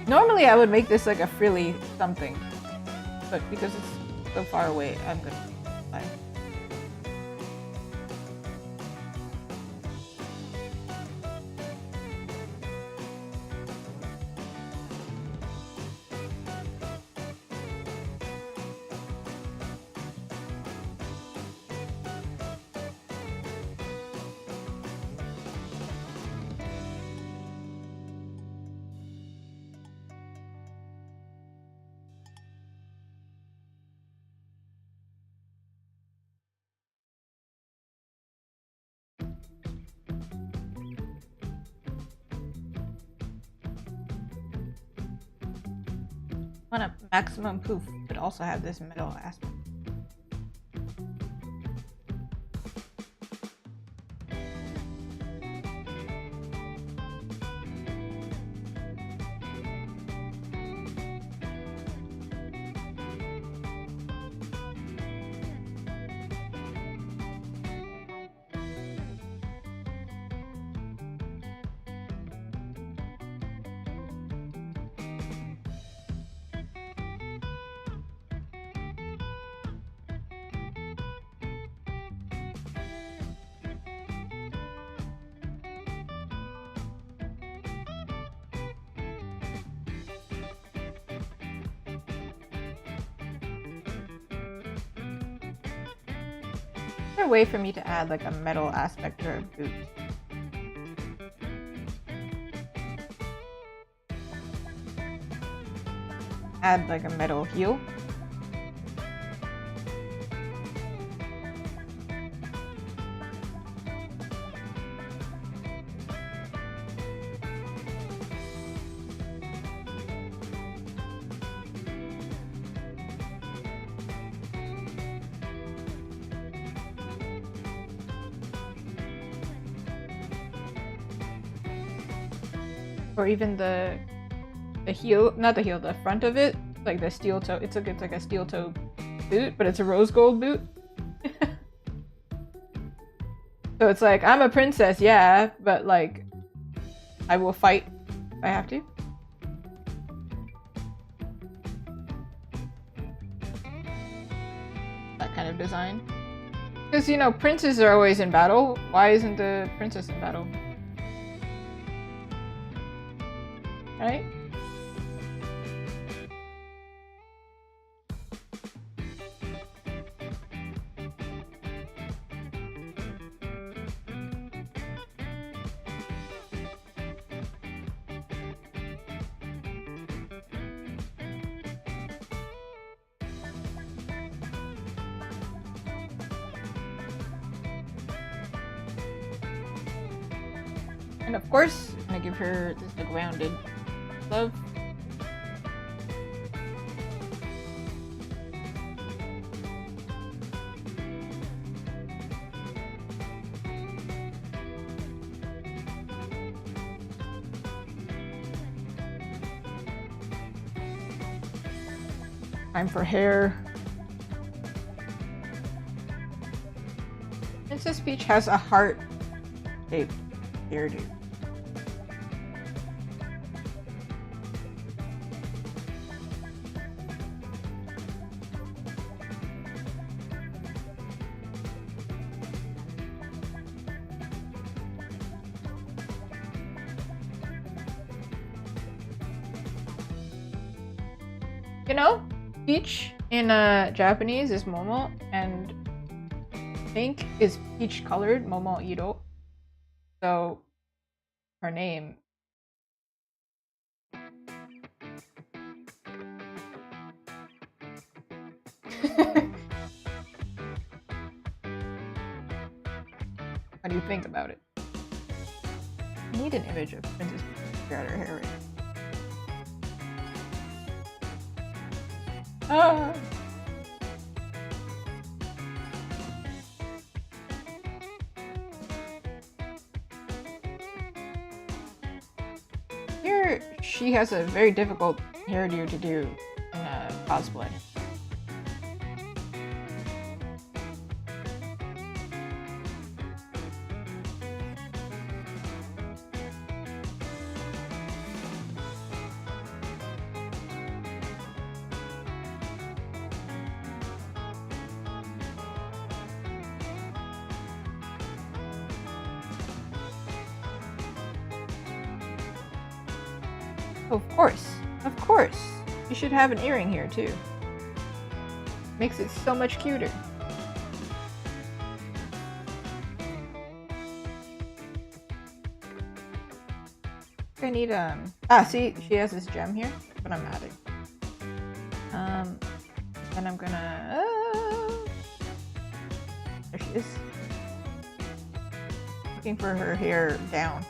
Normally I would make this like a frilly something, but because it's so far away, I'm gonna bye. I want a maximum poof, but also have this metal aspect. there a way for me to add like a metal aspect to her boot? Add like a metal heel. Or even the heel, not the heel, the front of it, like the steel toe. It's like a steel toe boot, but it's a rose gold boot. So it's like, I'm a princess, yeah, but like I will fight if I have to. That kind of design. Because, you know, princes are always in battle. Why isn't the princess in battle? Right? And of course, I'm gonna give her the grounded love. Time for hair. Princess Peach has a heart-shaped hairdo. You know, peach in Japanese is Momo, and pink is peach colored, Momo Iro. So her name. How do you think about it? I need an image of Princess Peach got her hair right. Ah. Here, she has a very difficult hairdo to do in cosplay. Of course. You should have an earring here too. Makes it so much cuter. I need see, she has this gem here, but I'm adding. Then I'm gonna there she is. Looking for her hair down.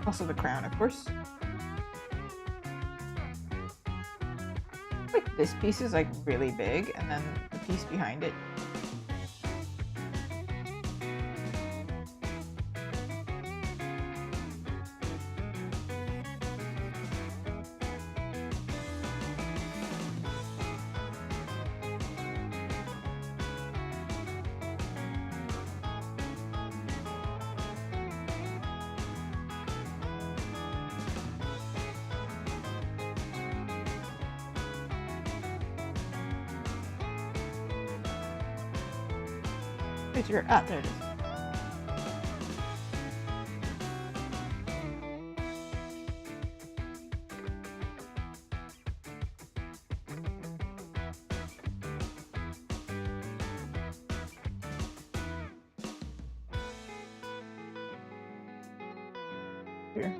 Also the crown, of course. Like this piece is like really big, and then the piece behind it. Where's your there it is. here.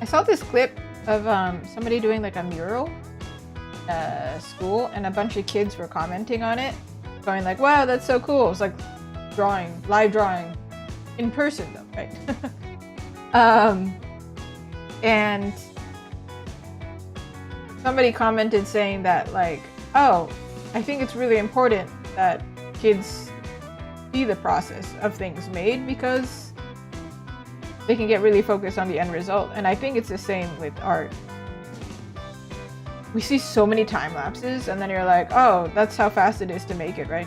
I saw this clip of somebody doing like a mural school, and a bunch of kids were commenting on it, going like, wow, that's so cool. It's like drawing, live drawing in person though, right? And somebody commented saying that like, oh, I think it's really important that kids see the process of things made because they can get really focused on the end result. And I think it's the same with art. We see so many time lapses and then you're like, oh, that's how fast it is to make it, right?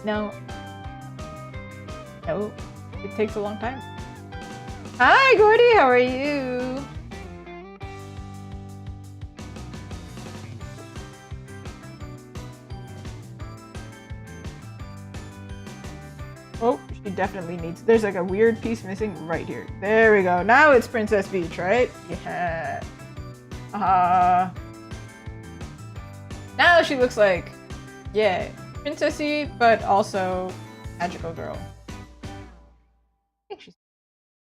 No. No, it takes a long time. Hi, Gordy, how are you? Oh, she definitely needs... There's like a weird piece missing right here. There we go. Now it's Princess Beach, right? Yeah. Now she looks like, yeah, princessy, but also magical girl. I think she's...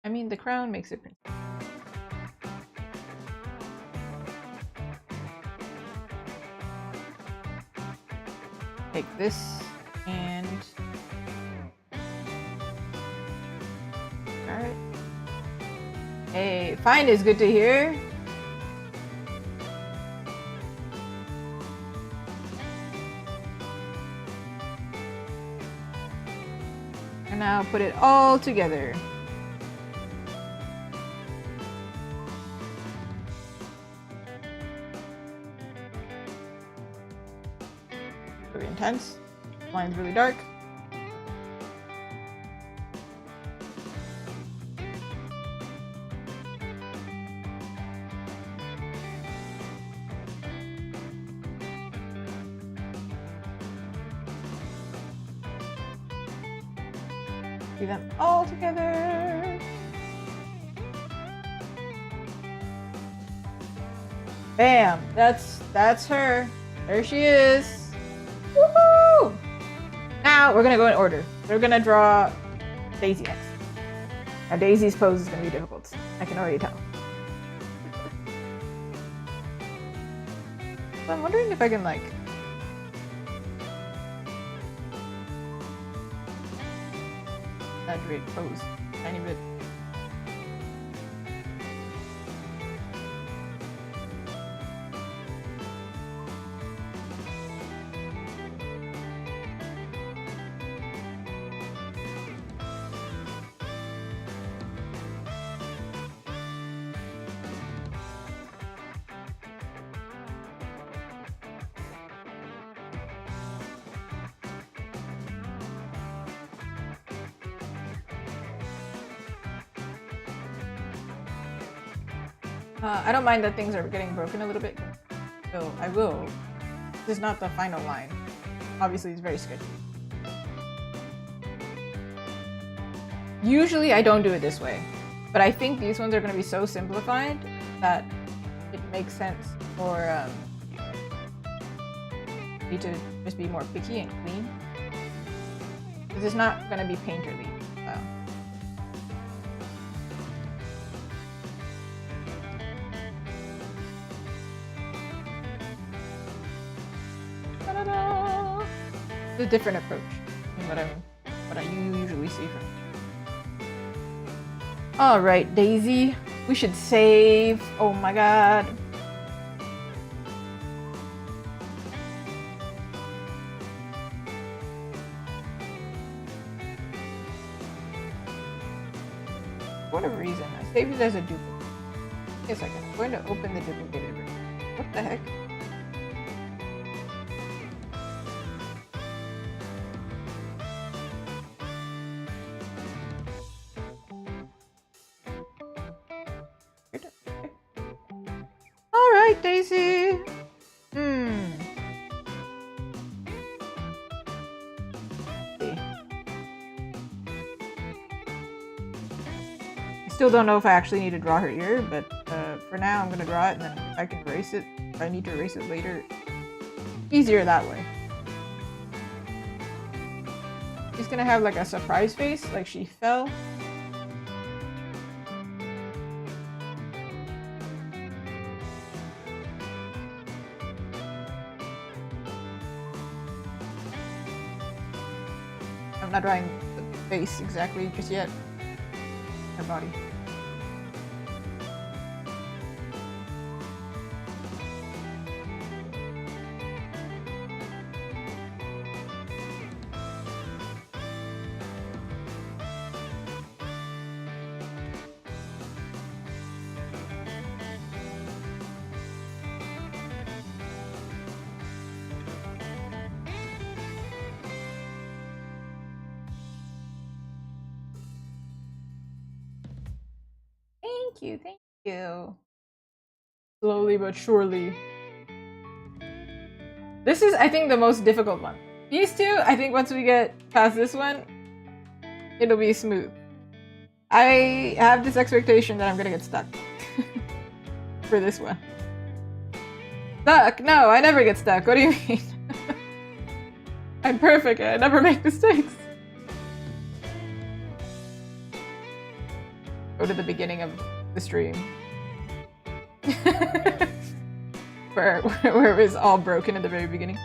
I mean, the crown makes it princess. Take this and... Alright. Hey, fine is good to hear. And now put it all together. Very intense. Line's really dark. Do them all together. Bam! That's her. There she is. Woohoo! Now we're gonna go in order. We're gonna draw Daisy next. Now Daisy's pose is gonna be difficult. I can already tell. So I'm wondering if I can like exaggerate pose a tiny bit. I don't mind that things are getting broken a little bit, so I will. This is not the final line. Obviously, it's very sketchy. Usually, I don't do it this way, but I think these ones are going to be so simplified that it makes sense for me to just be more picky and clean. Because it's not going to be painterly. So. A different approach than what I usually see from. All right, Daisy, we should save. Oh my god. For whatever reason, I saved it as a duplicate. Wait a second, I'm going to open the duplicated version. What the heck? Daisy. still don't know if I actually need to draw her ear, but for now I'm gonna draw it, and then I can erase it. If I need to erase it later, easier that way. She's gonna have like a surprise face, like she fell. I'm not drawing the face exactly just yet. Her body. Thank you. Slowly but surely. This is, I think, the most difficult one. These two, I think once we get past this one, it'll be smooth. I have this expectation that I'm gonna get stuck. For this one. Stuck? No, I never get stuck. What do you mean? I'm perfect. I never make mistakes. Go to the beginning of the stream. where it was all broken at the very beginning.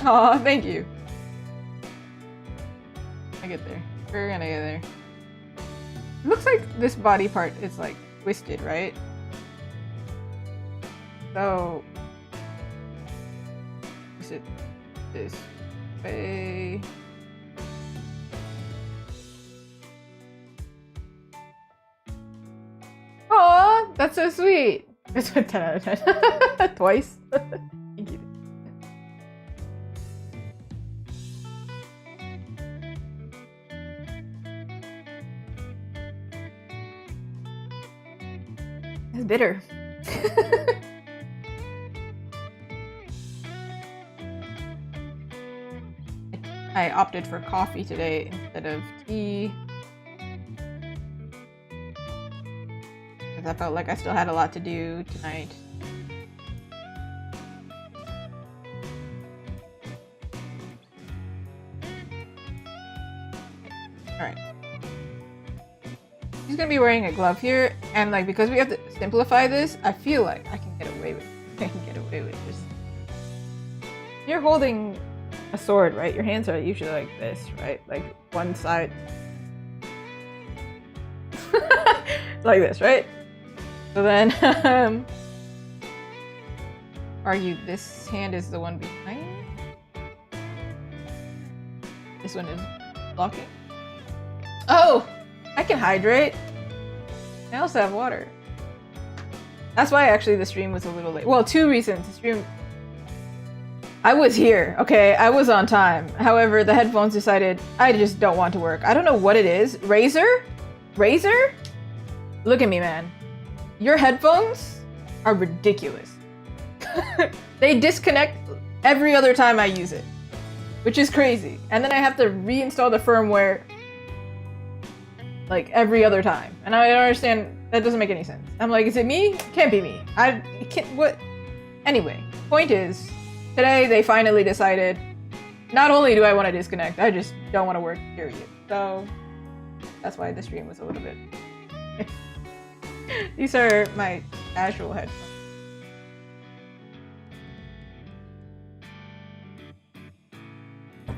Aw, thank you. I get there. We're gonna get there. It looks like this body part is like twisted, right? So is it this way? Aw, that's so sweet. It's a 10 out of 10. Twice. Thank you. It's bitter. I opted for coffee today instead of tea. Because I felt like I still had a lot to do tonight. Alright. He's gonna be wearing a glove here, and like because we have to simplify this, I feel like I can get away with it. I can get away with this. You're holding a sword, right? Your hands are usually like this, right? Like one side. Like this, right? So then, this hand is the one behind? This one is blocking? Oh! I can hydrate. I also have water. That's why actually the stream was a little late. Well, 2 reasons. The stream... I was here, okay? I was on time. However, the headphones decided I just don't want to work. I don't know what it is. Razer? Razer? Look at me, man. Your headphones are ridiculous. They disconnect every other time I use it, which is crazy. And then I have to reinstall the firmware like every other time. And I don't understand. That doesn't make any sense. I'm like, is it me? Can't be me. I can't, what? Anyway, point is, today they finally decided, not only do I want to disconnect, I just don't want to work, period. So that's why the stream was a little bit... These are my casual headphones.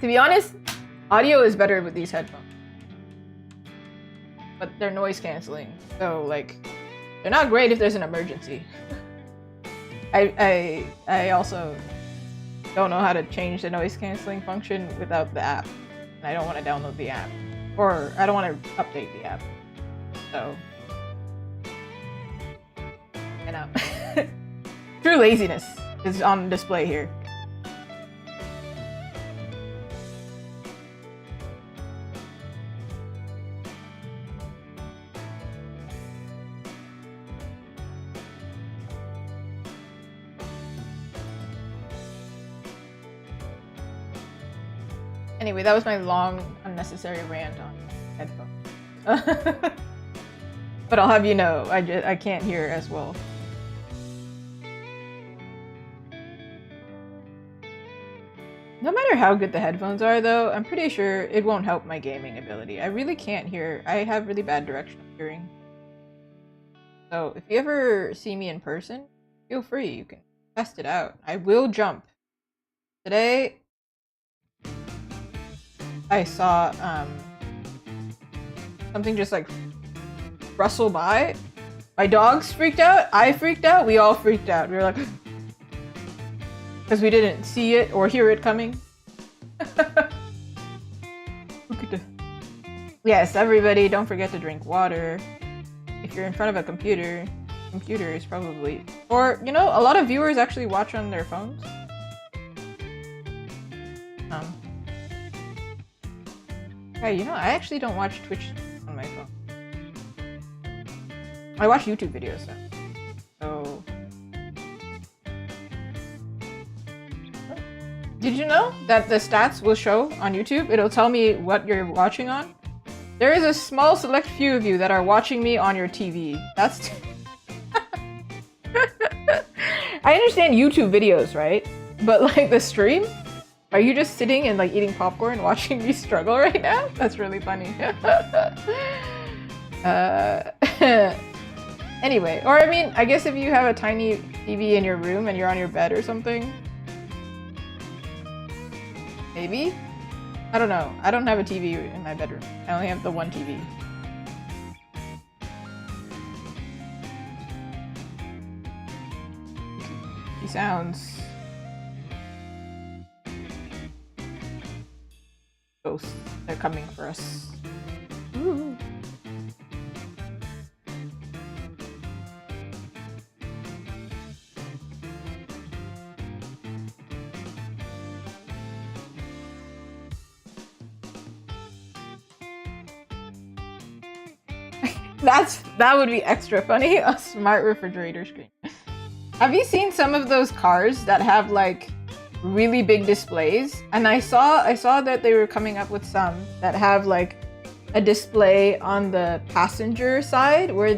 To be honest, audio is better with these headphones. But they're noise canceling, so like, they're not great if there's an emergency. I also don't know how to change the noise canceling function without the app. And I don't want to download the app. Or I don't want to update the app. So, you know. True laziness is on display here. Anyway, that was my long, unnecessary rant on headphones. But I'll have you know, I can't hear as well. No matter how good the headphones are, though, I'm pretty sure it won't help my gaming ability. I really can't hear. I have really bad directional hearing. So if you ever see me in person, feel free. You can test it out. I will jump. Today, I saw something just like rustle by. My dogs freaked out. I freaked out. We all freaked out. We were like, because we didn't see it or hear it coming. Yes, everybody, don't forget to drink water. If you're in front of a computer is probably... Or, you know, a lot of viewers actually watch on their phones. Hey, you know, I actually don't watch Twitch on my phone. I watch YouTube videos, though. So... Did you know that the stats will show on YouTube? It'll tell me what you're watching on. There is a small select few of you that are watching me on your TV. That's... I understand YouTube videos, right? But like the stream? Are you just sitting and like eating popcorn watching me struggle right now? That's really funny. Anyway, or I mean, I guess if you have a tiny TV in your room and you're on your bed or something, maybe? I don't know. I don't have a TV in my bedroom. I only have the one TV. He sounds... Ghosts. They're coming for us. Ooh. That would be extra funny. A smart refrigerator screen. Have you seen some of those cars that have like really big displays? And I saw that they were coming up with some that have like a display on the passenger side where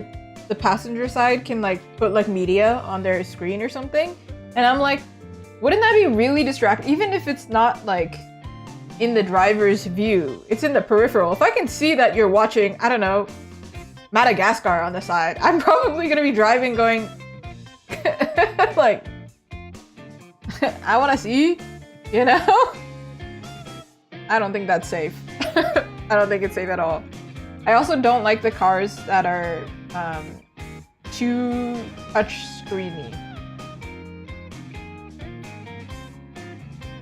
the passenger side can like put like media on their screen or something. And I'm like, wouldn't that be really distracting? Even if it's not like in the driver's view, it's in the peripheral. If I can see that you're watching, I don't know, Madagascar on the side, I'm probably gonna be driving going like I want to see, you know? I don't think that's safe. I don't think it's safe at all. I also don't like the cars that are too touch-screeny.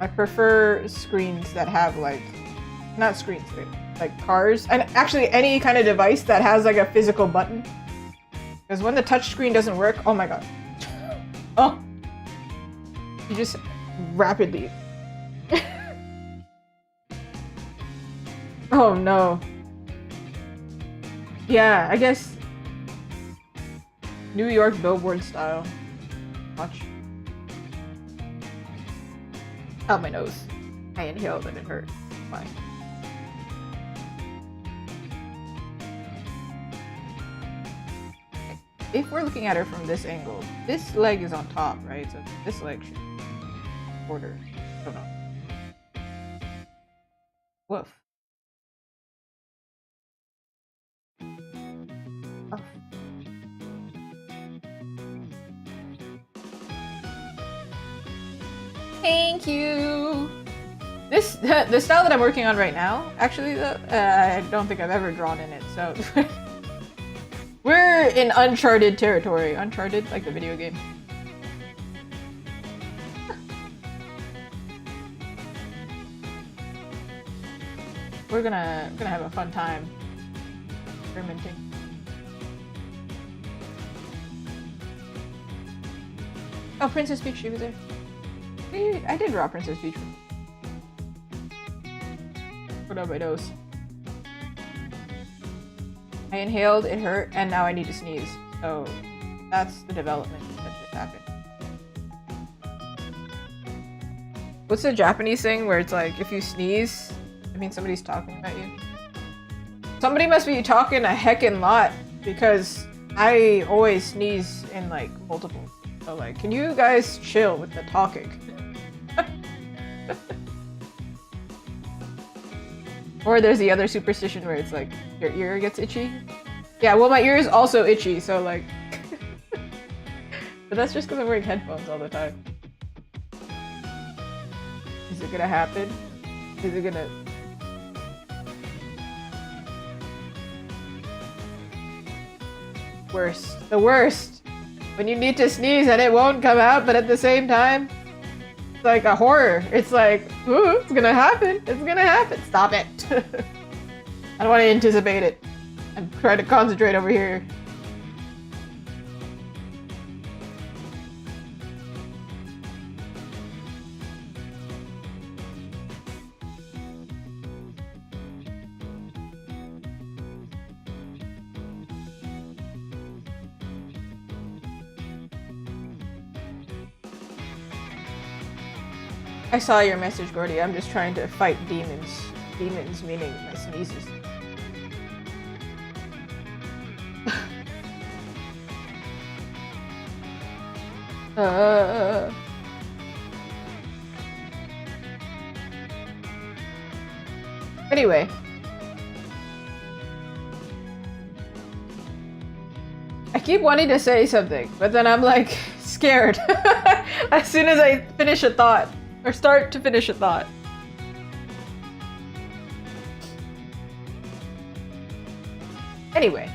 I prefer screens that have like, not screens, like cars, and actually any kind of device that has like a physical button. Because when the touch screen doesn't work, oh my god. Oh. You just rapidly. Oh no. Yeah, I guess New York billboard style. Watch. Out my nose. I inhaled and it hurt. Fine. If we're looking at her from this angle, this leg is on top, right? So this leg should be shorter. I don't know. Woof. Oh. Thank you! The style that I'm working on right now, actually, I don't think I've ever drawn in it, so... We're in uncharted territory. Uncharted, like the video game. We're gonna have a fun time experimenting. Oh, Princess Peach, she was there. I did draw Princess Peach. Put up my nose. I inhaled, it hurt, and now I need to sneeze. So that's the development that just happened. What's the Japanese thing where it's like, if you sneeze, means somebody's talking about you. Somebody must be talking a heckin' lot because I always sneeze in like multiple. So like, can you guys chill with the talking? Or there's the other superstition where it's like your ear gets itchy. Yeah, well my ear is also itchy, so like. But that's just because I'm wearing headphones all the time. Is it gonna happen? Is it gonna... Worst. The worst! When you need to sneeze and it won't come out, but at the same time, it's like a horror. It's like, ooh, it's gonna happen. It's gonna happen. Stop it. I don't want to anticipate it. I'm trying to concentrate over here. I saw your message, Gordy. I'm just trying to fight demons. Demons meaning my sneezes. Anyway. I keep wanting to say something, but then I'm like scared as soon as I finish a thought. Or start to finish a thought. Anyway.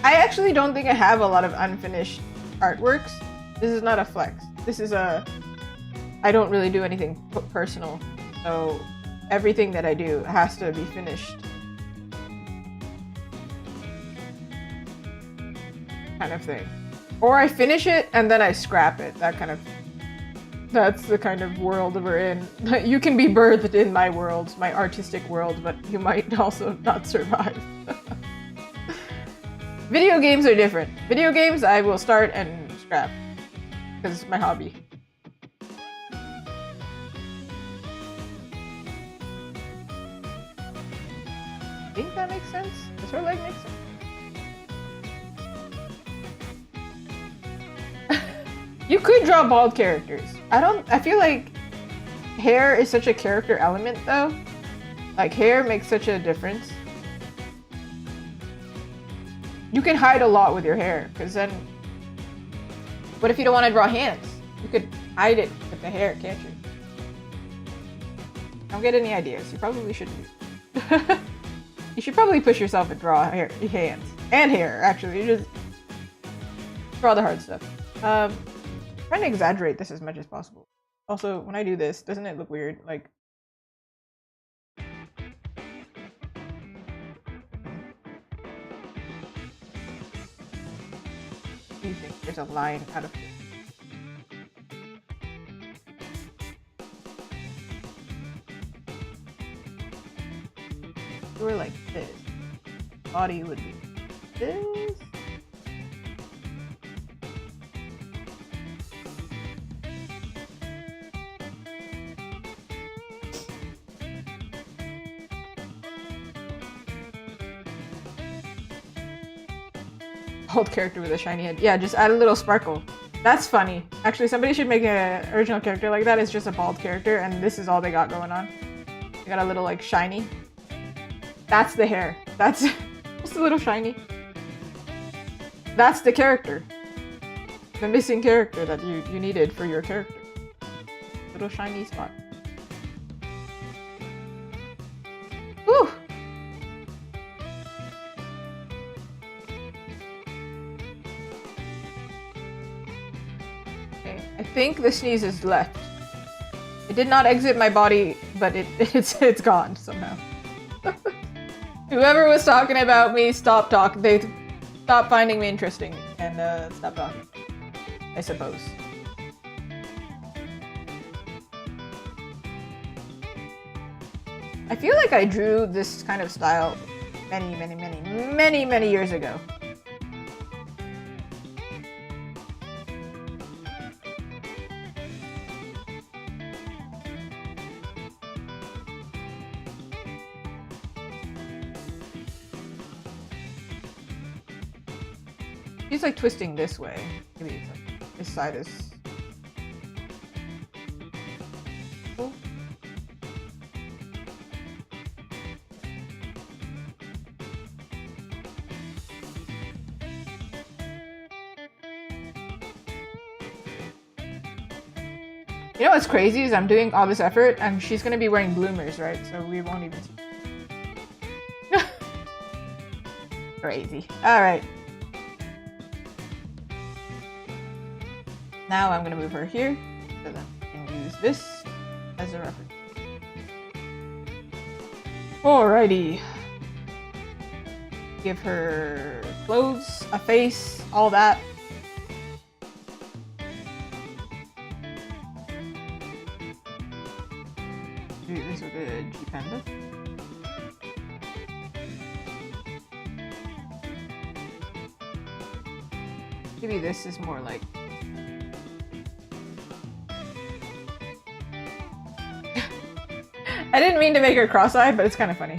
I actually don't think I have a lot of unfinished artworks. This is not a flex. This is a... I don't really do anything personal. So everything that I do has to be finished. Kind of thing. Or I finish it and then I scrap it. That kind of... That's the kind of world we're in. You can be birthed in my world, my artistic world, but you might also not survive. Video games are different. Video games I will start and scrap. Because it's my hobby. I think that makes sense? Does her leg make sense? You could draw bald characters. I feel like hair is such a character element though. Like hair makes such a difference. You can hide a lot with your hair, because then what if you don't want to draw hands? You could hide it with the hair, can't you? Don't get any ideas. You probably shouldn't. You should probably push yourself and draw hands. And hair, actually. You just draw the hard stuff. Trying to exaggerate this as much as possible. Also, when I do this, doesn't it look weird? Like, you think there's a line out of this? If you were like this, body would be this. Old character with a shiny head. Yeah, just add a little sparkle. That's funny. Actually, somebody should make an original character like that. It's just a bald character, and this is all they got going on. They got a little, like, shiny. That's the hair. That's just a little shiny. That's the character. The missing character that you needed for your character. Little shiny spot. Whew! I think the sneeze is left. It did not exit my body, but it's gone somehow. Whoever was talking about me, stop talking. They stopped finding me interesting and stop talking. I suppose. I feel like I drew this kind of style many years ago. She's like twisting this way. Maybe it's like this side is. Oh. You know what's crazy is I'm doing all this effort and she's gonna be wearing bloomers, right? So we won't even see. Crazy. Alright. Now I'm gonna move her here so that I can use this as a reference. Alrighty. Give her clothes, a face, all that. Do this with a G Panda. Maybe this is more like. I didn't mean to make her cross-eyed, but it's kind of funny.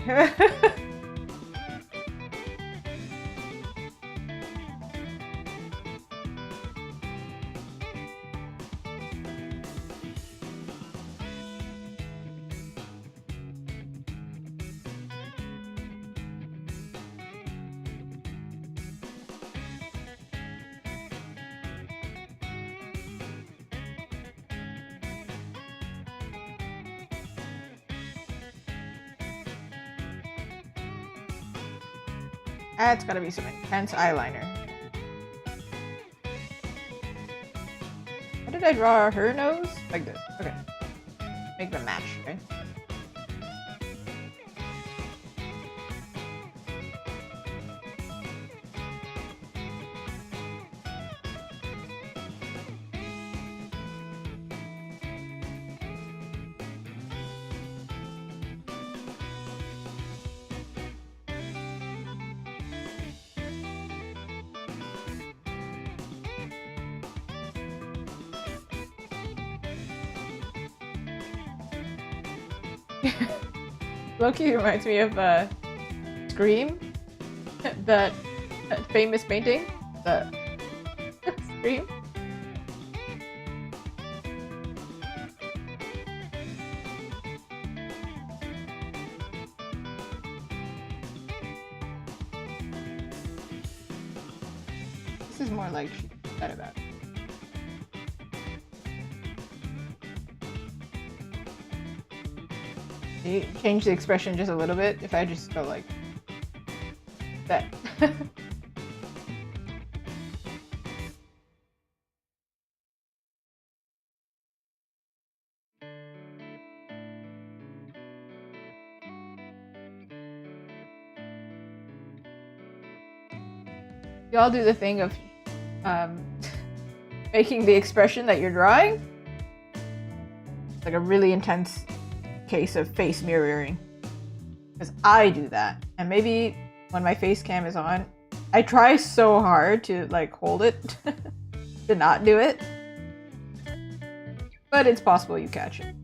That's gotta be some intense eyeliner. How did I draw her nose? Like this. Okay. Make them match, right? Loki reminds me of Scream, that famous painting, the Scream. This is more like she said about it. Change the expression just a little bit if I just go like that. You all do the thing of making the expression that you're drawing. It's like a really intense case of face mirroring, because I do that, and maybe when my face cam is on I try so hard to like hold it to not do it, but it's possible you catch it.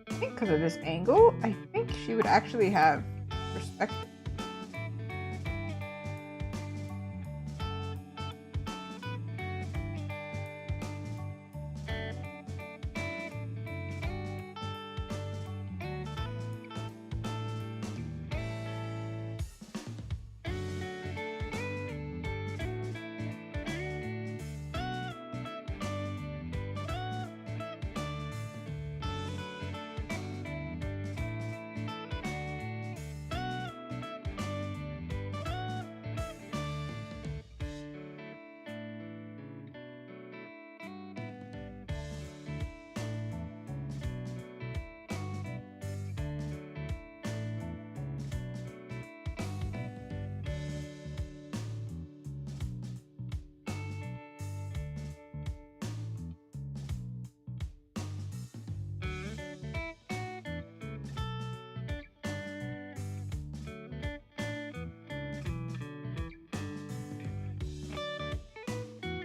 I think because of this angle, I think she would actually have perspective.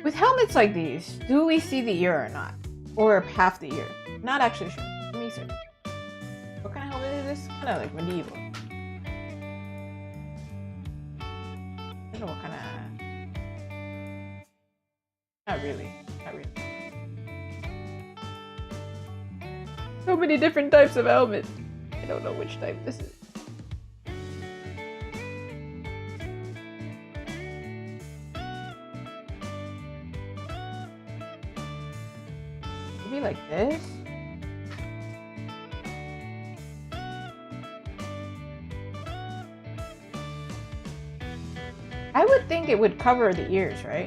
With helmets like these, do we see the ear or not? Or half the ear? Not actually sure. Let me see. Kind of like medieval. I don't know what kind of. Not really. Not really. So many different types of helmets. I don't know which type this is. Maybe like this? I would think it would cover the ears, right?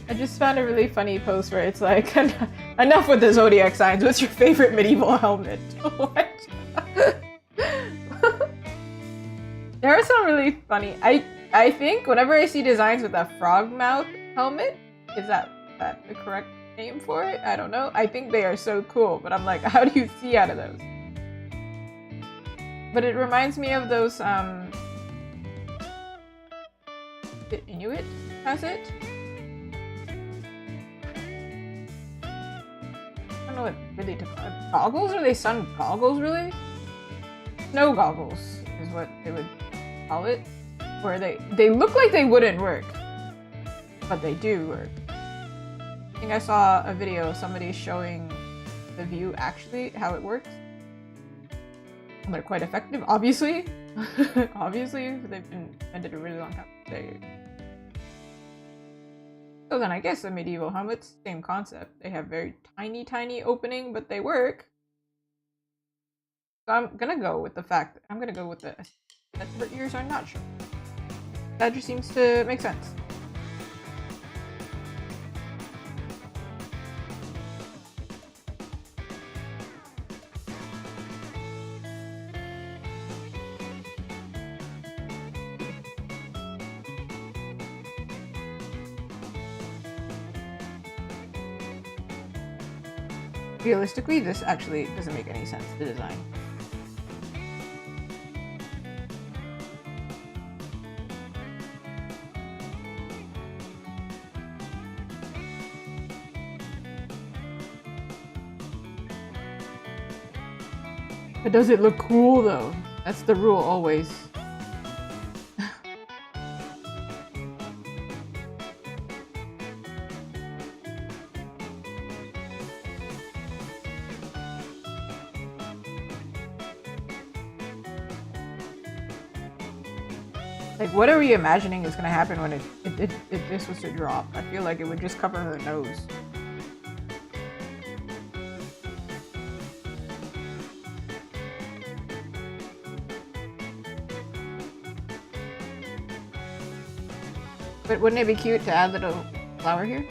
I just found a really funny post where it's like, enough with the zodiac signs. What's your favorite medieval helmet? What? There are some really funny. I think whenever I see designs with a frog mouth helmet, is that the correct name for it? I don't know. I think they are so cool, but I'm like, how do you see out of those? But it reminds me of those, the Inuit has it? I don't know what really to call it. Goggles? Are they sun goggles, really? Snow goggles is what they would call it. Where they look like they wouldn't work, but they do work. I think I saw a video of somebody showing the view actually, how it works. And they're quite effective, obviously. Obviously, they've been invented a really long time. So then I guess the medieval helmets, same concept. They have very tiny, tiny opening, but they work. So I'm gonna go with the fact that I'm gonna go with the that her ears are not sure. That just seems to make sense. Realistically, this actually doesn't make any sense, the design. But does it look cool though? That's the rule always. Like, what are we imagining is gonna happen when if this was to drop? I feel like it would just cover her nose. But wouldn't it be cute to add a little flower here?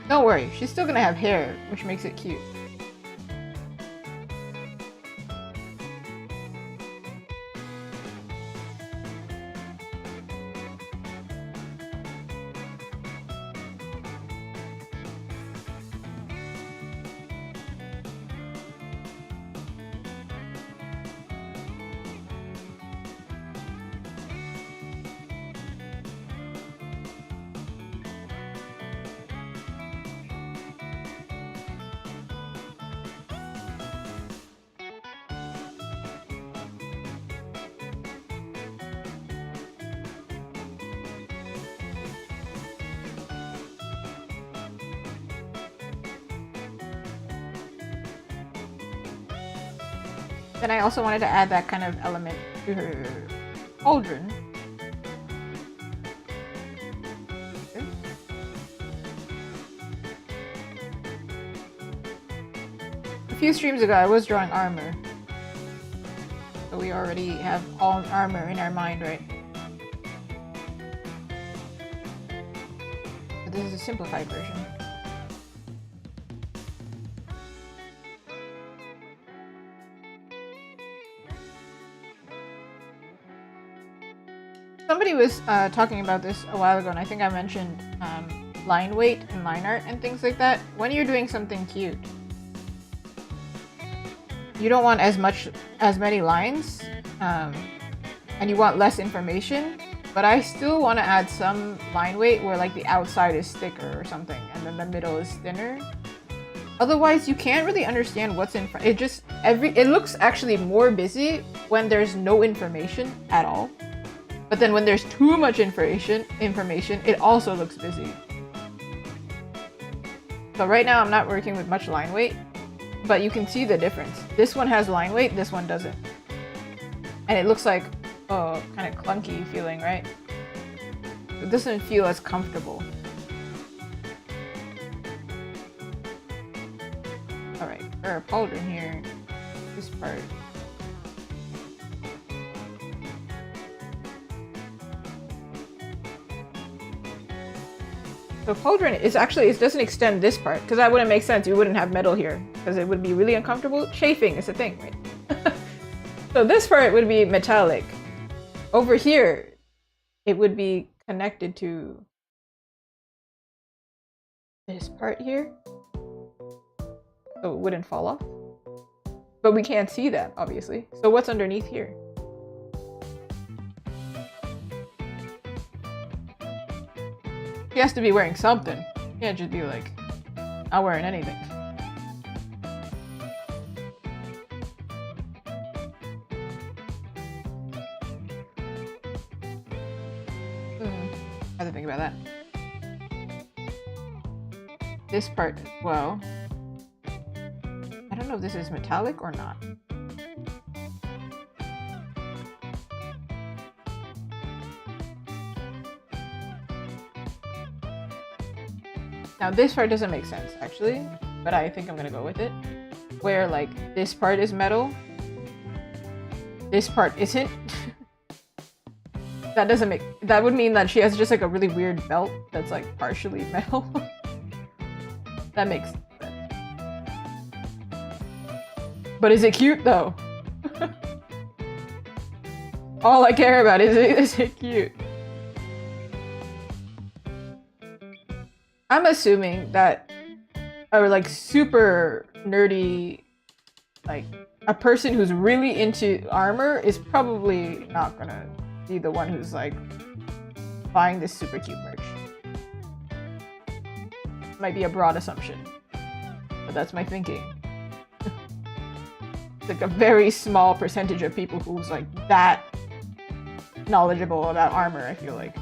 Don't worry, she's still gonna have hair, which makes it cute. Then I also wanted to add that kind of element to her cauldron. A few streams ago, I was drawing armor. So we already have all armor in our mind, right? But this is a simplified version. Somebody was talking about this a while ago, and I think I mentioned line weight and line art and things like that, when you're doing something cute, you don't want as many lines, and you want less information, but I still want to add some line weight where like the outside is thicker or something and then the middle is thinner. Otherwise you can't really understand what's in front. It looks actually more busy when there's no information at all, but then when there's too much information it also looks busy. So right now I'm not working with much line weight, but you can see the difference. This one has line weight, this one doesn't. And it looks like, oh, kind of clunky feeling, right? It doesn't feel as comfortable. Alright, for our pauldron here, this part. So pauldron is actually, it doesn't extend this part, because that wouldn't make sense. You wouldn't have metal here, because it would be really uncomfortable. Chafing is a thing, right? So this part would be metallic. Over here, it would be connected to this part here, so it wouldn't fall off. But we can't see that, obviously. So what's underneath here? He has to be wearing something. He can't just be like, not wearing anything. I have to think about that. This part as well. I don't know if this is metallic or not. Now this part doesn't make sense actually, but I think I'm gonna go with it. Where like this part is metal, this part isn't. That would mean that she has just like a really weird belt that's like partially metal. That makes sense. But is it cute though? All I care about is it cute? I'm assuming that a like super nerdy, like a person who's really into armor is probably not gonna be the one who's like buying this super cute merch. Might be a broad assumption, but that's my thinking. It's like a very small percentage of people who's like that knowledgeable about armor, I feel like.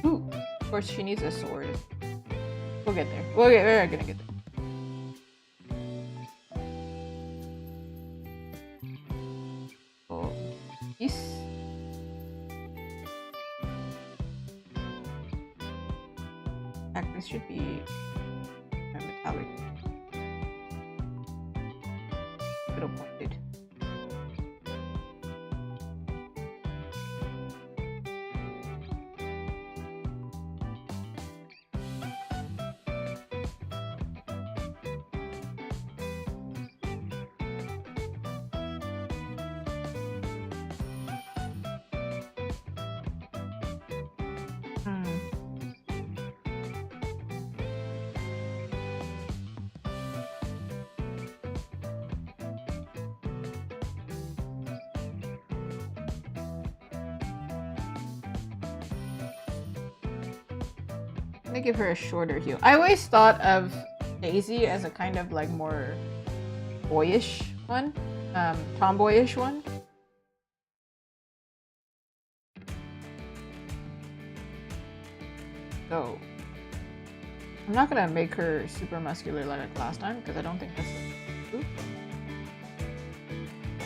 Ooh, of course she needs a sword. We'll get there. We're gonna get there. Oh, peace. Heck, this should be metallic. Little pointed. I'm gonna give her a shorter heel. I always thought of Daisy as a kind of like more boyish one, tomboyish one. So I'm not gonna make her super muscular like last time because I don't think that's the truth.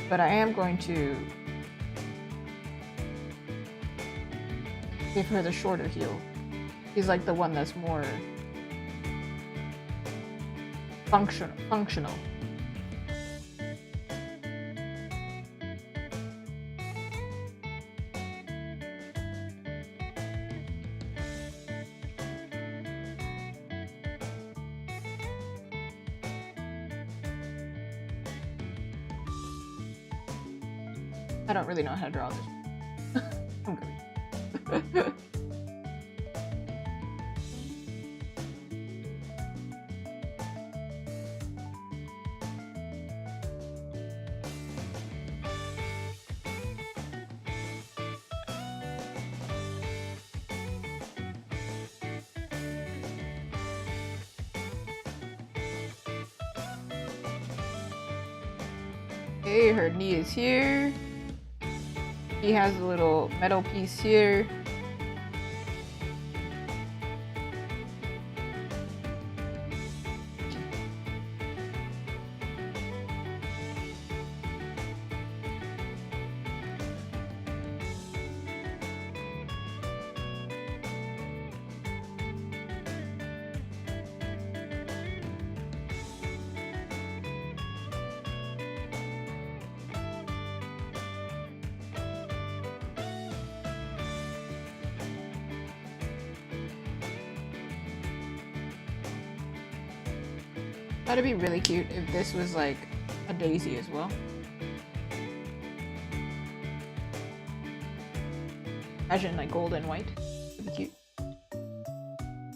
But I am going to give her the shorter heel. She's like the one that's more functional. I don't really know how to draw this. I'm good. Okay, her knee is here. He has a little metal piece here. That'd be really cute if this was like a daisy as well. Imagine like gold and white. That'd be cute.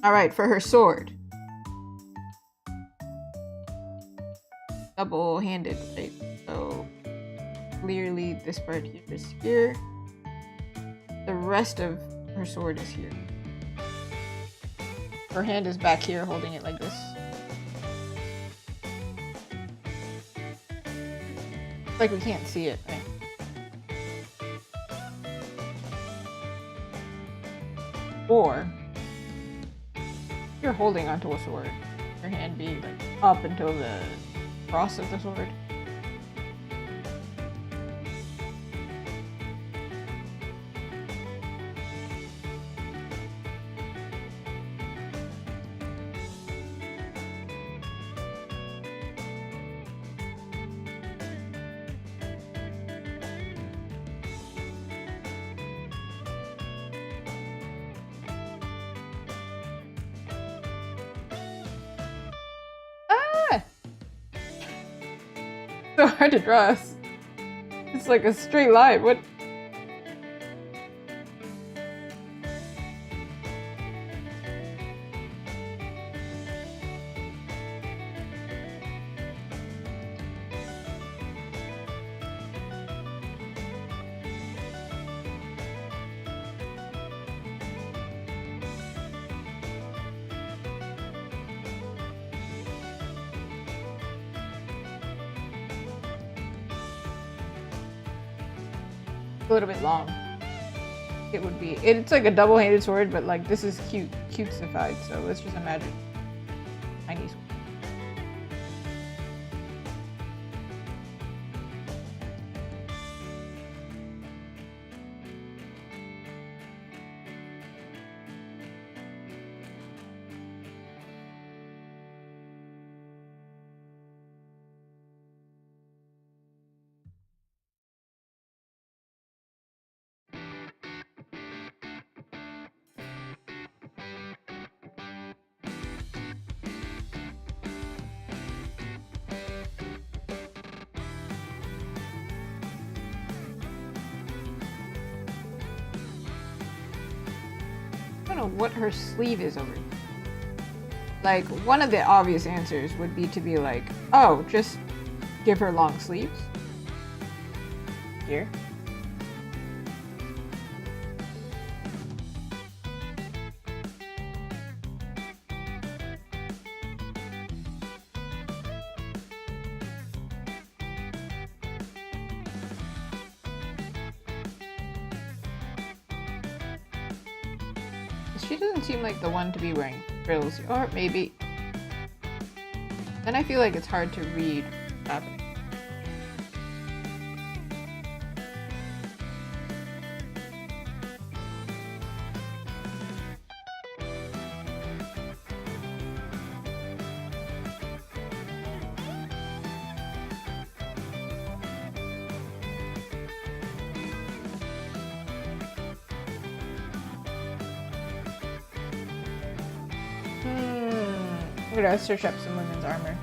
Alright, for her sword. Double-handed, right? So clearly this part here is here. The rest of her sword is here. Her hand is back here holding it like this. Like we can't see it, right? Or you're holding onto a sword. Your hand be like up until the cross of the sword. So hard to draw. It's like a straight line. What? A little bit long. It would be. It's like a double-handed sword, but like this is cutesified. So let's just imagine tiny sword. I don't know what her sleeve is over. Like, one of the obvious answers would be to be like, oh, just give her long sleeves. Here. She doesn't seem like the one to be wearing frills, or maybe. Then I feel like it's hard to read what's happening. I'm gonna search up some women's armor.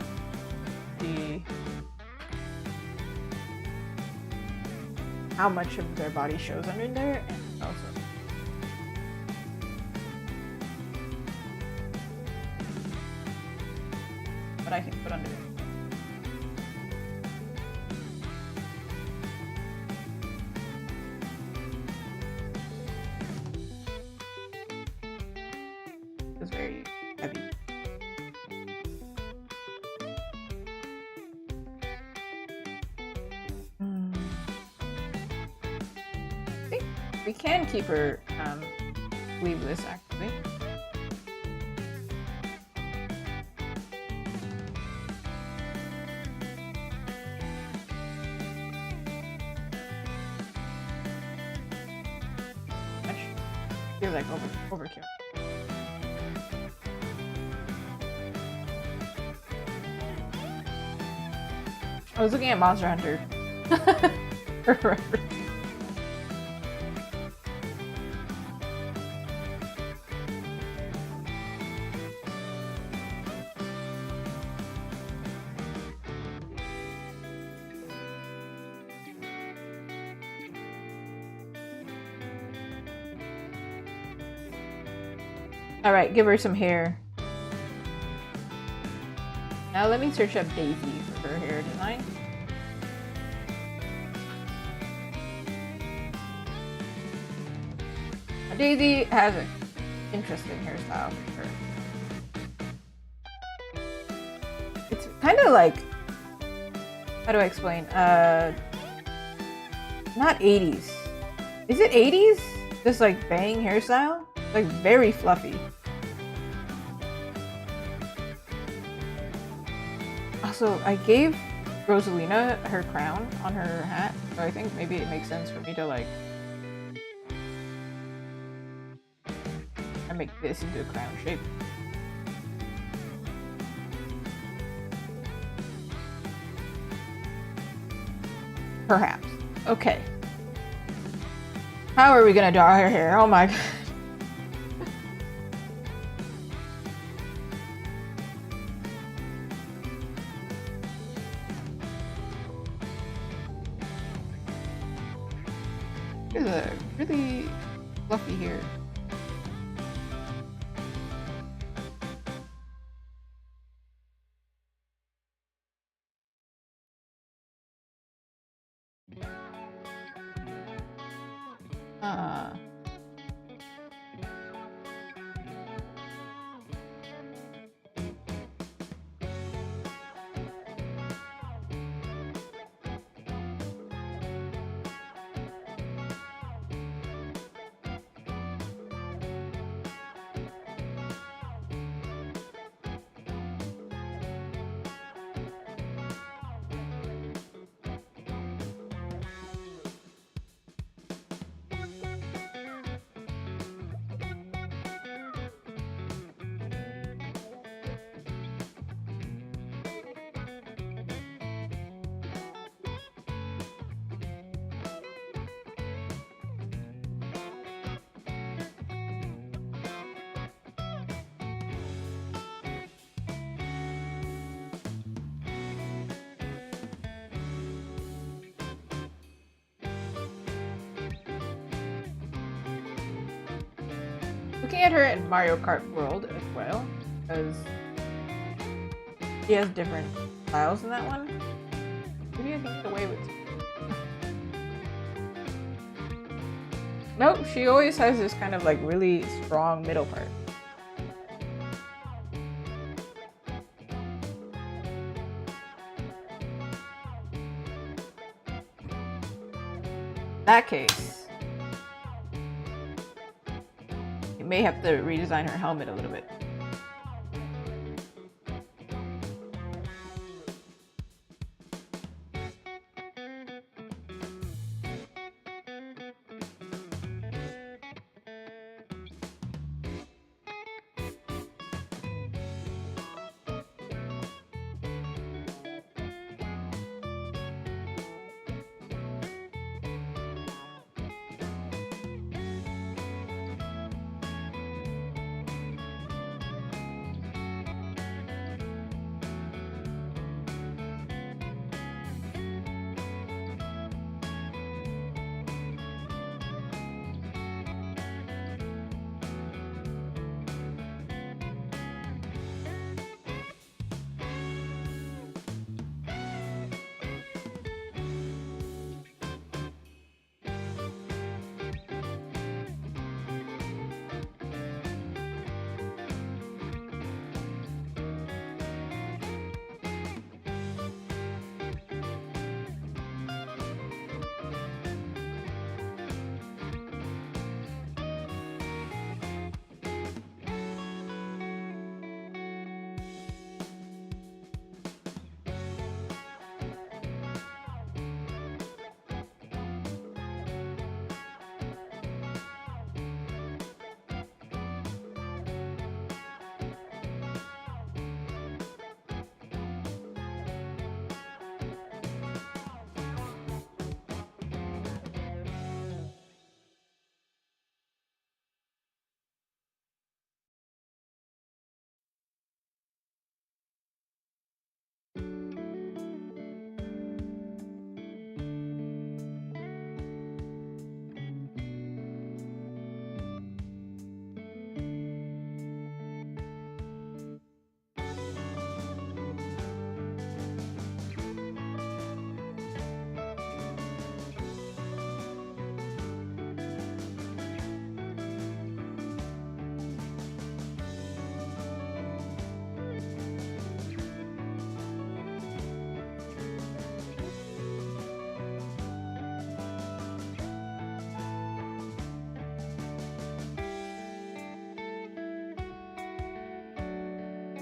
The how much of their body shows under there, and also. But I can put under there. It's very heavy. We can keep her sleeveless, actually. I feel like overkill. I was looking at Monster Hunter for reference. All right, give her some hair. Now let me search up Daisy for her hair design. Now, Daisy has an interesting hairstyle for her. It's kind of like, how do I explain? Not 80s. Is it 80s? This like bang hairstyle? Like very fluffy. Also, I gave Rosalina her crown on her hat, so I think maybe it makes sense for me to like make this into a crown shape. Perhaps. Okay. How are we gonna dye her hair? Oh my god. It's a really fluffy hair. Looking at her in Mario Kart World as well, because she has different styles in that one. Maybe I can get away with it. Nope, she always has this kind of like really strong middle part. In that case, may have to redesign her helmet a little bit.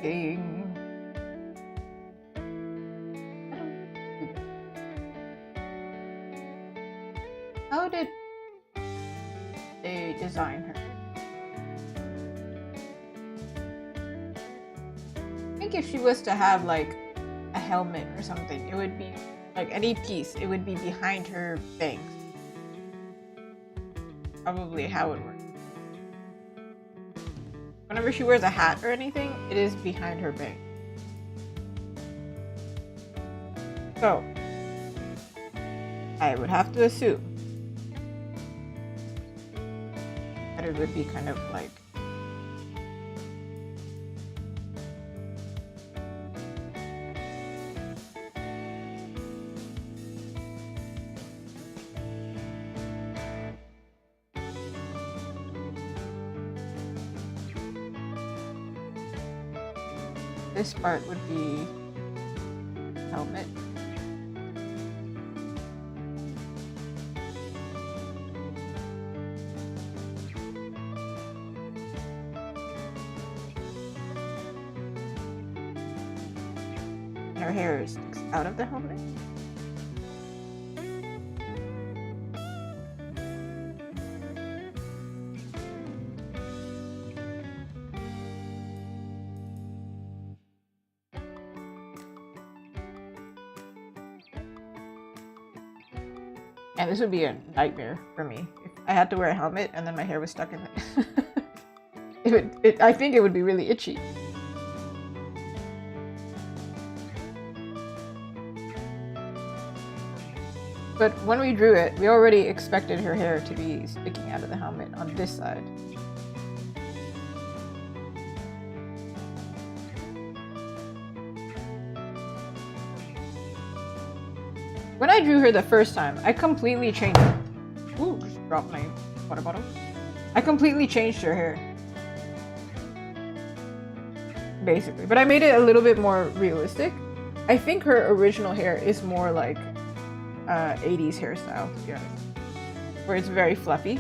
remaking. How did they design her? I think if she was to have like a helmet or something, it would be like any piece, it would be behind her bangs. Probably how it works. Whenever she wears a hat or anything, it is behind her bang. So, I would have to assume that it would be kind of like this part would be helmet. And her hair sticks out of the helmet. And this would be a nightmare for me if I had to wear a helmet and then my hair was stuck in it. I think it would be really itchy. But when we drew it, we already expected her hair to be sticking out of the helmet on this side. When I drew her the first time, I completely changed it. Ooh, just dropped my water bottle. I completely changed her hair. Basically. But I made it a little bit more realistic. I think her original hair is more like 80s hairstyle, to be honest. Where it's very fluffy.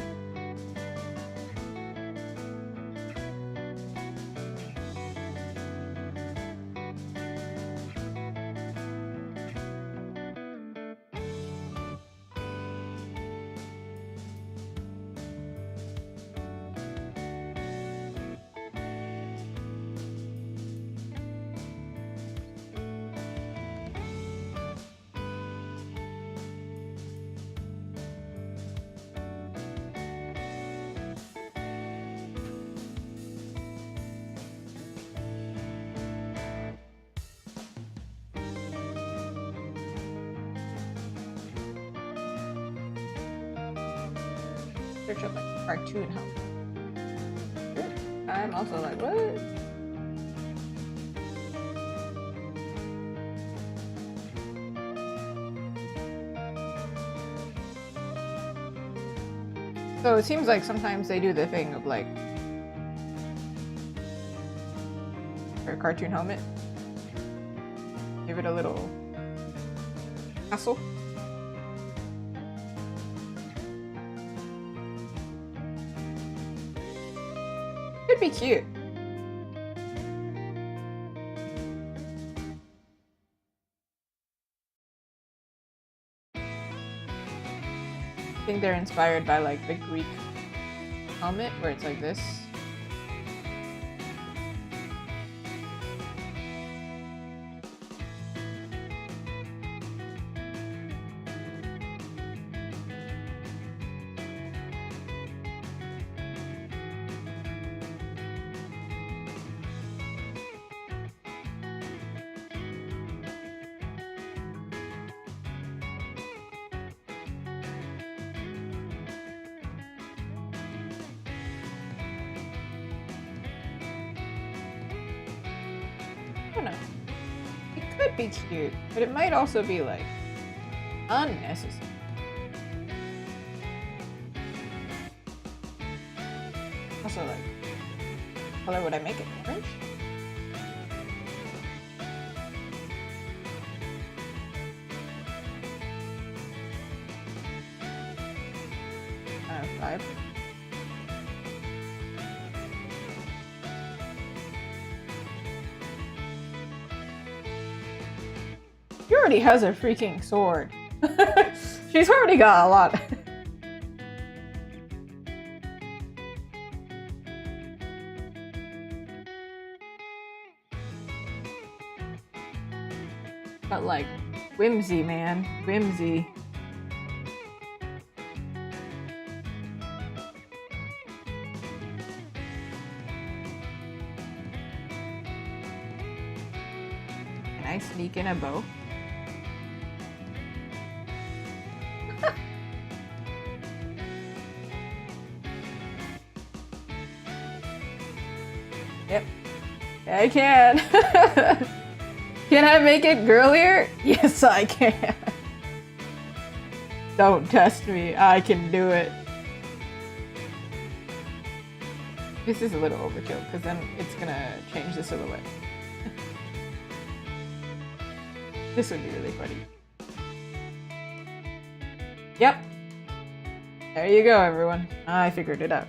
Search up like cartoon helmet. I'm also like, what? So it seems like sometimes they do the thing of like a cartoon helmet. Give it a little hassle. Could be cute. I think they're inspired by like the Greek helmet where it's like this. I don't know. It could be cute, but it might also be like unnecessary. Also, like, what color would I make it? Orange? Five. already has a freaking sword. She's already got a lot. But like, whimsy, man. Whimsy. Can I sneak in a bow? Yep. I can. Can I make it girlier? Yes, I can. Don't test me. I can do it. This is a little overkill because then it's gonna change the silhouette. This would be really funny. Yep. There you go, everyone. I figured it out.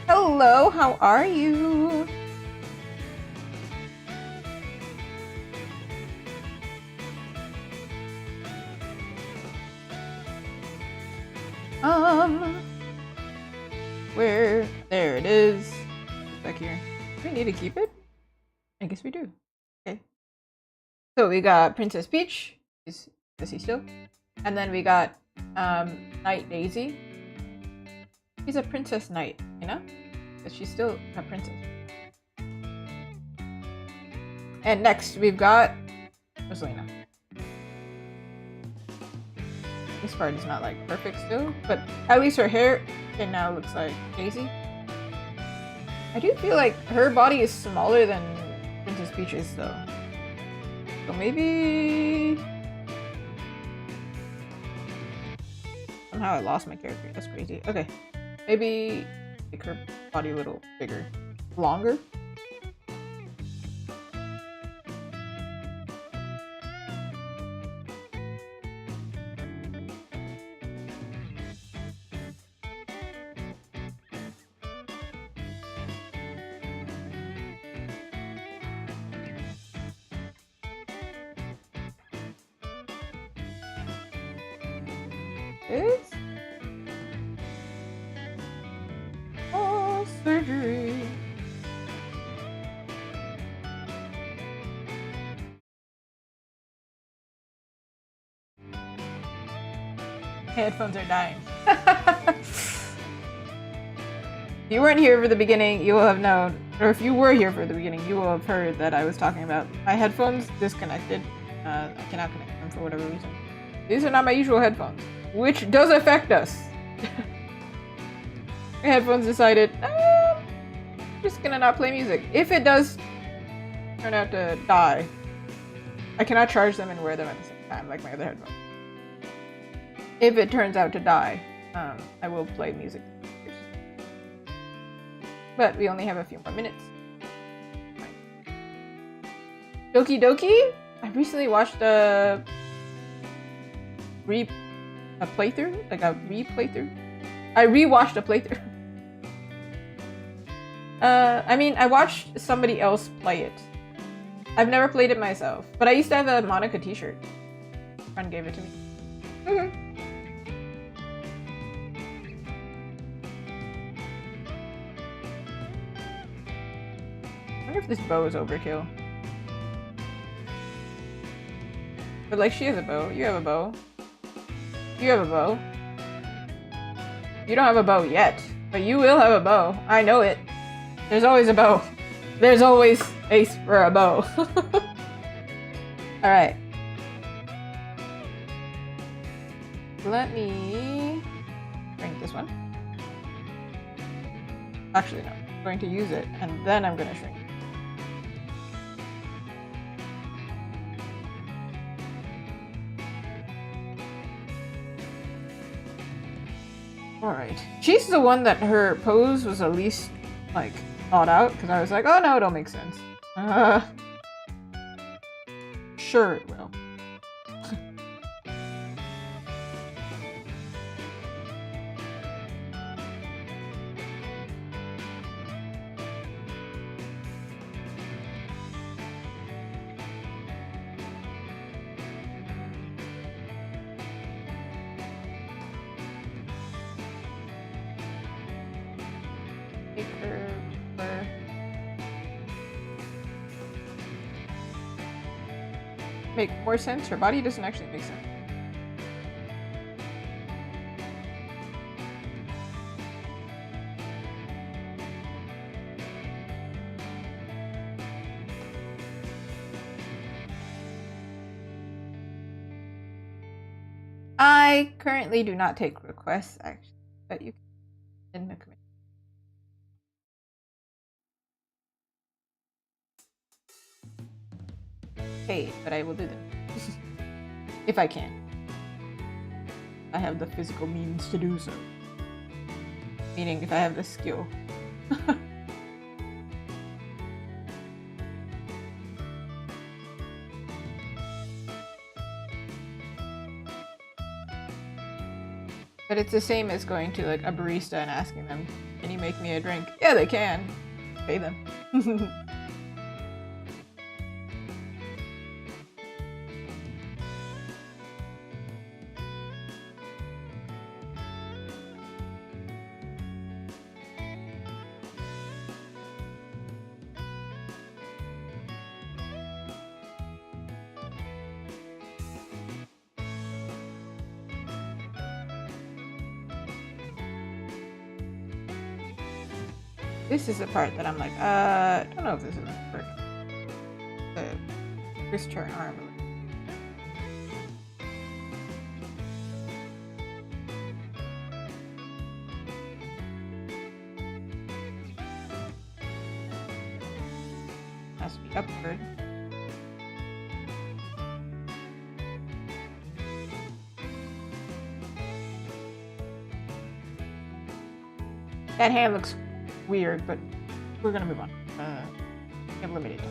Hello, how are you? Where? There it is. Back here. Do we need to keep it? I guess we do. Okay. So we got Princess Peach. Is he still? And then we got Knight Daisy. She's a princess knight, you know? But she's still a princess. And next we've got Rosalina. This part is not like perfect still, but at least her hair it now looks like Daisy. I do feel like her body is smaller than Princess Peach's though. So maybe somehow I lost my character. That's crazy. Okay. Maybe make her body a little bigger. Longer? It's all surgery. Headphones are dying. If you weren't here for the beginning, you will have known, or if you were here for the beginning, you will have heard that I was talking about my headphones disconnected. I cannot connect them for whatever reason. These are not my usual headphones, which does affect us. My headphones decided, I'm just gonna not play music. If it does turn out to die, I cannot charge them and wear them at the same time like my other headphones. If it turns out to die, I will play music. But we only have a few more minutes. Doki Doki? I recently watched a playthrough? Like a replaythrough? I rewatched a playthrough. I mean, I watched somebody else play it. I've never played it myself, but I used to have a Monica t-shirt. A friend gave it to me. I wonder if this bow is overkill. But like, she has a bow. You have a bow. You have a bow. You don't have a bow yet, but you will have a bow. I know it. There's always a bow. There's always ace for a bow. Alright. Let me drink this one. Actually, no. I'm going to use it, and then I'm going to shrink. Alright. She's the one that her pose was the least, like, thought out, because I was like, oh no, it don't make sense. Sure it will. Make more sense. Her body doesn't actually make sense. I currently do not take requests, actually, but you can in the community. Paid, but I will do them. If I can. I have the physical means to do so. Meaning if I have the skill. But it's the same as going to like a barista and asking them, can you make me a drink? Yeah, they can. Pay them. This is the part that I'm like, I don't know if this is gonna work. The wrist turn arm. Has to be upward. That hand looks weird, but we're gonna move on. We have limited time.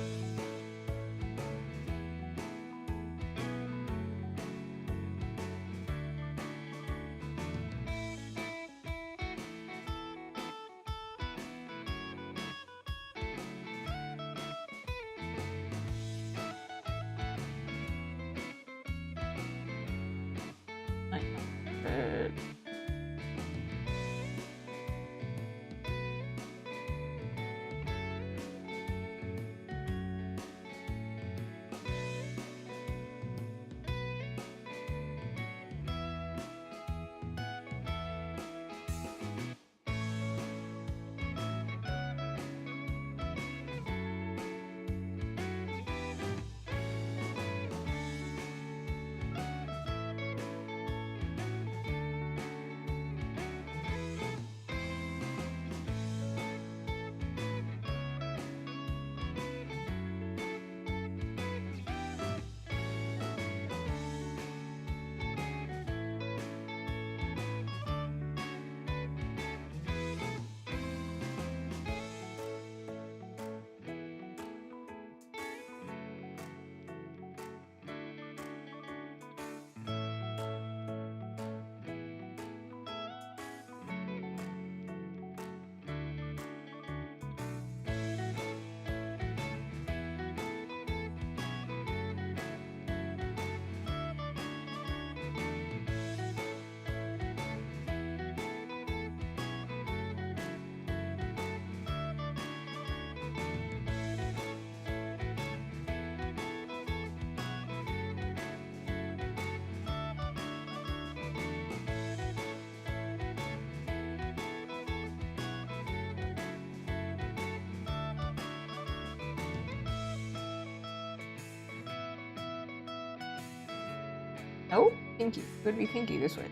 No? Pinky. Would be pinky this way.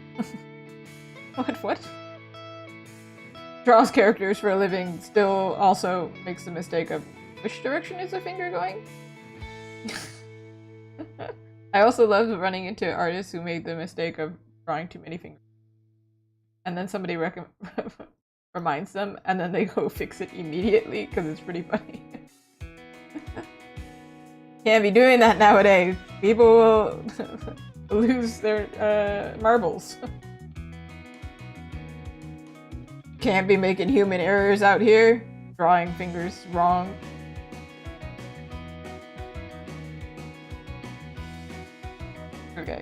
What? Draws characters for a living, still also makes the mistake of which direction is the finger going? I also love running into artists who made the mistake of drawing too many fingers. And then somebody reminds them, and then they go fix it immediately because it's pretty funny. Can't be doing that nowadays. People will lose their marbles. Can't be making human errors out here. Drawing fingers wrong. Okay.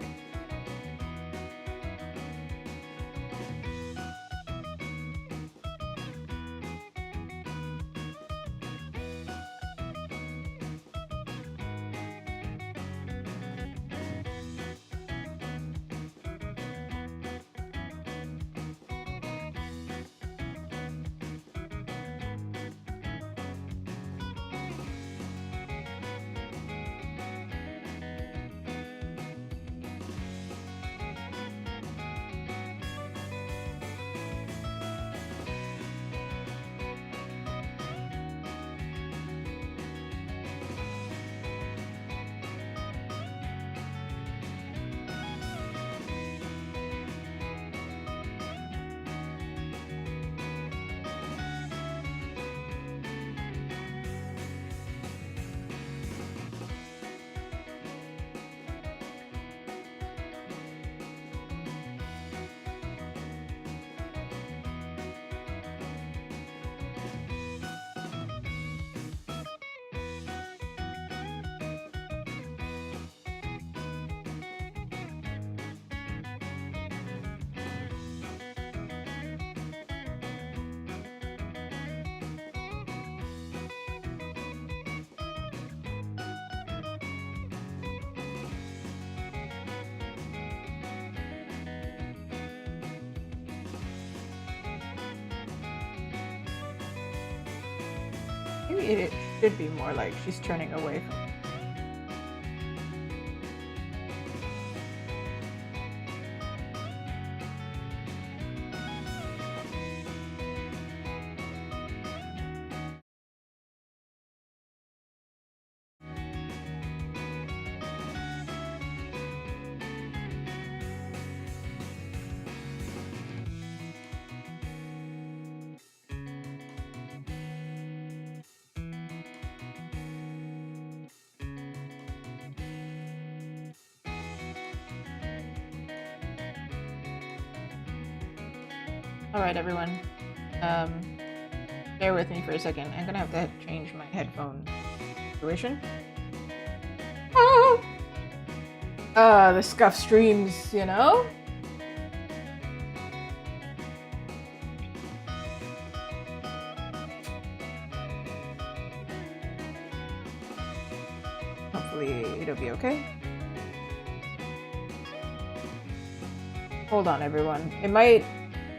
Maybe it should be more like she's turning away from it. Alright, everyone. Bear with me for a second. I'm gonna have to change my headphone situation. The scuff streams, you know? Hopefully it'll be okay. Hold on, everyone.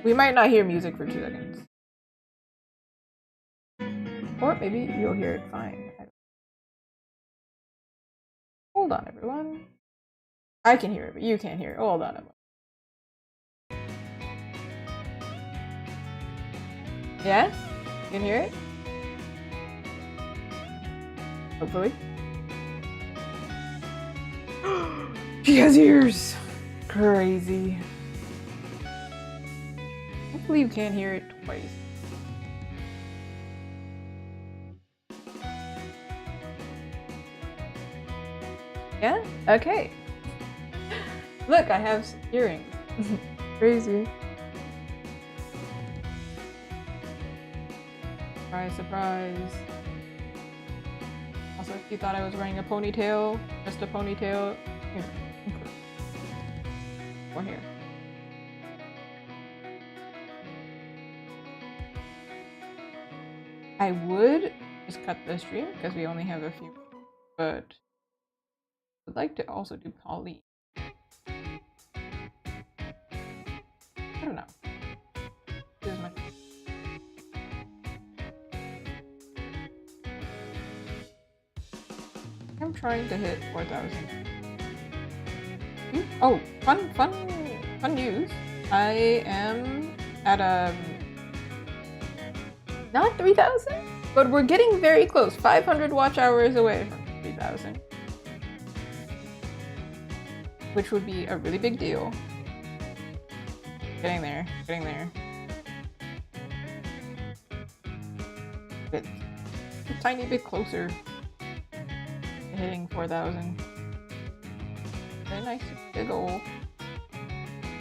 We might not hear music for 2 seconds. Or maybe you'll hear it fine. Hold on, everyone. I can hear it, but you can't hear it. Hold on a moment. Yeah? You can hear it? Hopefully. She has ears! Crazy. Hopefully you can't hear it twice. Yeah? Okay. Look, I have earrings. Crazy. Surprise, surprise. Also, if you thought I was wearing a ponytail, just a ponytail, here. Or here. I would just cut the stream because we only have a few, but I'd like to also do Polly. I don't know. Do as much. I'm trying to hit 4,000. Oh, fun news. I am at not 3,000, but we're getting very close. 500 watch hours away from 3,000, which would be a really big deal. Getting there, getting there. But a tiny bit closer to hitting 4,000. Very nice, big goal.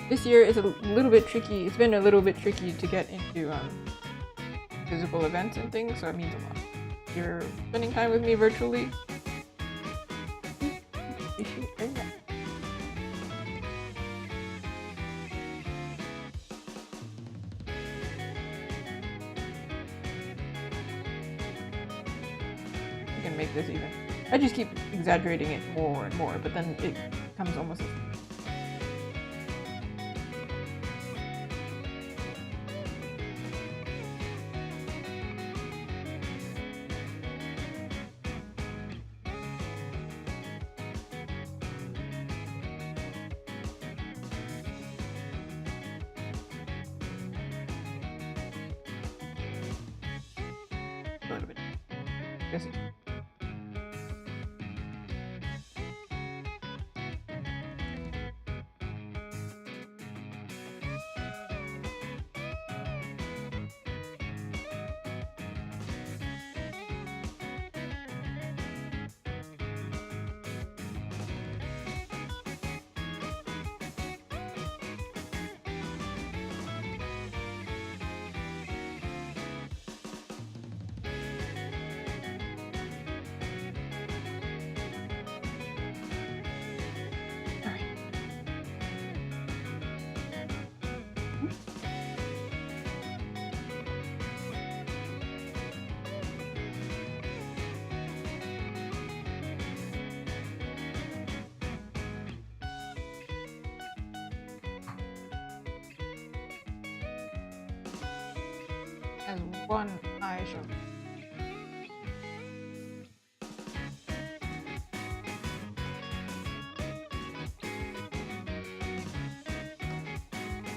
This year is a little bit tricky. It's been a little bit tricky to get into physical events and things, so it means a lot. You're spending time with me virtually. Appreciate very much. I can make this even. I just keep exaggerating it more and more, but then it comes almost as a little bit. Guess it's as one eye shot.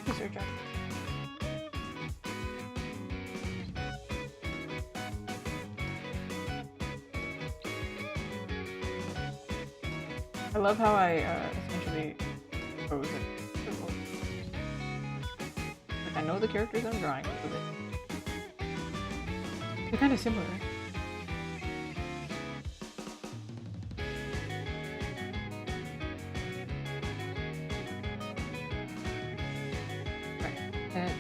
Research up. I love how I essentially froze it. Like I know the characters I'm drawing a little bit. They're kind of similar. Right. Heads.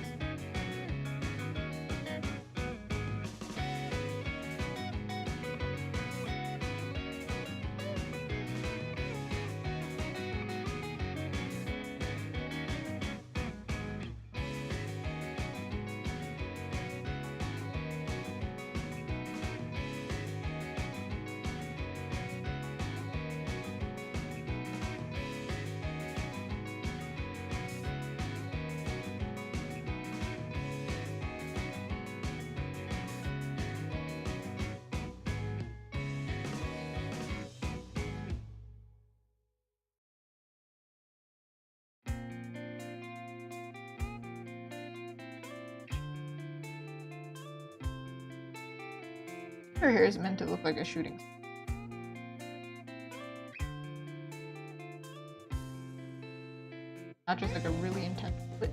Her hair is meant to look like a shooting. Not just like a really intense split.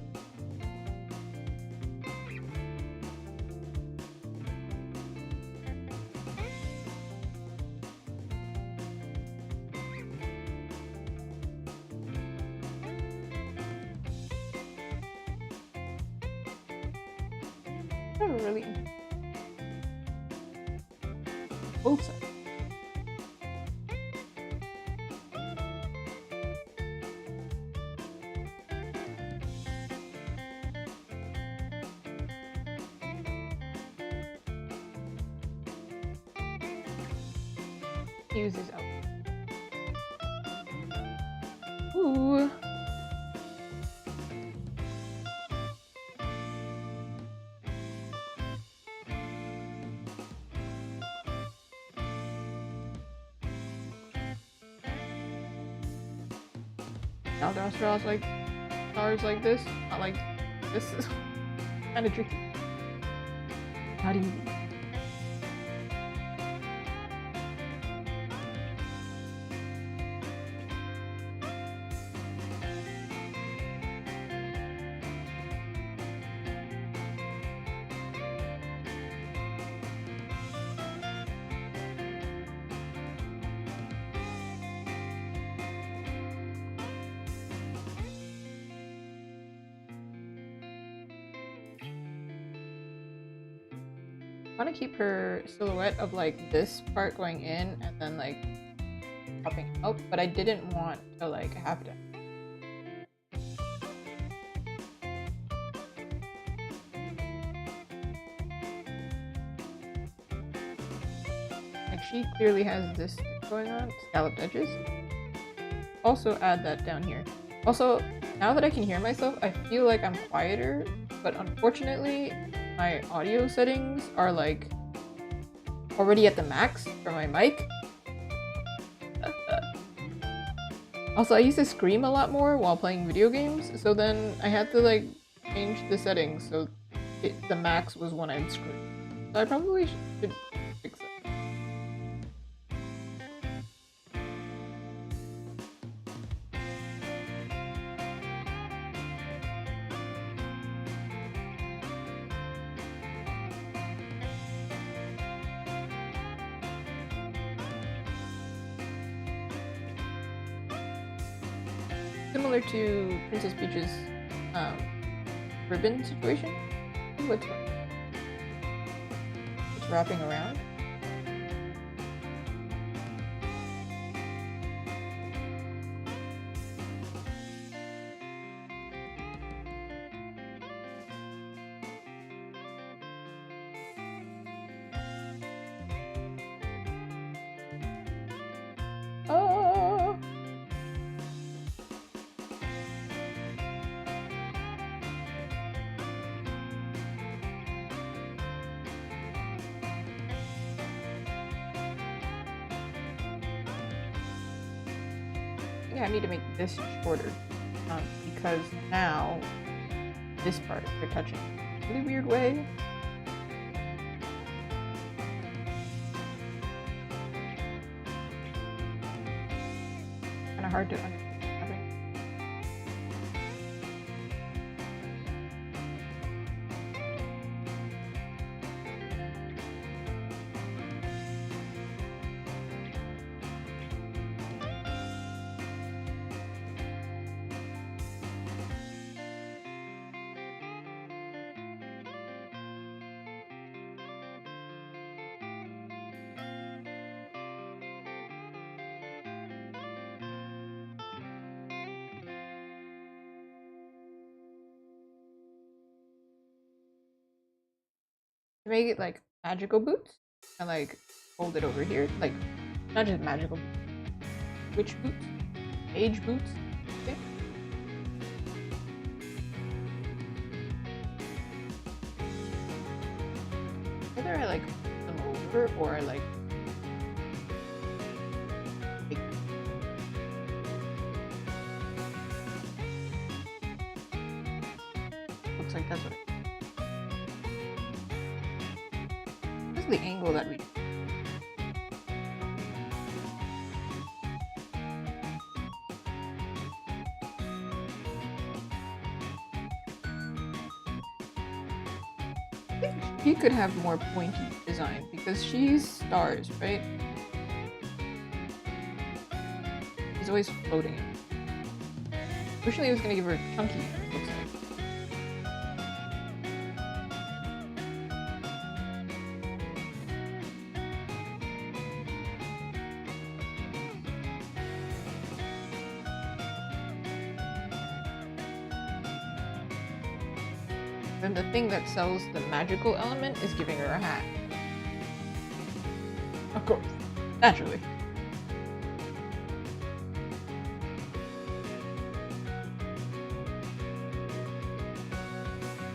Really both sides. Use this out. Ooh. Aldosterons like stars like this, not like this is kind of tricky. Not easy. I want to keep her silhouette of like this part going in and then like popping out, but I didn't want to like have to. Like she clearly has this going on, scalloped edges. Also add that down here. Also, now that I can hear myself, I feel like I'm quieter, but unfortunately, my audio settings are like already at the max for my mic. Also, I used to scream a lot more while playing video games, so then I had to like change the settings so the max was when I'd scream. So I probably should fix that. Similar to Princess Peach's ribbon situation. What's wrapping around. Oh! Yeah, I need to make this shorter because now this part you're touching in a really weird way. Kind of hard to understand. To make it like magical boots and like hold it over here, like not just magical boots, witch boots, mage boots. Okay. Either I like put them over or I like make looks like that's what I the angle that we I think she could have more pointy design because she's stars, right? She's always floating. Originally I was gonna give her chunky, it looks like. Then the thing that sells the magical element is giving her a hat. Of course. Naturally.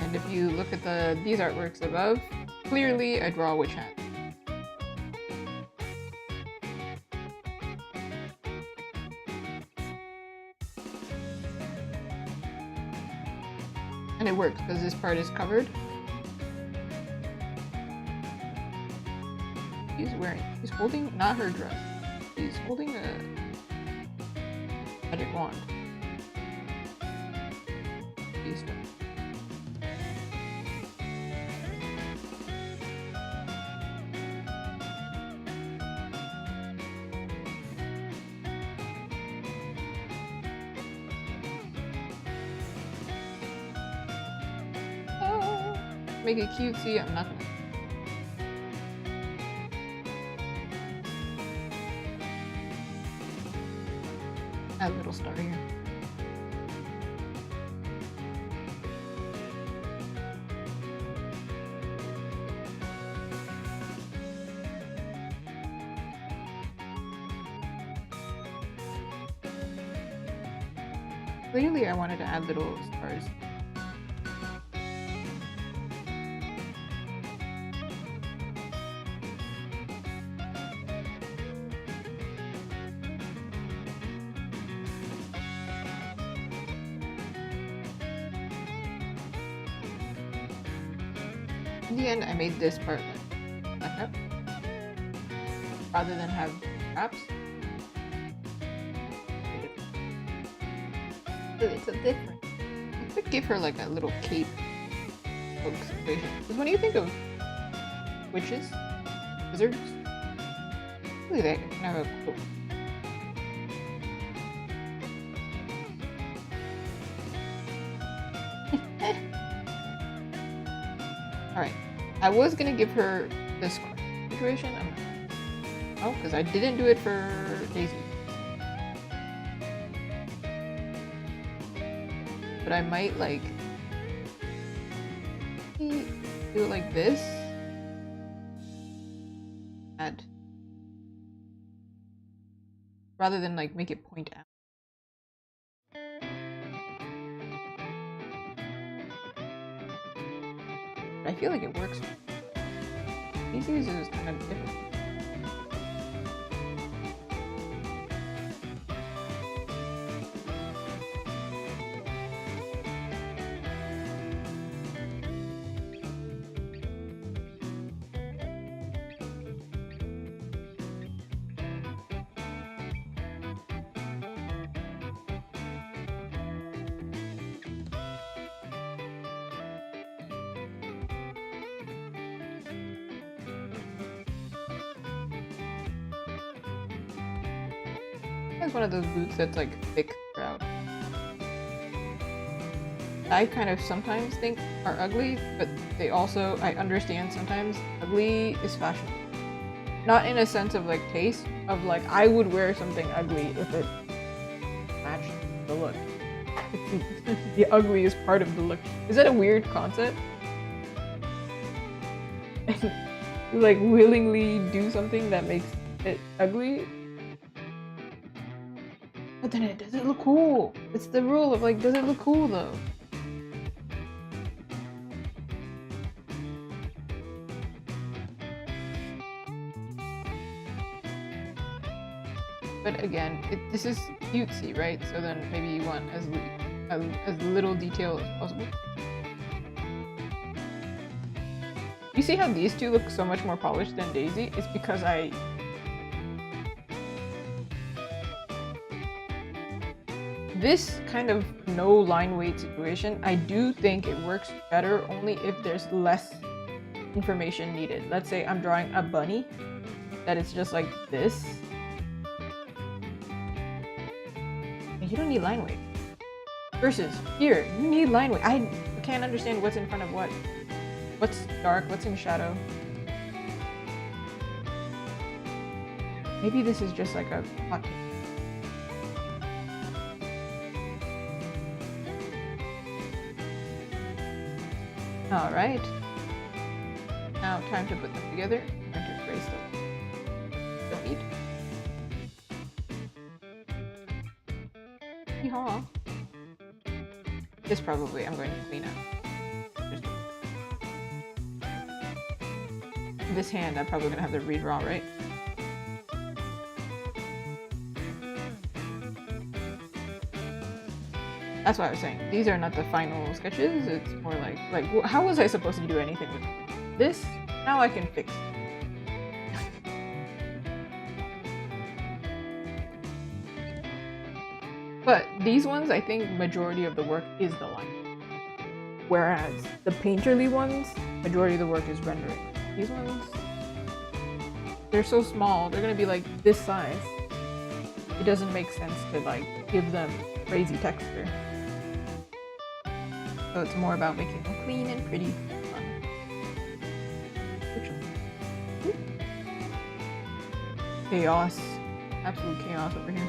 And if you look at these artworks above, clearly I draw a witch hat. And it works because this part is covered. He's holding, not her dress. He's holding a magic wand. These two. Make it cutesy. I'm not gonna. Add a little star here. Clearly, I wanted to add little stars. In the end, I made this part like that, rather than have wraps. It's a different. I could give her like a little cape cloak situation. Because when you think of witches, wizards, really they can have a cloak. Alright, I was gonna give her this situation. Oh, because I didn't do it for Daisy. But I might like do it like this. Add. Rather than like make it point out. I feel like it works. These is kind of different. It's one of those boots that's like thick throughout. I kind of sometimes think are ugly, but they also, I understand sometimes ugly is fashion. Not in a sense of like taste, of like I would wear something ugly if it matched the look. The ugly is part of the look. Is that a weird concept? Like willingly do something that makes it ugly? But then it doesn't look cool. It's the rule of like, does it look cool though? But again, this is cutesy, right? So then maybe you want as little detail as possible. You see how these two look so much more polished than Daisy? It's because this kind of no line weight situation, I do think it works better only if there's less information needed. Let's say I'm drawing a bunny, that it's just like this. You don't need line weight. Versus here, you need line weight. I can't understand what's in front of what. What's dark, what's in shadow. Maybe this is just like a hot take. Alright. Now time to put them together and to trace the feet. Yeehaw. This probably I'm going to clean up. This hand I'm probably gonna have to redraw, right? That's what I was saying. These are not the final sketches. It's more like how was I supposed to do anything with this? Now I can fix it. But these ones, I think majority of the work is the line. Whereas the painterly ones, majority of the work is rendering. These ones, they're so small, they're gonna be like this size. It doesn't make sense to like give them crazy texture. So it's more about making them clean and pretty. Chaos. Absolute chaos over here.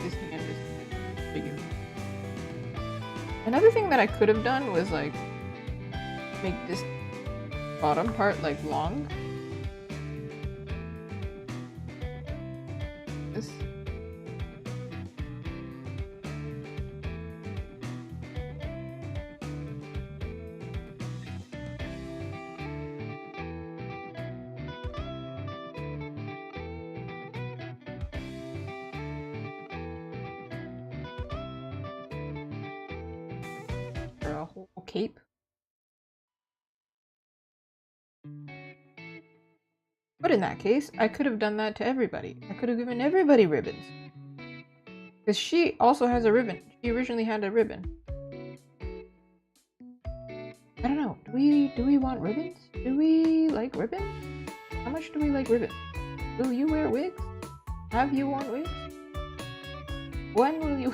This hand is bigger. Another thing that I could have done was like make this bottom part like long. This. A whole cape. But in that case, I could have done that to everybody. I could have given everybody ribbons. Because she also has a ribbon. She originally had a ribbon. I don't know. Do we want ribbons? Do we like ribbons? How much do we like ribbons? Will you wear wigs? Have you worn wigs? When will you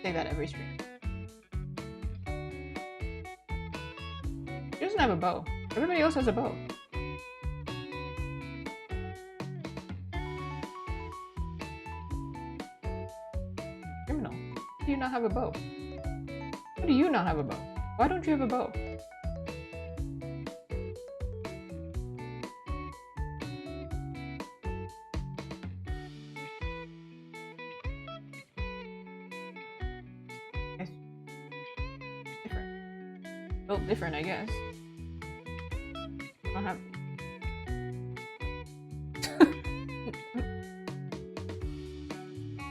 say that every stream. She doesn't have a bow. Everybody else has a bow. Criminal. Do you not have a bow? Why do you not have a bow? Why don't you have a bow? Built different, I guess. I don't have.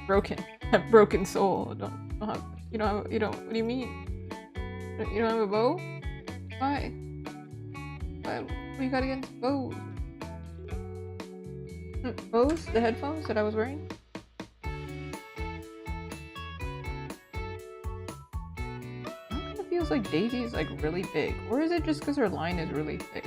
Broken. Have broken soul. Don't have. You don't. What do you mean? You don't have a bow? Why? What you got against bows? Bows? The headphones that I was wearing? Feels like Daisy is like really big, or is it just because her line is really thick?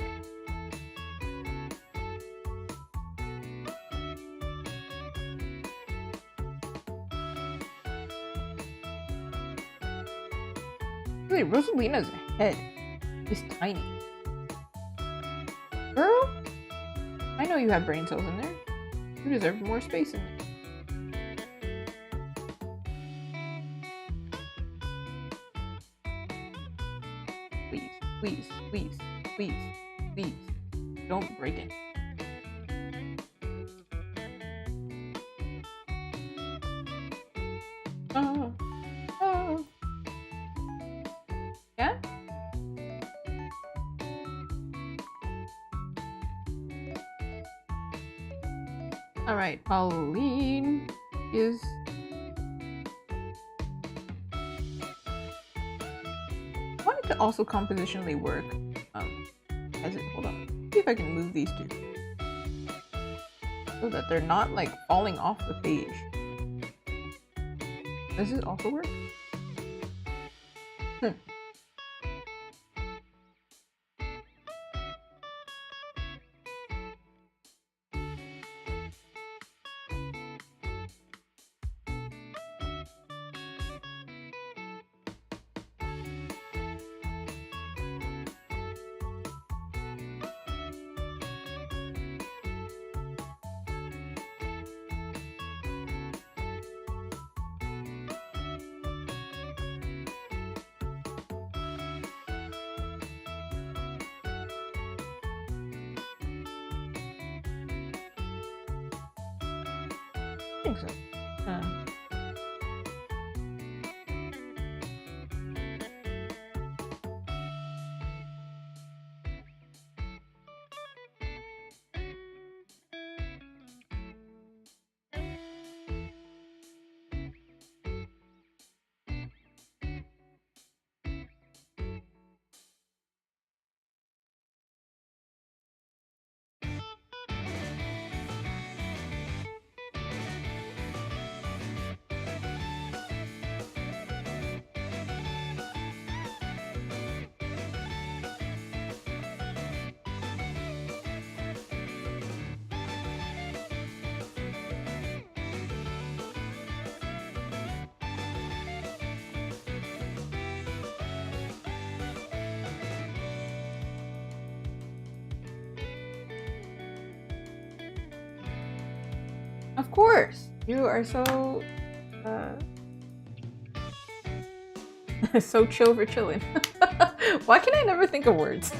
Really, Rosalina's head is tiny. Girl, I know you have brain cells in there. You deserve more space in there. Please, please, please, please, don't break it. Oh, oh. Yeah? Alright, Pauline is... to also compositionally work as it, hold on, see if I can move these two so that they're not like falling off the page. Does it also work? I think so. Huh. Of course! You are so... so chill for chilling. Why can I never think of words?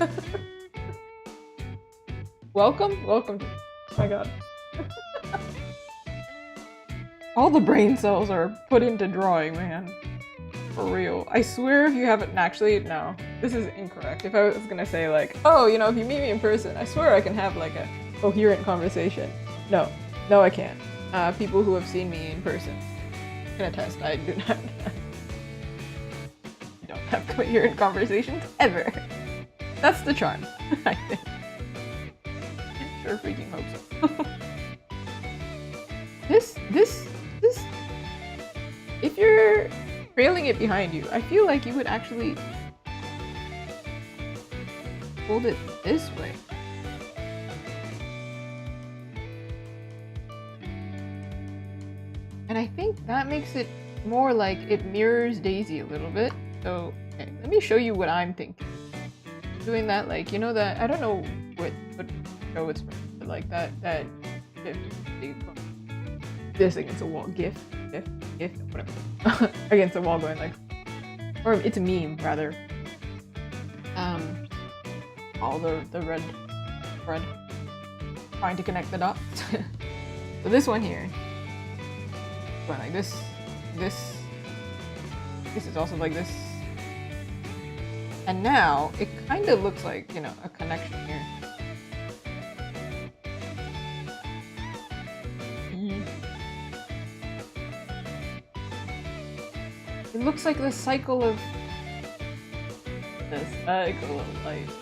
Welcome? Welcome. Oh my god. All the brain cells are put into drawing, man. For real. I swear if you haven't... Actually, no. This is incorrect. If I was gonna say like, oh, you know, if you meet me in person, I swear I can have like a coherent conversation. No. No, I can't. People who have seen me in person can attest. I do not... I don't have coherent conversations ever. That's the charm, I think. Sure freaking hope so. This... If you're trailing it behind you, I feel like you would actually hold it this way. And I think that makes it more like it mirrors Daisy a little bit. So, okay, let me show you what I'm thinking. Doing that, like, you know that, I don't know what show it's from, but like that GIF, this against a wall, GIF, whatever. Against the wall going like, or it's a meme rather. All the red trying to connect the dots. So this one here, going like this is also like this. And now it kind of looks like, you know, a connection here. It looks like the cycle of life, circle of life.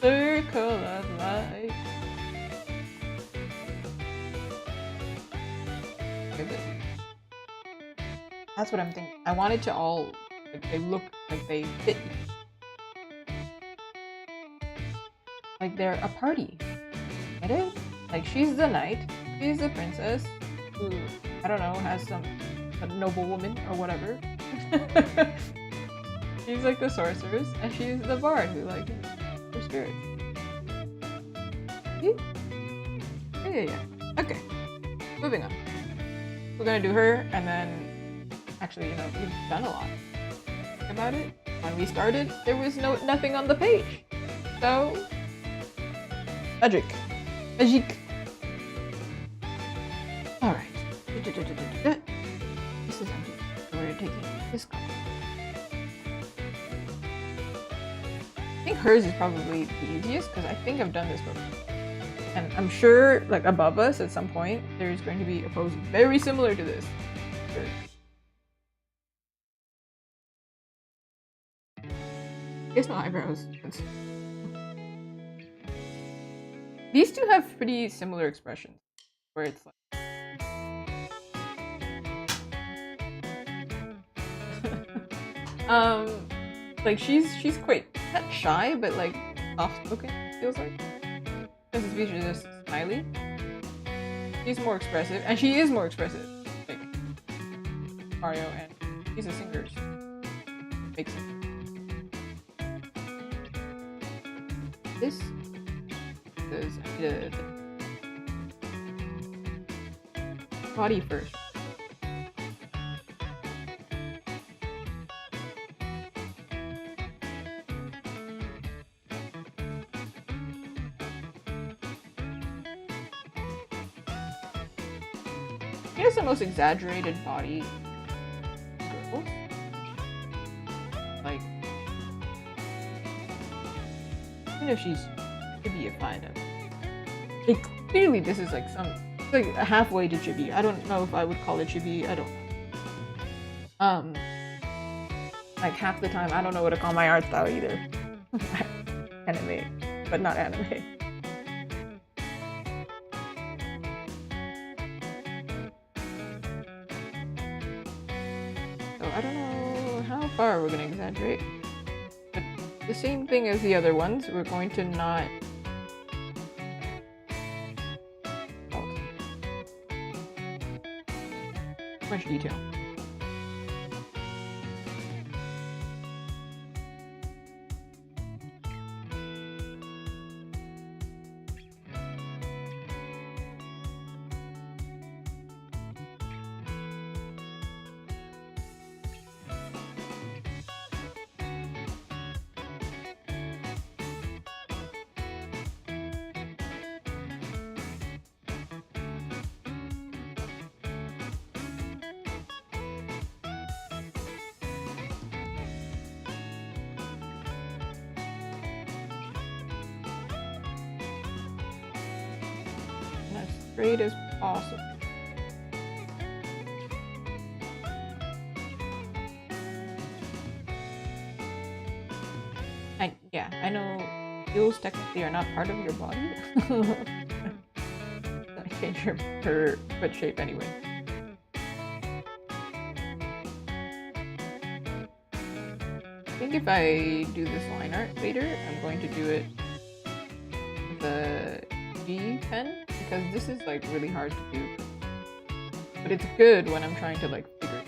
That's what I'm thinking. I want it to all, like, they look like they fit. Like they're a party. Get it? Like she's the knight, she's the princess, who, I don't know, has a noble woman or whatever. She's like the sorceress, and she's the bard who like her spirit. See? Yeah. Okay. Moving on. We're gonna do her, and then actually, you know, we've done a lot about it. When we started, there was nothing on the page. So magic. Alright. This is empty. So we're taking this card. I think hers is probably the easiest because I think I've done this before. And I'm sure, like above us at some point, there's going to be a pose very similar to this. Sure. It's not eyebrows. These two have pretty similar expressions, where it's like she's quite not shy, but like soft-spoken. Feels like this feature is just smiley. She's more expressive, and she is more expressive. Like Mario, and she's a singer. Makes it. This is the body first. She has the most exaggerated body girls. Like, even if she's chibby-ified, like, clearly this is like it's like halfway to chibi. I don't know if I would call it chibi. I don't know. Like half the time I don't know what to call my art style either. Anime, but not anime. So I don't know how far we're gonna exaggerate. But the same thing as the other ones, we're going to not much detail. Straight as possible. Yeah, I know heels technically are not part of your body. That change her foot shape anyway. I think if I do this line art later, I'm going to do it with a G pen. Because this is like really hard to do, but it's good when I'm trying to like figure it.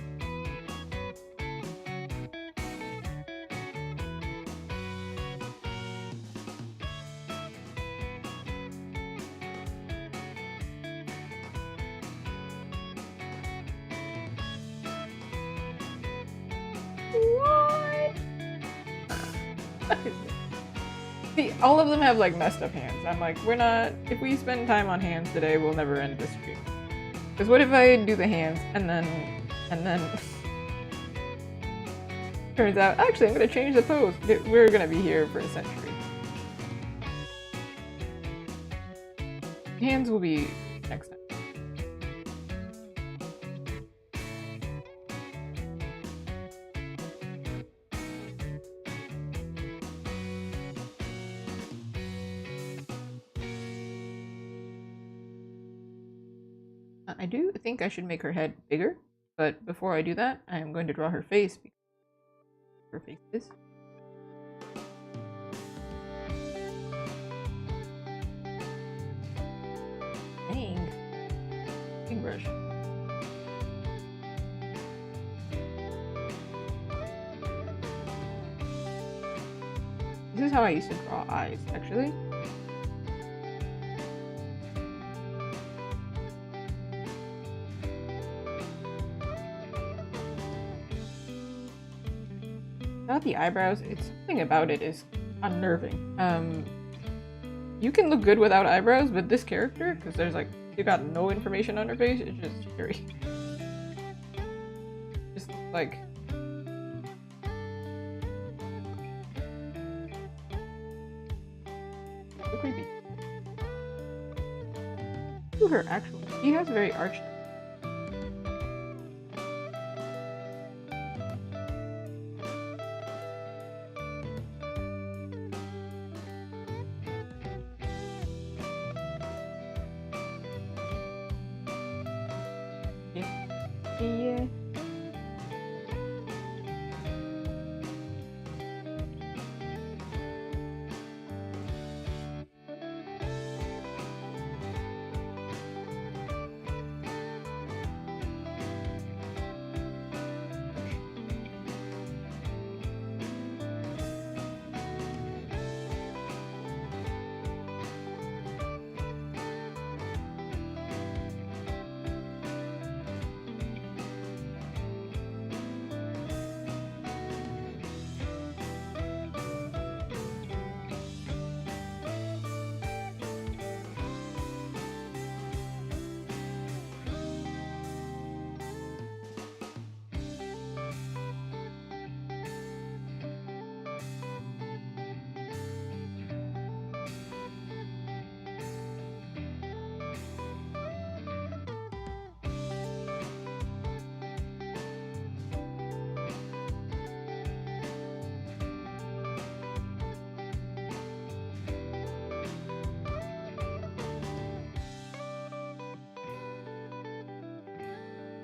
What? See, all of them have like messed up hands. I'm like, if we spend time on hands today, we'll never end this stream. Because what if I do the hands and then turns out, actually I'm gonna change the pose. We're gonna be here for a century. Hands will be next time. I do think I should make her head bigger, but before I do that, I am going to draw her face because her face is. Dang. Big brush. This is how I used to draw eyes, actually. About the eyebrows, it's something about it is unnerving. You can look good without eyebrows, but this character, because there's like, you got no information on her face, it's just scary. Just like... so creepy. Look at her actually. She has very arched. Yeah.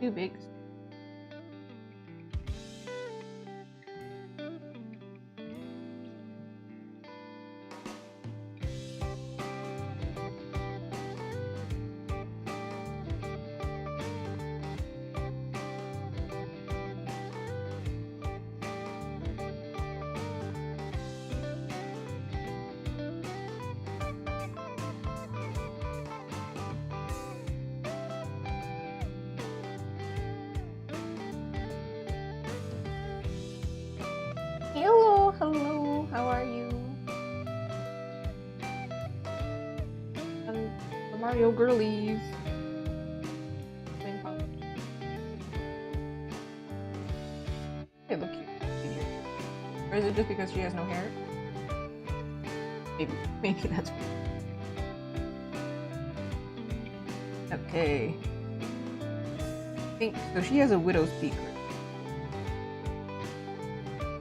Too big. Hello, hello, how are you? The Mario girlies. They look cute. Or is it just because she has no hair? Maybe that's why. Okay. I think so. She has a widow's peak.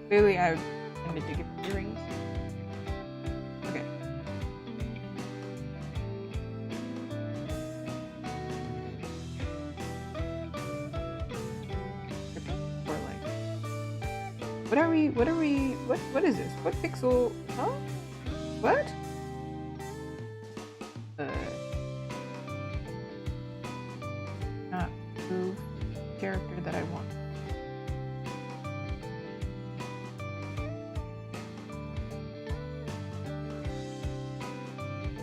Clearly, I intended to give her earrings. Okay. Or like, what is this? What pixel? Huh? What? Not move character that I want.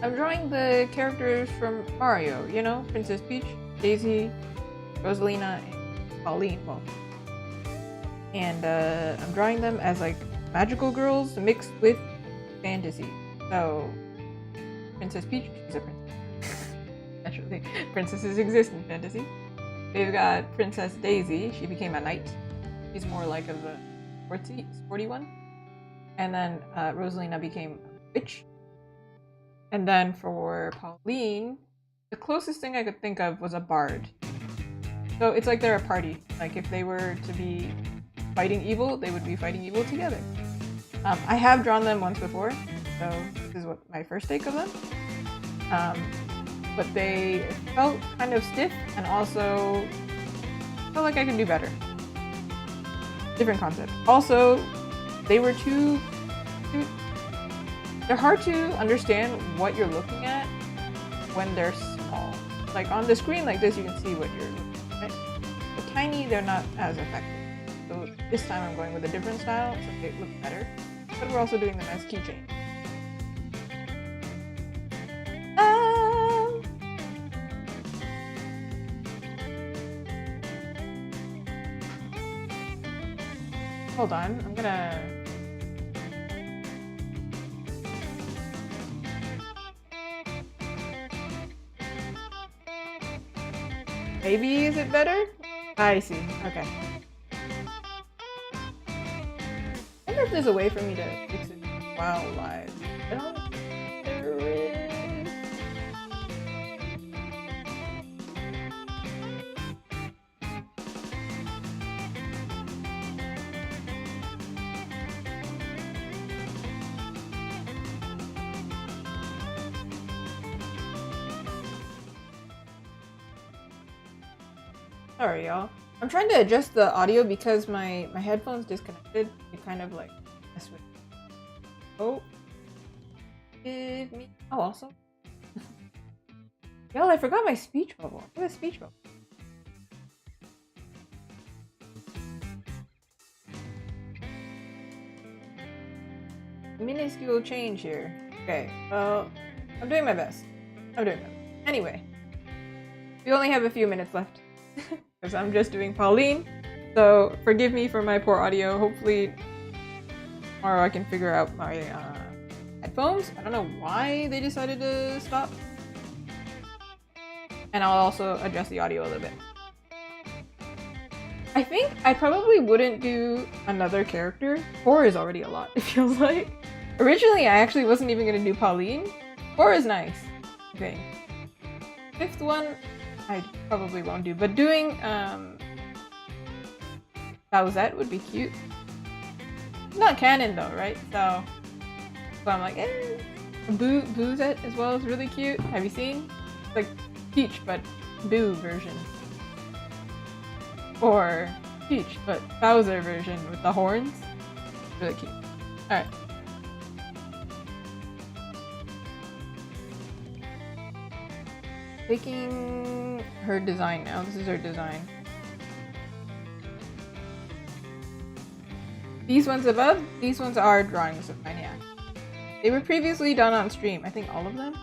I'm drawing the characters from Mario, you know? Princess Peach, Daisy, Rosalina, and Pauline. Well, and I'm drawing them as like magical girls mixed with fantasy. So, Princess Peach, she's a princess. Naturally, princesses exist in fantasy. They've got Princess Daisy, she became a knight. She's more like of a sporty one. And then Rosalina became a witch. And then for Pauline, the closest thing I could think of was a bard. So it's like they're a party. Like if they were to be fighting evil, they would be fighting evil together. I have drawn them once before, so this is what my first take of them. But they felt kind of stiff and also felt like I could do better. Different concept. Also, they were they're hard to understand what you're looking at when they're small. Like on the screen like this, you can see what you're looking at, right? But tiny, they're not as effective. So this time I'm going with a different style, so they look better. But we're also doing them as keychain. Hold on, I'm gonna... Maybe is it better? I see. Okay. I wonder if there's a way for me to fix it while live. I don't think there is. Sorry, y'all. I'm trying to adjust the audio because my headphones disconnected. It kind of like mess with me. Oh. Give me. Oh, awesome. Y'all, I forgot my speech bubble. I have a speech bubble. Minuscule change here. Okay, well, I'm doing my best. Anyway, we only have a few minutes left. Because I'm just doing Pauline, so forgive me for my poor audio. Hopefully tomorrow I can figure out my headphones. I don't know why they decided to stop. And I'll also adjust the audio a little bit. I think I probably wouldn't do another character. 4 is already a lot, it feels like. Originally I actually wasn't even going to do Pauline. 4 is nice, I think. 5th one I probably won't do, but doing Bowsette would be cute. Not canon though, right? So I'm like, Boozette as well is really cute. Have you seen? It's like Peach, but Boo version. or Peach, but Bowser version with the horns. Really cute. Alright. Taking her design now. This is her design. These ones above, these ones are drawings of mine, yeah. They were previously done on stream. I think all of them.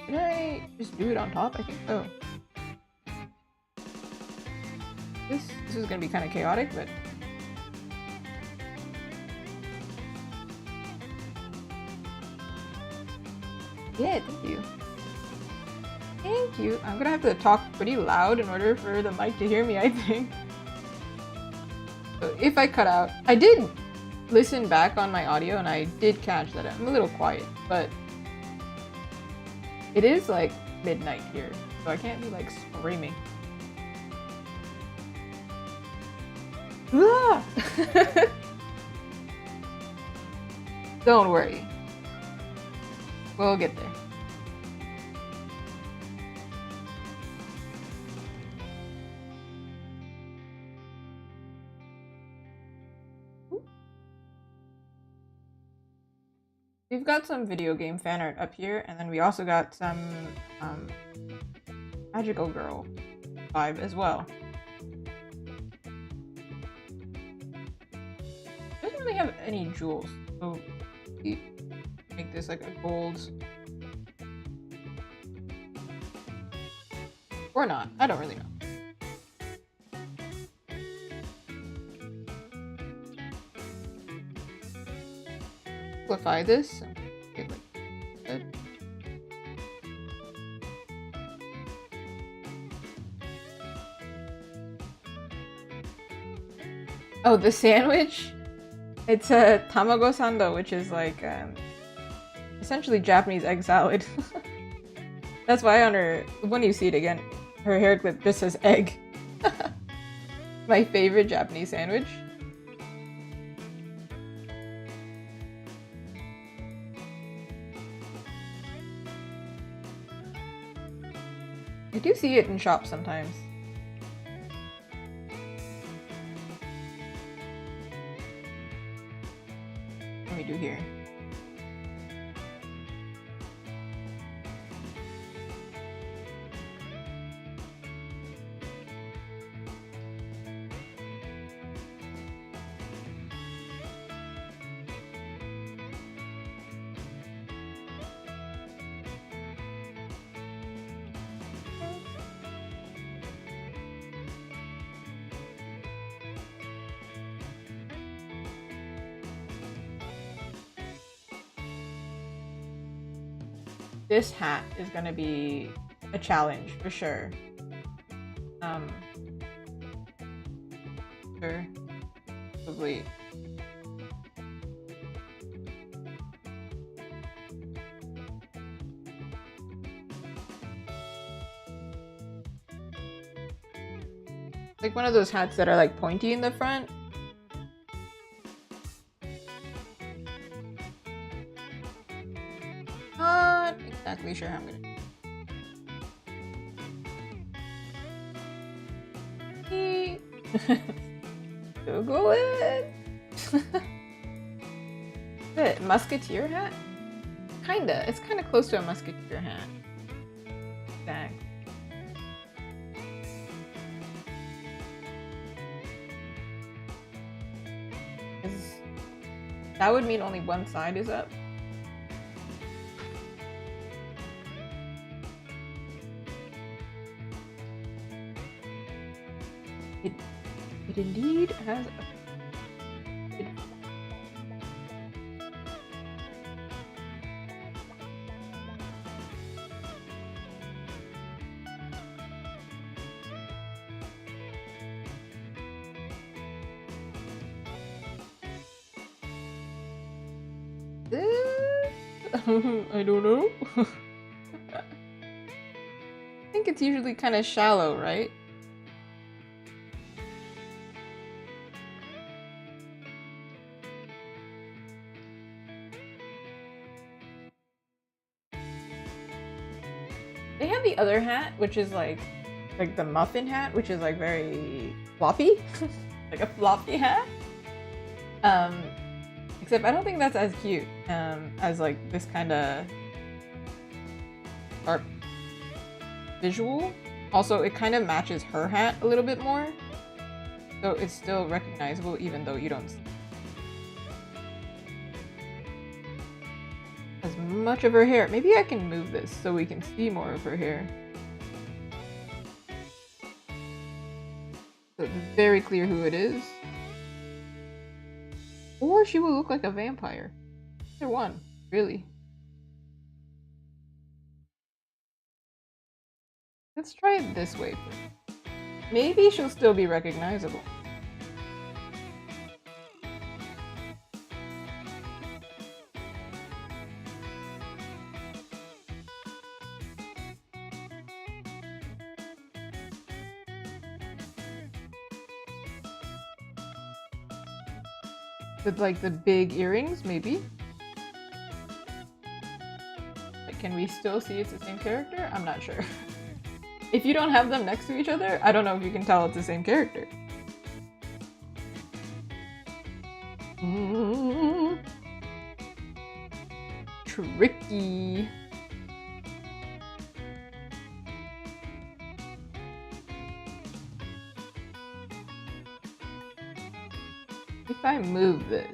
Did I just do it on top? I think so. This is gonna be kind of chaotic, but yeah, thank you. Thank you. I'm gonna have to talk pretty loud in order for the mic to hear me, I think. So if I cut out, I did listen back on my audio and I did catch that I'm a little quiet, but it is like midnight here, so I can't be like screaming. Ah! Don't worry. We'll get there. We've got some video game fan art up here, and then we also got some magical girl vibe as well. Doesn't really have any jewels, so we make this like a gold. Or not, I don't really know. Simplify this. Okay, like that. Oh, the sandwich? It's a tamago sando, which is like essentially Japanese egg salad. That's why on her, when you see it again, her hair clip just says egg. My favorite Japanese sandwich. I do see it in shops sometimes. What do we do here? This hat is gonna be a challenge for sure. Sure. Probably. Like one of those hats that are like pointy in the front. Not exactly sure how I'm gonna. Google it. Is it musketeer hat? Kinda. It's kinda close to a musketeer hat. Exactly. That would mean only one side is up. It indeed has a... I don't know. I think it's usually kind of shallow, right? They have the other hat, which is like the muffin hat, which is like very floppy, like a floppy hat. Except I don't think that's as cute as like this kind of sharp visual. Also, it kind of matches her hat a little bit more, so it's still recognizable even though you don't see as much of her hair. Maybe I can move this so we can see more of her hair. So it's very clear who it is. Or she will look like a vampire. Either one, really. Let's try it this way first. Maybe she'll still be recognizable. With like the big earrings, maybe? Like, can we still see it's the same character? I'm not sure. If you don't have them next to each other, I don't know if you can tell it's the same character. Tricky. If I move this.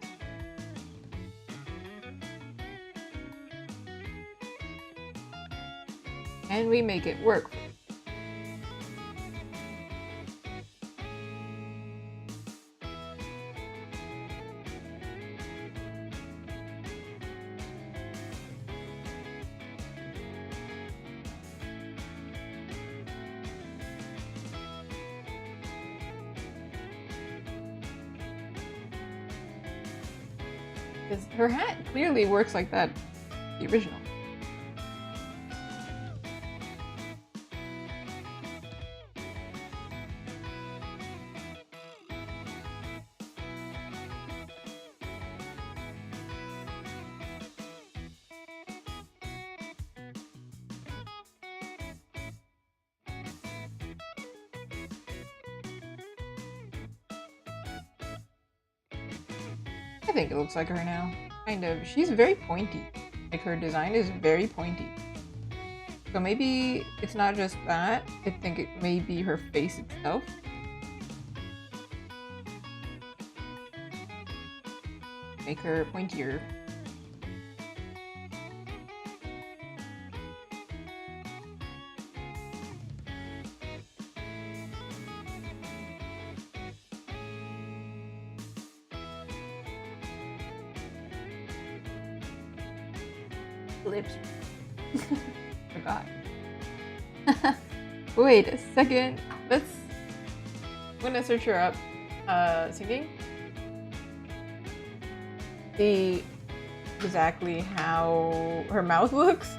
And we make it work. Because her hat clearly works like that, the original. I think it looks like her now. Kind of. She's very pointy. Like, her design is very pointy. So maybe it's not just that. I think it may be her face itself. Make her pointier. Lips. Forgot. Wait a second. I'm gonna search her up. Singing. See exactly how her mouth looks.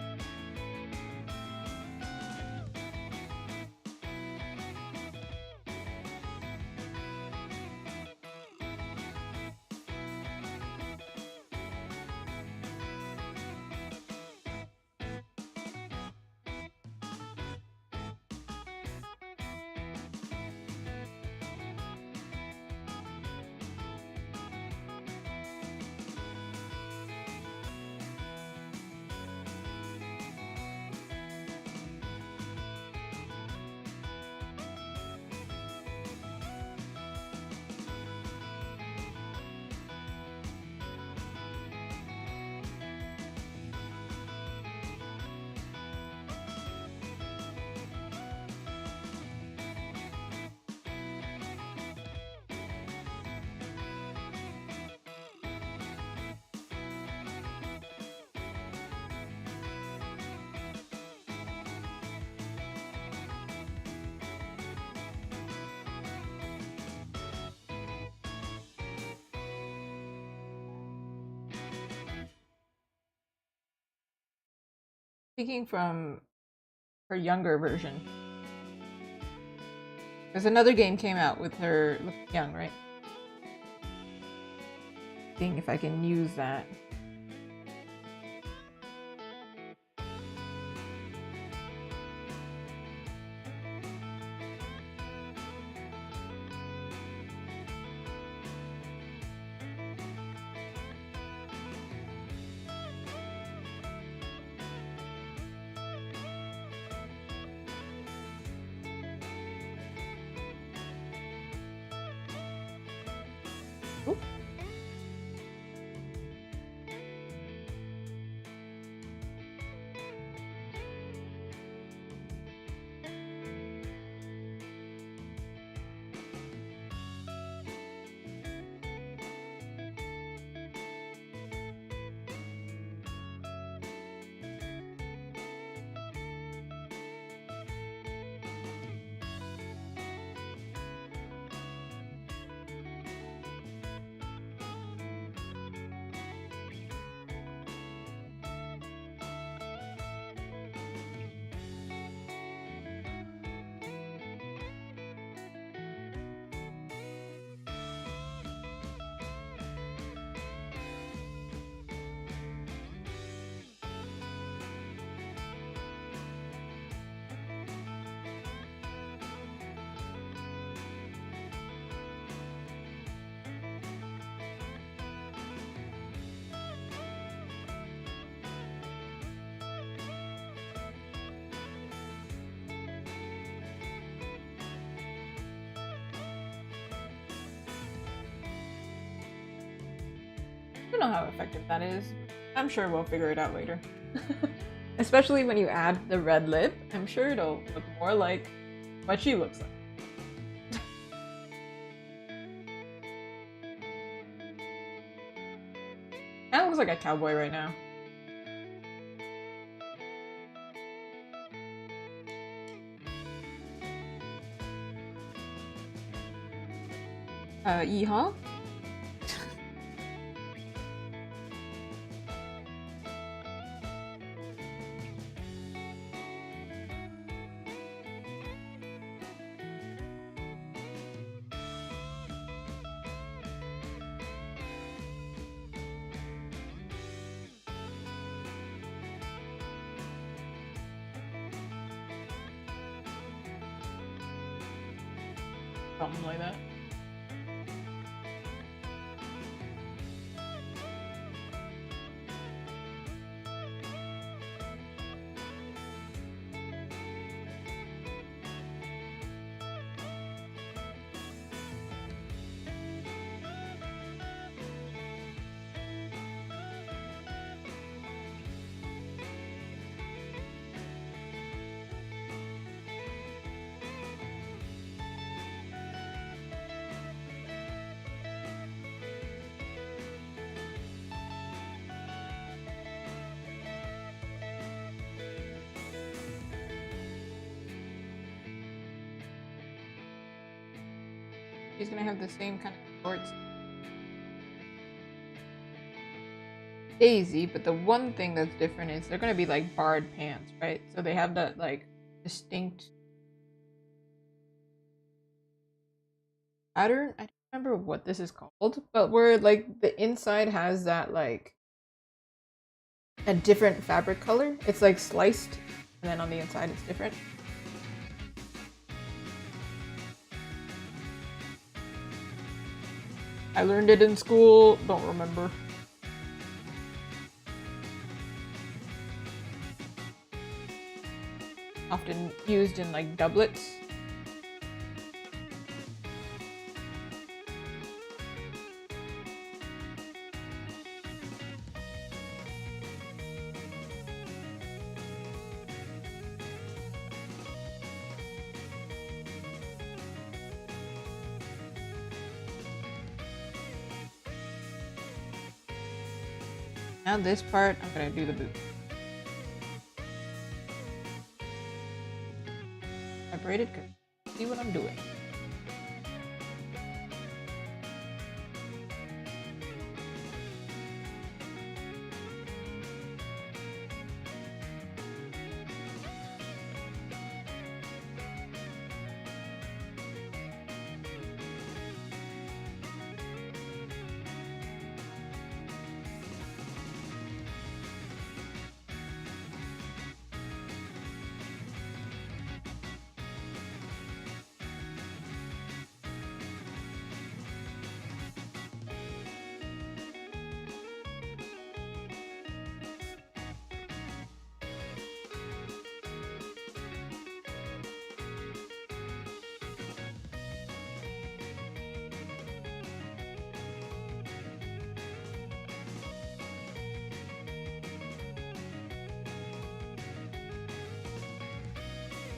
Speaking from her younger version. There's another game came out with her looking young, right? Seeing if I can use that. Ooh. I don't know how effective that is. I'm sure we'll figure it out later. Especially when you add the red lip, I'm sure it'll look more like what she looks like. Kinda looks like a cowboy right now. Yeehaw? Something like that. She's gonna have the same kind of shorts. Daisy, but the one thing that's different is they're gonna be like barred pants, right? So they have that like distinct pattern. I don't remember what this is called, but where like the inside has that like a different fabric color. It's like sliced, and then on the inside it's different. I learned it in school, don't remember. Often used in like doublets. Now this part, I'm gonna do the boot. I braided good. See what I'm doing.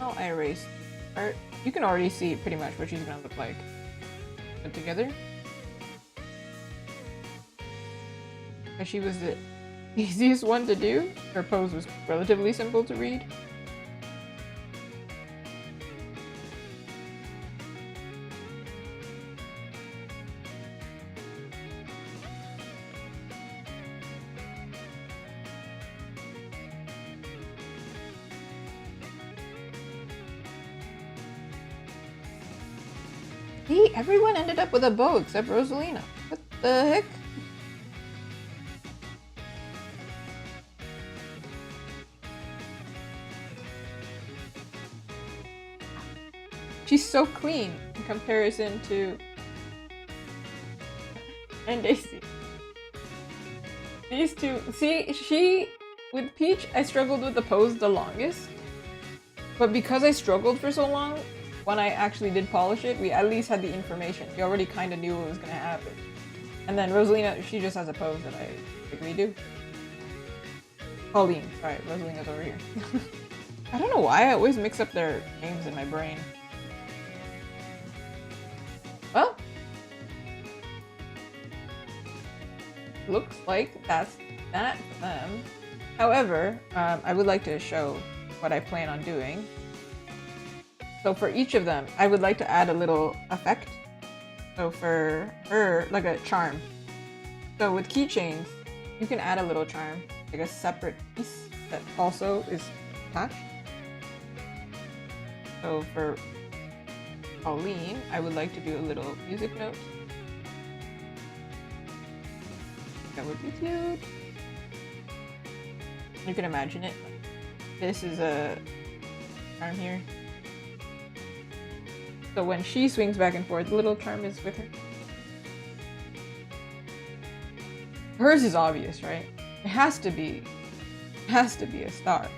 I'll erase art. You can already see pretty much what she's gonna look like put together. Because she was the easiest one to do. Her pose was relatively simple to read. See, everyone ended up with a bow except Rosalina. What the heck? She's so clean in comparison to... and Daisy. These two... See, with Peach, I struggled with the pose the longest. But because I struggled for so long, when I actually did polish it, we at least had the information. We already kind of knew what was going to happen. And then Rosalina, she just has a pose that I agree to. Pauline. Sorry, Rosalina's over here. I don't know why I always mix up their names in my brain. Well, looks like that's that for them. However, I would like to show what I plan on doing. So for each of them, I would like to add a little effect. So for her, like a charm. So with keychains, you can add a little charm, like a separate piece that also is attached. So for Pauline, I would like to do a little music note. That would be cute. You can imagine it. This is a charm here. So when she swings back and forth, the little charm is with her. Hers is obvious, right? It has to be. It has to be a star.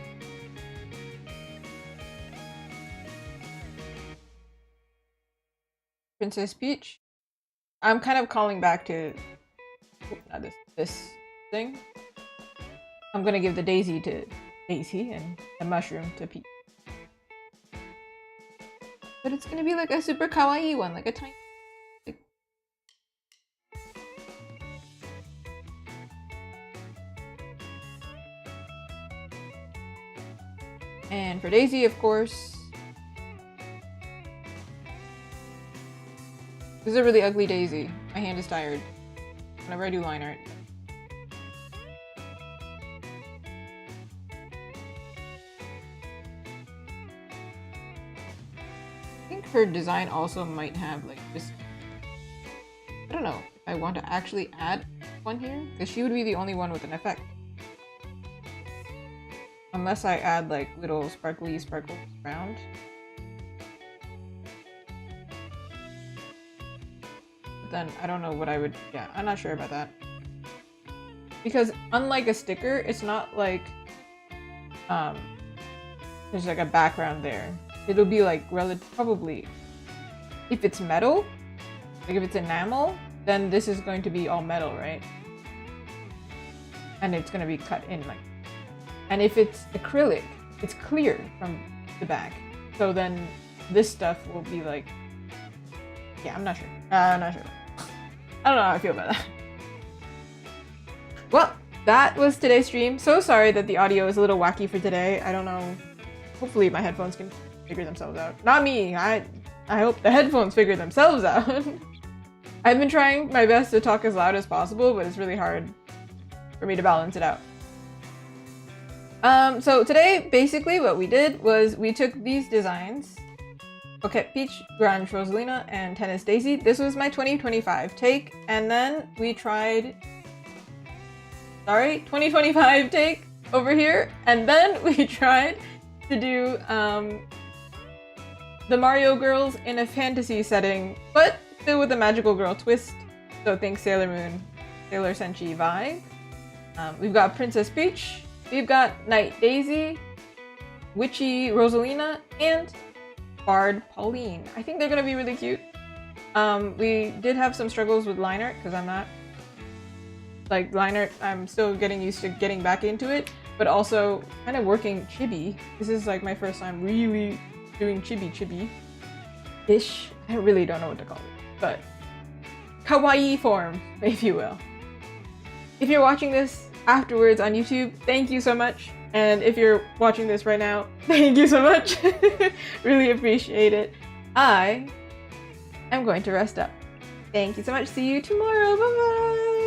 Princess Peach. I'm kind of calling back to this thing. I'm gonna give the daisy to Daisy and the mushroom to Peach. But it's gonna be like a super kawaii one, like a tiny... And for Daisy, of course... This is a really ugly Daisy. My hand is tired. Whenever I do line art. I think her design also might have like this... I don't know if I want to actually add one here, because she would be the only one with an effect. Unless I add like little sparkles around. But then I don't know what I would... Yeah, I'm not sure about that. Because unlike a sticker, it's not like there's like a background there. It'll be like probably, if it's metal, like if it's enamel, then this is going to be all metal, right? And it's going to be cut in like, and if it's acrylic, it's clear from the back. So then this stuff will be like, yeah, I'm not sure. I'm not sure. I don't know how I feel about that. Well, that was today's stream. So sorry that the audio is a little wacky for today. I don't know. Hopefully my headphones can figure themselves out. Not me. I hope the headphones figure themselves out. I've been trying my best to talk as loud as possible, but it's really hard for me to balance it out. So today, basically what we did was we took these designs. Coquette Peach, Grunge Rosalina, and Tennis Daisy. This was my 2025 take, and then we tried... Sorry, 2025 take over here, and then we tried to do the Mario girls in a fantasy setting, but still with a magical girl twist. So think Sailor Moon, Sailor Senshi vibe. We've got Princess Peach, we've got Knight Daisy, Witchy Rosalina, and Bard Pauline. I think they're gonna be really cute. We did have some struggles with line art because I'm not like line art. I'm still getting used to getting back into it. but also kind of working chibi. This is like my first time really doing chibi-ish. I really don't know what to call it, but kawaii form, if you will. If you're watching this afterwards on YouTube, thank you so much. And if you're watching this right now, thank you so much. Really appreciate it. I am going to rest up. Thank you so much. See you tomorrow. Bye-bye.